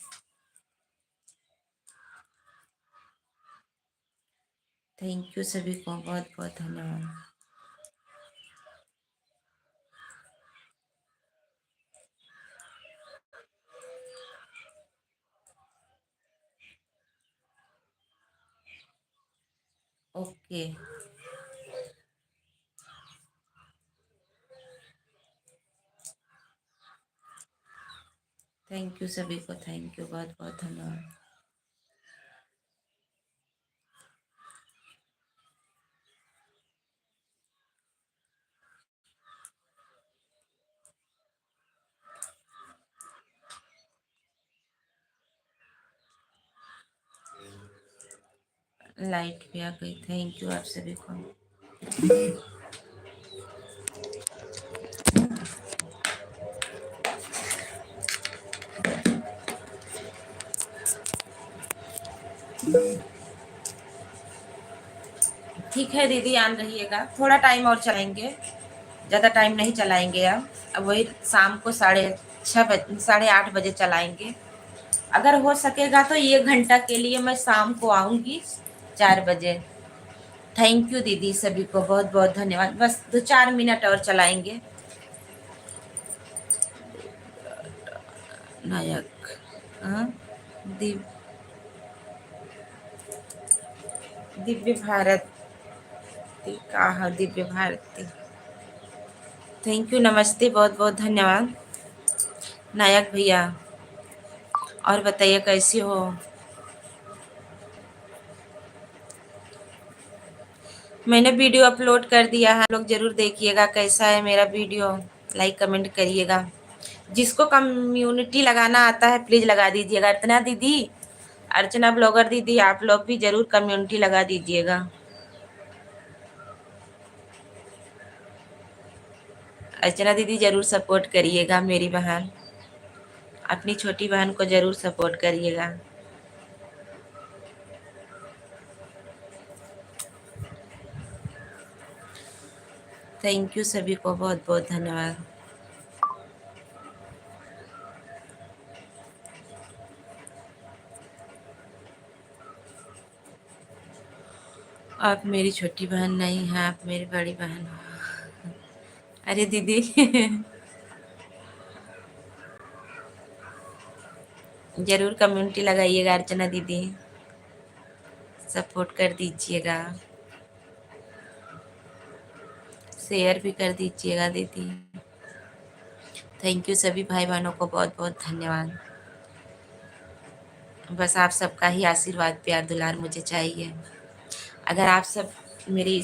थैंक यू सभी को, बहुत बहुत धन्यवाद। ओके, थैंक यू सभी को, थैंक यू, बहुत बहुत धन्यवाद। लाइट भी आ गई, थैंक यू आप सभी को। ठीक है दीदी, आन रहिएगा, थोड़ा टाइम और चलाएंगे, ज़्यादा टाइम नहीं चलाएंगे। अब वही शाम को 7:30 चलाएंगे। अगर हो सकेगा तो 1 घंटा के लिए मैं शाम को आऊँगी 4 बजे। थैंक यू दीदी, सभी को बहुत बहुत धन्यवाद। बस 2-4 मिनट और चलाएंगे। नायक, हाँ, दिव्य भारती, कहा दिव्य भारती, थैंक यू, नमस्ते, बहुत बहुत धन्यवाद नायक भैया। और बताइए कैसी हो? मैंने वीडियो अपलोड कर दिया है, लोग जरूर देखिएगा कैसा है मेरा वीडियो, लाइक कमेंट करिएगा। जिसको कम्युनिटी लगाना आता है प्लीज़ लगा दीजिएगा। अर्चना दीदी, अर्चना ब्लॉगर दीदी, आप लोग भी जरूर कम्युनिटी लगा दीजिएगा। अर्चना दीदी जरूर सपोर्ट करिएगा मेरी बहन, अपनी छोटी बहन को जरूर सपोर्ट करिएगा। थैंक यू सभी को, बहुत बहुत धन्यवाद। आप मेरी छोटी बहन नहीं हैं, आप मेरी बड़ी बहन हो। अरे दीदी जरूर कम्युनिटी लगाइएगा अर्चना दीदी, सपोर्ट कर दीजिएगा, शेयर भी कर दीजिएगा दीदी। थैंक यू सभी भाई बहनों को, बहुत बहुत धन्यवाद। बस आप सबका ही आशीर्वाद प्यार दुलार मुझे चाहिए। अगर आप सब मेरी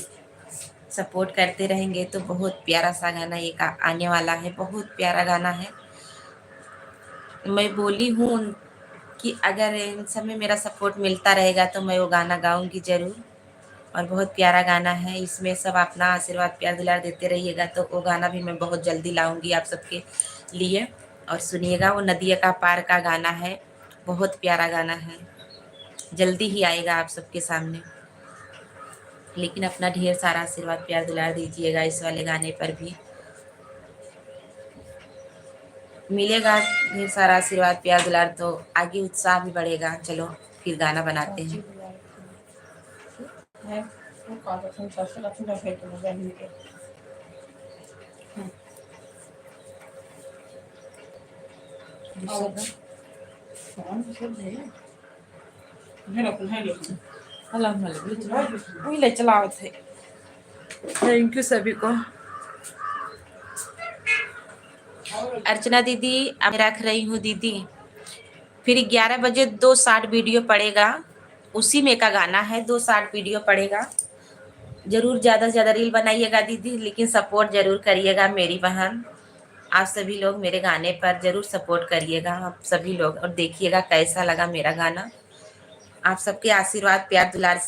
सपोर्ट करते रहेंगे तो बहुत प्यारा सा गाना एक आने वाला है, बहुत प्यारा गाना है। मैं बोली हूँ कि अगर इन सब में मेरा सपोर्ट मिलता रहेगा तो मैं वो गाना गाऊंगी ज़रूर, और बहुत प्यारा गाना है। इसमें सब अपना आशीर्वाद प्यार दुलार देते रहिएगा तो वो गाना भी मैं बहुत जल्दी लाऊंगी आप सबके लिए। और सुनिएगा, वो नदिया का पार का गाना है, बहुत प्यारा गाना है, जल्दी ही आएगा आप सबके सामने। लेकिन अपना ढेर सारा आशीर्वाद प्यार दुलार दीजिएगा इस वाले गाने पर भी, मिलेगा ढेर सारा आशीर्वाद प्यार दुलार तो आगे उत्साह भी बढ़ेगा। चलो फिर गाना बनाते हैं। चलाओ थे। थैंक यू सभी को। अर्चना दीदी अब रख रही हूँ दीदी, फिर 11 बजे 2 शॉर्ट वीडियो पड़ेगा, उसी में का गाना है, 2 शॉर्ट वीडियो पड़ेगा। जरूर ज़्यादा से ज़्यादा रील बनाइएगा दीदी, लेकिन सपोर्ट जरूर करिएगा मेरी बहन। आप सभी लोग मेरे गाने पर जरूर सपोर्ट करिएगा आप सभी लोग, और देखिएगा कैसा लगा मेरा गाना। आप सबके आशीर्वाद प्यार दुलार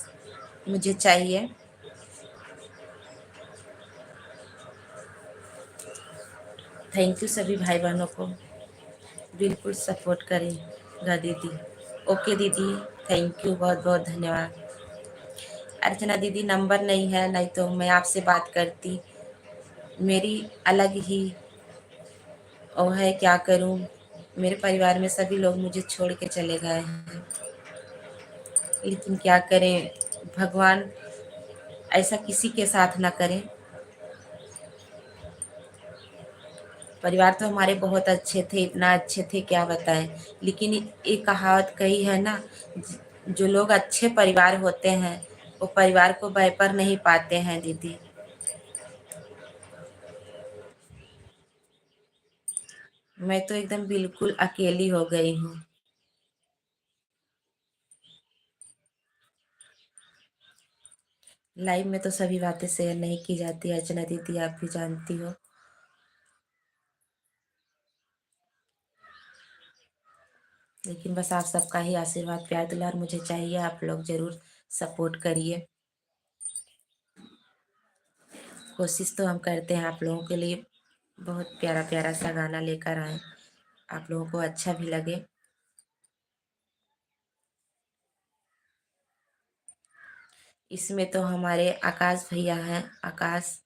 मुझे चाहिए। थैंक यू सभी भाई बहनों को, बिल्कुल सपोर्ट करेगा दीदी। ओके दीदी, थैंक यू, बहुत बहुत धन्यवाद। अर्चना दीदी नंबर नहीं है, नहीं तो मैं आपसे बात करती, मेरी अलग ही वो है, क्या करूं, मेरे परिवार में सभी लोग मुझे छोड़ के चले गए हैं, लेकिन क्या करें, भगवान ऐसा किसी के साथ ना करें। परिवार तो हमारे बहुत अच्छे थे, इतना अच्छे थे क्या बताएं, लेकिन एक कहावत कही है ना, जो लोग अच्छे परिवार होते हैं वो परिवार को बेपर नहीं पाते हैं दीदी। मैं तो एकदम बिल्कुल अकेली हो गई हूँ। लाइव में तो सभी बातें शेयर नहीं की जाती, अर्चना दीदी आप भी जानती हो। लेकिन बस आप सबका ही आशीर्वाद प्यार दुलार मुझे चाहिए, आप लोग जरूर सपोर्ट करिए। कोशिश तो हम करते हैं आप लोगों के लिए बहुत प्यारा प्यारा सा गाना लेकर आए, आप लोगों को अच्छा भी लगे। इसमें तो हमारे आकाश भैया हैं, आकाश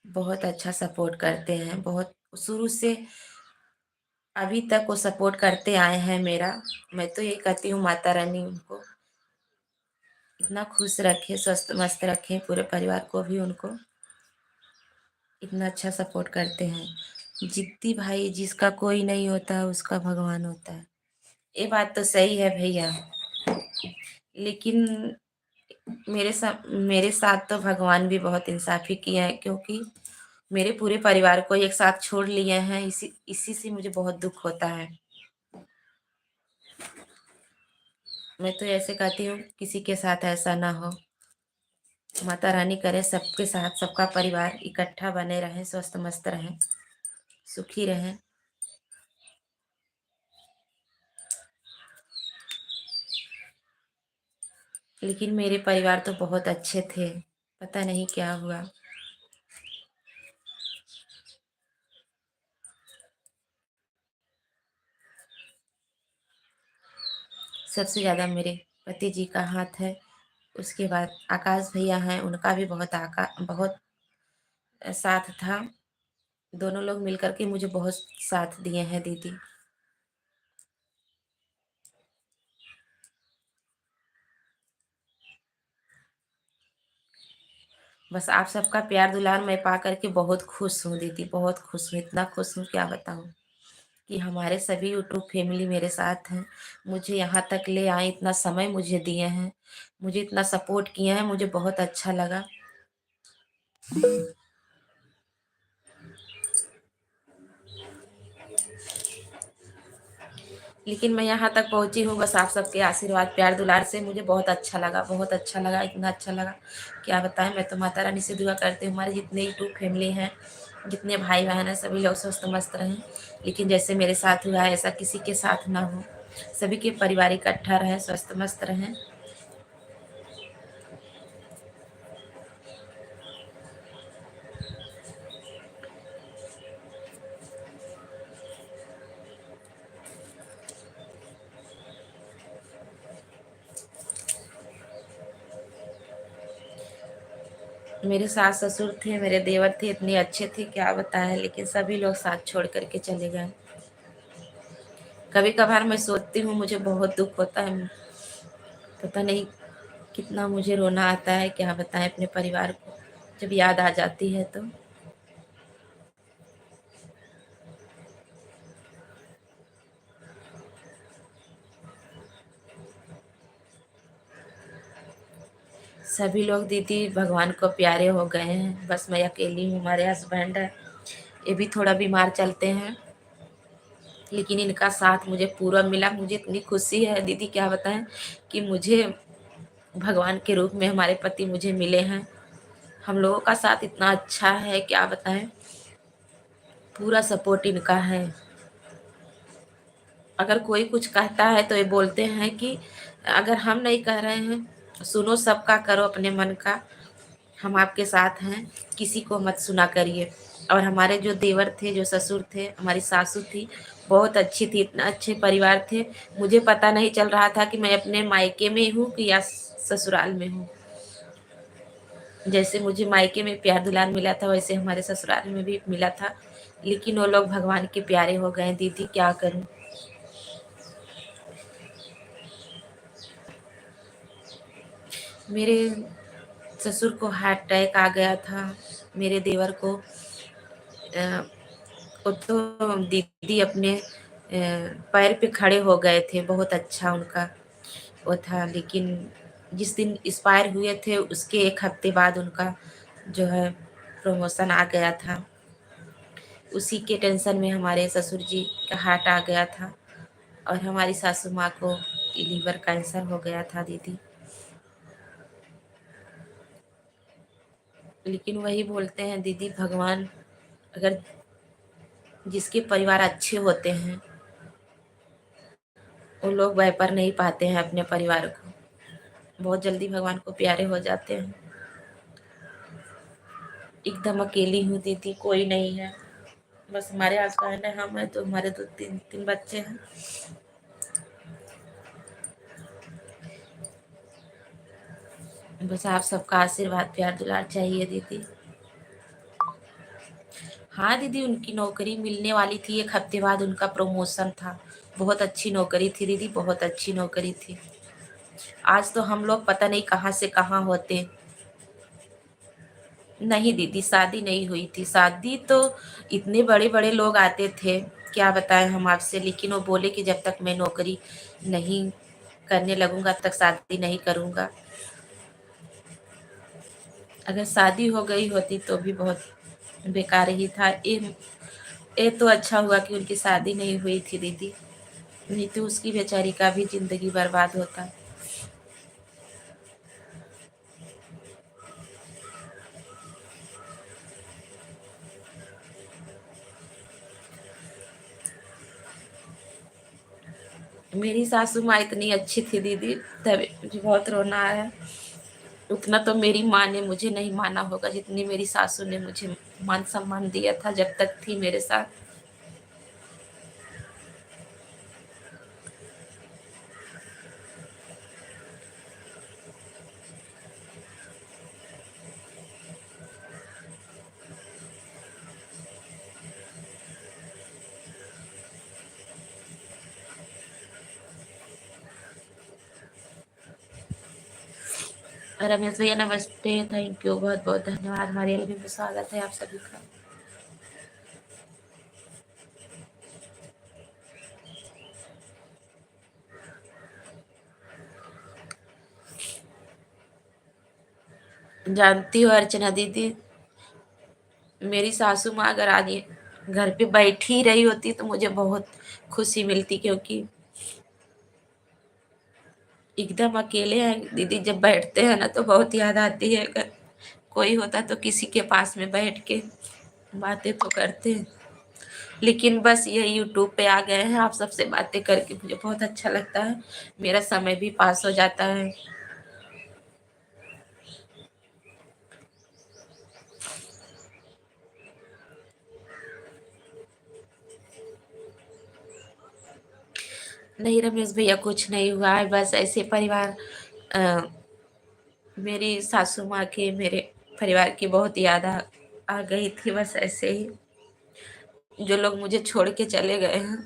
बहुत अच्छा सपोर्ट करते हैं, बहुत शुरू से अभी तक वो सपोर्ट करते आए हैं मेरा। मैं तो ये कहती हूँ माता रानी उनको इतना खुश रखे, स्वस्थ मस्त रखे, पूरे परिवार को भी उनको इतना अच्छा सपोर्ट करते हैं। जिद्दी भाई जिसका कोई नहीं होता उसका भगवान होता है, ये बात तो सही है भैया। लेकिन मेरे साथ तो भगवान भी बहुत इंसाफी किए हैं, क्योंकि मेरे पूरे परिवार को एक साथ छोड़ लिए हैं, इसी से मुझे बहुत दुख होता है। मैं तो ऐसे कहती हूँ किसी के साथ ऐसा ना हो, माता रानी करे सबके साथ सबका परिवार इकट्ठा बने रहे, स्वस्थ मस्त रहें, सुखी रहें। लेकिन मेरे परिवार तो बहुत अच्छे थे, पता नहीं क्या हुआ। सबसे ज़्यादा मेरे पति जी का हाथ है, उसके बाद आकाश भैया हैं, उनका भी बहुत साथ था। दोनों लोग मिलकर के मुझे बहुत साथ दिए हैं दीदी। बस आप सबका प्यार दुलार मैं पा करके बहुत खुश हूँ दीदी, बहुत खुश हूँ, इतना खुश हूँ क्या बताऊँ कि हमारे सभी यूट्यूब फैमिली मेरे साथ हैं, मुझे यहाँ तक ले आए, इतना समय मुझे दिए हैं, मुझे इतना सपोर्ट किए हैं, मुझे बहुत अच्छा लगा। लेकिन मैं यहाँ तक पहुँची हूँ बस आप सबके आशीर्वाद प्यार दुलार से, मुझे बहुत अच्छा लगा, बहुत अच्छा लगा, इतना अच्छा लगा क्या बताएं। मैं तो माता रानी से दुआ करती हूँ हमारे जितने यूट्यूब फैमिली हैं, जितने भाई बहन हैं, सभी लोग स्वस्थ मस्त रहें। लेकिन जैसे मेरे साथ हुआ है ऐसा किसी के साथ ना हो, सभी के परिवार इकट्ठा रहें, स्वस्थ मस्त रहें। मेरे सास ससुर थे, मेरे देवर थे, इतने अच्छे थे क्या बताएं, लेकिन सभी लोग साथ छोड़ करके चले गए। कभी कभार मैं सोचती हूँ मुझे बहुत दुख होता है, पता नहीं कितना मुझे रोना आता है क्या बताएं अपने परिवार को, जब याद आ जाती है तो। सभी लोग दीदी भगवान को प्यारे हो गए हैं, बस मैं अकेली हूँ। हमारे हस्बैंड है, ये भी थोड़ा बीमार चलते हैं, लेकिन इनका साथ मुझे पूरा मिला। मुझे इतनी खुशी है दीदी क्या बताएं कि मुझे भगवान के रूप में हमारे पति मुझे मिले हैं। हम लोगों का साथ इतना अच्छा है क्या बताएं, पूरा सपोर्ट इनका है। अगर कोई कुछ कहता है तो ये बोलते हैं कि अगर हम नहीं कह रहे हैं सुनो, सबका करो अपने मन का, हम आपके साथ हैं, किसी को मत सुना करिए। और हमारे जो देवर थे, जो ससुर थे, हमारी सासू थी, बहुत अच्छी थी, इतना अच्छे परिवार थे, मुझे पता नहीं चल रहा था कि मैं अपने मायके में हूँ कि या ससुराल में हूँ। जैसे मुझे मायके में प्यार दुलार मिला था वैसे हमारे ससुराल में भी मिला था, लेकिन वो लोग भगवान के प्यारे हो गए दीदी, क्या करूँ। मेरे ससुर को हार्ट अटैक आ गया था, मेरे देवर को वो तो दीदी अपने पैर पे खड़े हो गए थे, बहुत अच्छा उनका वो था। लेकिन जिस दिन एक्सपायर हुए थे उसके एक हफ्ते बाद उनका जो है प्रमोशन आ गया था। उसी के टेंशन में हमारे ससुर जी का हार्ट आ गया था और हमारी सासू माँ को लीवर कैंसर हो गया था दीदी। लेकिन वही बोलते हैं दीदी, भगवान अगर जिसके परिवार अच्छे होते हैं वो लोग भय पर नहीं पाते हैं अपने परिवार को, बहुत जल्दी भगवान को प्यारे हो जाते हैं। एकदम अकेली हूँ दीदी, कोई नहीं है, बस हमारे हस्बैंड है, हम हैं, तो हमारे दो तीन तीन बच्चे हैं। बस आप सबका आशीर्वाद प्यार दुलार चाहिए दीदी। हाँ दीदी, उनकी नौकरी मिलने वाली थी, 1 हफ्ते बाद उनका प्रमोशन था। बहुत अच्छी नौकरी थी दीदी, बहुत अच्छी नौकरी थी। आज तो हम लोग पता नहीं कहाँ से कहाँ होते। नहीं दीदी, शादी नहीं हुई थी। शादी तो इतने बड़े बड़े लोग आते थे, क्या बताएं हम आपसे, लेकिन वो बोले कि जब तक मैं नौकरी नहीं करने लगूंगा तब तक शादी नहीं करूंगा। अगर शादी हो गई होती तो भी बहुत बेकार ही था। ये तो अच्छा हुआ कि उनकी शादी नहीं हुई थी दीदी, नहीं तो उसकी बेचारी का भी जिंदगी बर्बाद होता। मेरी सासू माँ इतनी अच्छी थी दीदी, तभी मुझे बहुत रोना आया। उतना तो मेरी माँ ने मुझे नहीं माना होगा जितनी मेरी सासू ने मुझे मान सम्मान दिया था जब तक थी मेरे साथ। रमेश भैया नमस्ते, थैंक यू, बहुत बहुत धन्यवाद। हमारे एलबी में स्वागत है आप सभी का। जानती हो अर्चना दीदी, मेरी सासू माँ अगर आज ये घर पे बैठी रही होती तो मुझे बहुत खुशी मिलती, क्योंकि एकदम अकेले हैं दीदी। जब बैठते हैं ना तो बहुत याद आती है। अगर कोई होता तो किसी के पास में बैठ के बातें तो करते हैं, लेकिन बस ये यूट्यूब पे आ गए हैं। आप सबसे बातें करके मुझे बहुत अच्छा लगता है, मेरा समय भी पास हो जाता है। नहीं रमेश भैया, कुछ नहीं हुआ है, बस ऐसे परिवार अ, मेरी सासू माँ के मेरे परिवार की बहुत याद आ गई थी, बस ऐसे ही, जो लोग मुझे छोड़ के चले गए हैं।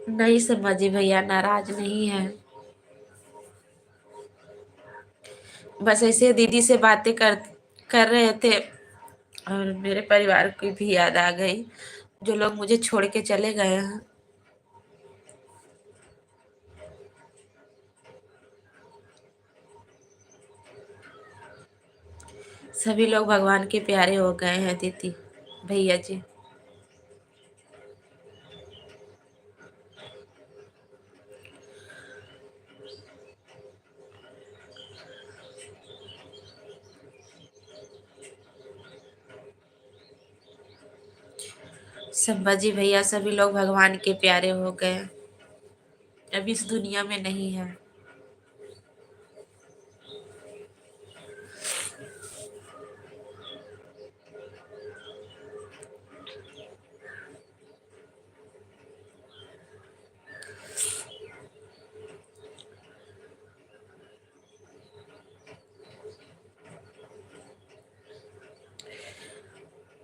नहीं समझी भैया, नाराज नहीं है, बस ऐसे दीदी से बातें कर रहे थे और मेरे परिवार की भी याद आ गई, जो लोग मुझे छोड़ के चले गए हैं। सभी लोग भगवान के प्यारे हो गए हैं दीदी भैया जी। संभाजी भैया, सभी लोग भगवान के प्यारे हो गए, अब इस दुनिया में नहीं है।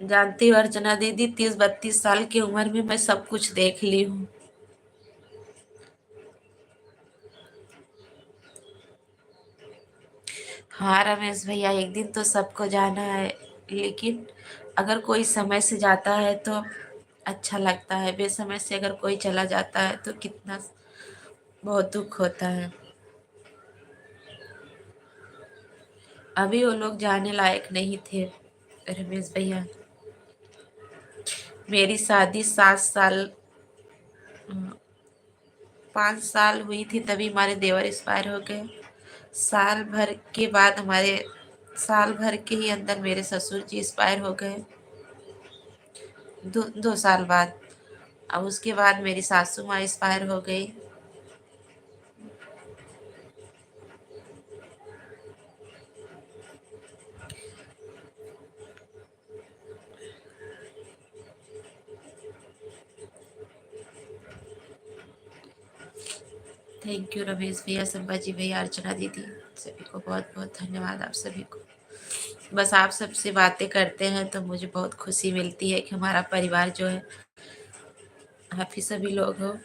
जानती हो अर्चना दीदी, 30-32 साल की उम्र में मैं सब कुछ देख ली हूँ। हाँ रमेश भैया, एक दिन तो सबको जाना है, लेकिन अगर कोई समय से जाता है तो अच्छा लगता है, बेसमय से अगर कोई चला जाता है तो कितना बहुत दुख होता है। अभी वो लोग जाने लायक नहीं थे रमेश भैया। मेरी शादी 7 साल 5 साल हुई थी तभी हमारे देवर एक्सपायर हो गए। साल भर के बाद हमारे साल भर के ही अंदर मेरे ससुर जी एक्सपायर हो गए। 2 साल बाद। अब उसके बाद मेरी सासू माँ एक्सपायर हो गई। थैंक यू रमेश भैया, संभाजी भैया, अर्चना दीदी, सभी को बहुत बहुत धन्यवाद आप सभी को। बस आप सबसे बातें करते हैं तो मुझे बहुत खुशी मिलती है कि हमारा परिवार जो है आप ही सभी लोग हो।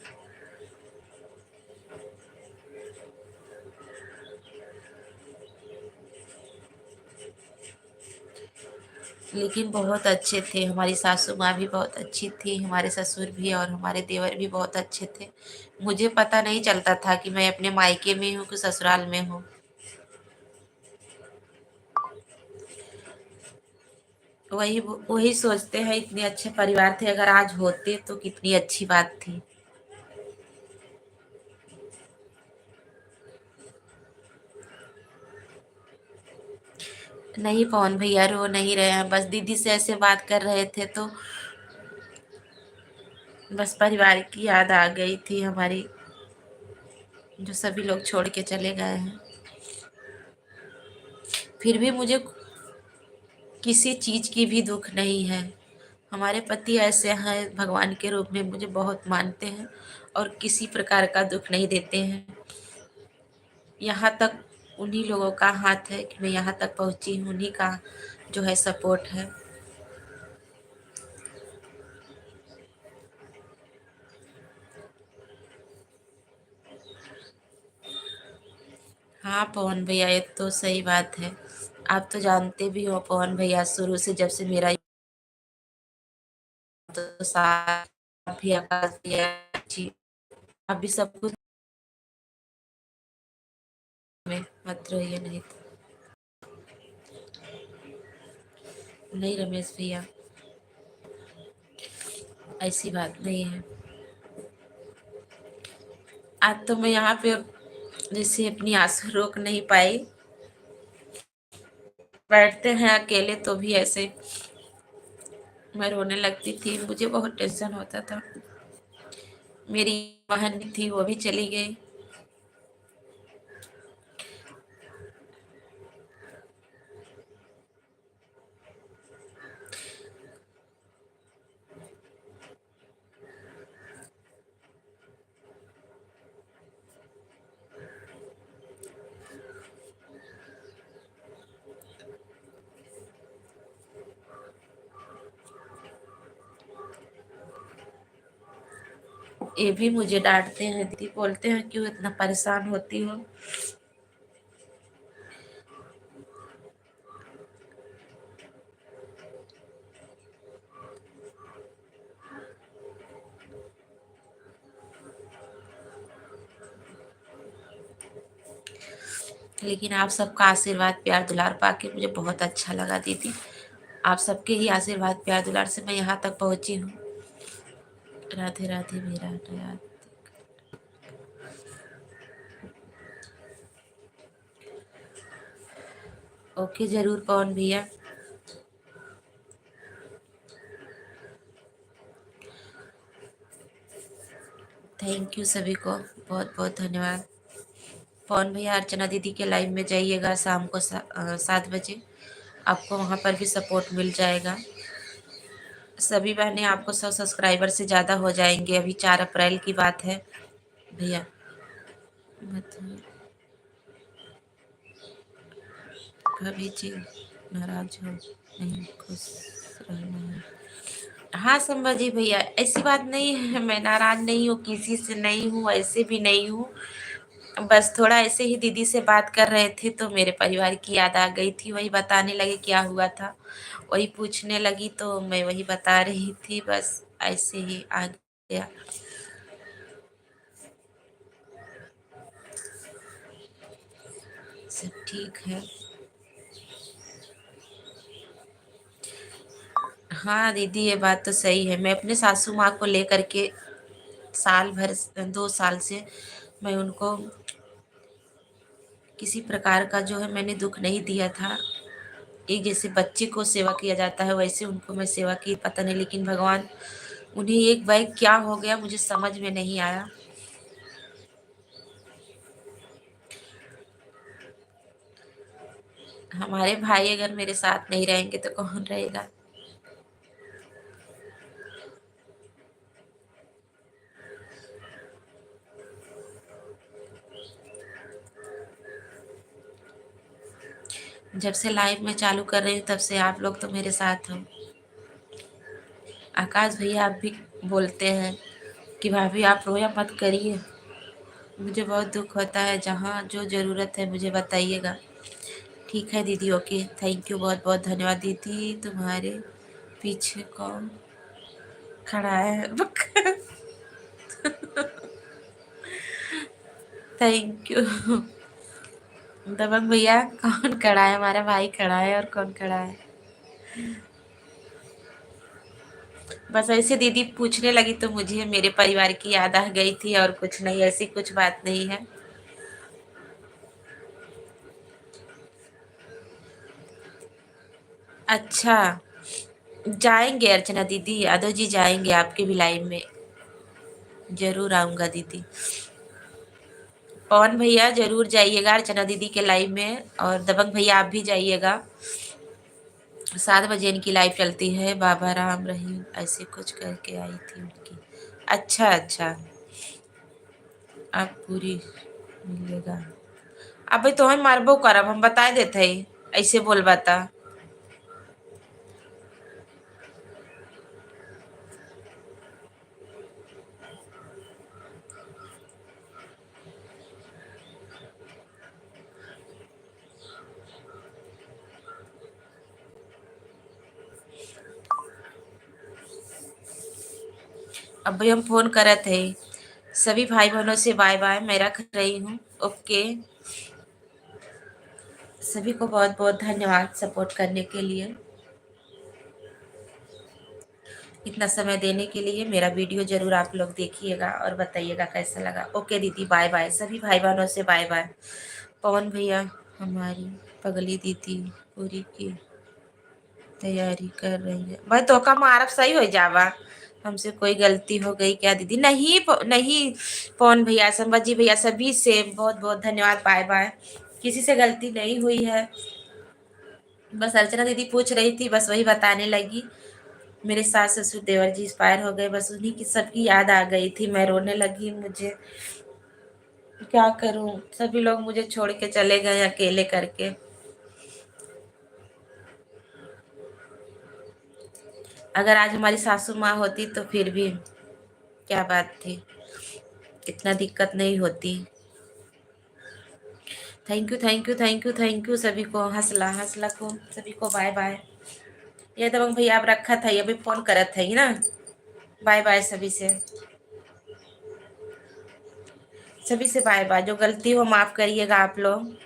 लेकिन बहुत अच्छे थे, हमारी सासू माँ भी बहुत अच्छी थी, हमारे ससुर भी और हमारे देवर भी बहुत अच्छे थे। मुझे पता नहीं चलता था कि मैं अपने मायके में हूँ कि ससुराल में हूँ। वही वही सोचते हैं इतने अच्छे परिवार थे, अगर आज होते तो कितनी अच्छी बात थी। नहीं पवन भैया रो नहीं रहे हैं, बस दीदी से ऐसे बात कर रहे थे तो बस परिवार की याद आ गई थी हमारी, जो सभी लोग छोड़ के चले गए हैं। फिर भी मुझे किसी चीज की भी दुख नहीं है। हमारे पति ऐसे हैं, भगवान के रूप में मुझे बहुत मानते हैं और किसी प्रकार का दुख नहीं देते हैं। यहाँ तक उन्हीं लोगों का हाथ है कि मैं यहाँ तक पहुँची हूँ, उन्हीं का जो है सपोर्ट है। हाँ पवन भैया, ये तो सही बात है। आप तो जानते भी हो पवन भैया, शुरू से जब से मेरा तो साथ भी आकाश भैया जी, अभी सब कुछ में मत रहिए नहीं तो। नहीं रमेश भैया, ऐसी बात नहीं है। आज तो मैं यहाँ पे जैसे अपनी आंसू रोक नहीं पाई। बैठते हैं अकेले तो भी ऐसे मैं रोने लगती थी, मुझे बहुत टेंशन होता था। मेरी बहन भी थी, वो भी चली गई। ये भी मुझे डांटते हैं, दीदी बोलते हैं क्यों इतना परेशान होती हो। लेकिन आप सबका आशीर्वाद प्यार दुलार पाके मुझे बहुत अच्छा लगा दीदी। आप सबके ही आशीर्वाद प्यार दुलार से मैं यहाँ तक पहुँची हूँ। राधे राधे मेरा राधे। ओके जरूर पवन भैया। थैंक यू सभी को, बहुत बहुत धन्यवाद। पवन भैया अर्चना दीदी के लाइव में जाइएगा शाम को 7 बजे, आपको वहाँ पर भी सपोर्ट मिल जाएगा। सभी बहनें आपको 100 सब्सक्राइबर से ज़्यादा हो जाएंगे, अभी 4 अप्रैल की बात है भैया। मतलब कभी जी नाराज हो नहीं, खुश रहना है। हाँ संभाजी भैया, ऐसी बात नहीं है, मैं नाराज नहीं हूँ, किसी से नहीं हूँ, ऐसे भी नहीं हूँ। बस थोड़ा ऐसे ही दीदी से बात कर रहे थे तो मेरे परिवार की याद आ गई थी, वही बताने लगे क्या हुआ था, वही पूछने लगी तो मैं वही बता रही थी, बस ऐसे ही आ गया। सब ठीक है। हाँ दीदी, ये बात तो सही है। मैं अपने सासू माँ को लेकर के साल भर 2 साल से मैं उनको किसी प्रकार का जो है मैंने दुख नहीं दिया था। एक जैसे बच्चे को सेवा किया जाता है वैसे उनको मैं सेवा की, पता नहीं लेकिन भगवान उन्हें एक बार क्या हो गया मुझे समझ में नहीं आया। हमारे भाई अगर मेरे साथ नहीं रहेंगे तो कौन रहेगा। जब से लाइव में चालू कर रही हूँ तब से आप लोग तो मेरे साथ हो। आकाश भैया आप भी बोलते हैं कि भाभी आप रोया मत करिए, मुझे बहुत दुख होता है, जहाँ जो ज़रूरत है मुझे बताइएगा। ठीक है दीदी, ओके, थैंक यू, बहुत बहुत धन्यवाद दीदी। तुम्हारे पीछे कौन खड़ा है? Thank you. दबंग भैया, कौन खड़ा है? हमारा भाई खड़ा है और कौन खड़ा है? बस ऐसे दीदी पूछने लगी तो मुझे मेरे परिवार की याद आ गई थी, और कुछ नहीं, ऐसी कुछ बात नहीं है। अच्छा, जाएंगे अर्चना दीदी, यादव जी जाएंगे आपके भी लाइव में। जरूर आऊंगा दीदी। पवन भैया जरूर जाइएगा अर्चना दीदी के लाइव में, और दबंग भैया आप भी जाइएगा। 7 बजे इनकी लाइव चलती है। बाबा राम रहीम ऐसे कुछ करके आई थी उनकी। अच्छा अच्छा, अब पूरी मिलेगा। अब भाई तो हम मारबो करब, हम बताए देते ही ऐसे बोल बता। अब भाई हम फोन करत है। सभी भाई बहनों से बाय बाय, मैं रख रही हूँ। ओके, सभी को बहुत बहुत धन्यवाद सपोर्ट करने के लिए, इतना समय देने के लिए। मेरा वीडियो जरूर आप लोग देखिएगा और बताइएगा कैसा लगा। ओके दीदी, बाय बाय, सभी भाई बहनों से बाय बाय। पवन भैया, हमारी पगली दीदी पूरी की तैयारी कर रही है। भाई तो का मारब सही हो जावा। हमसे कोई गलती हो गई क्या दीदी? नहीं नहीं, पवन भैया, संभाजी भैया, सभी से बहुत बहुत धन्यवाद, बाय बाय। किसी से गलती नहीं हुई है। बस अर्चना दीदी पूछ रही थी, बस वही बताने लगी। मेरे सास ससुर देवर जी एक्सपायर हो गए, बस उन्हीं की सबकी याद आ गई थी, मैं रोने लगी। मुझे क्या करूं, सभी लोग मुझे छोड़ के चले गए अकेले करके। अगर आज हमारी सासू माँ होती तो फिर भी क्या बात थी, इतना दिक्कत नहीं होती। Thank you thank you thank you thank you सभी को, हंसला हंसला को सभी को बाय बाय। ये दबंग भैया आप रखा था, ये भी फोन करत है ना। बाय बाय सभी से, सभी से बाय बाय। जो गलती हो माफ करिएगा आप लोग।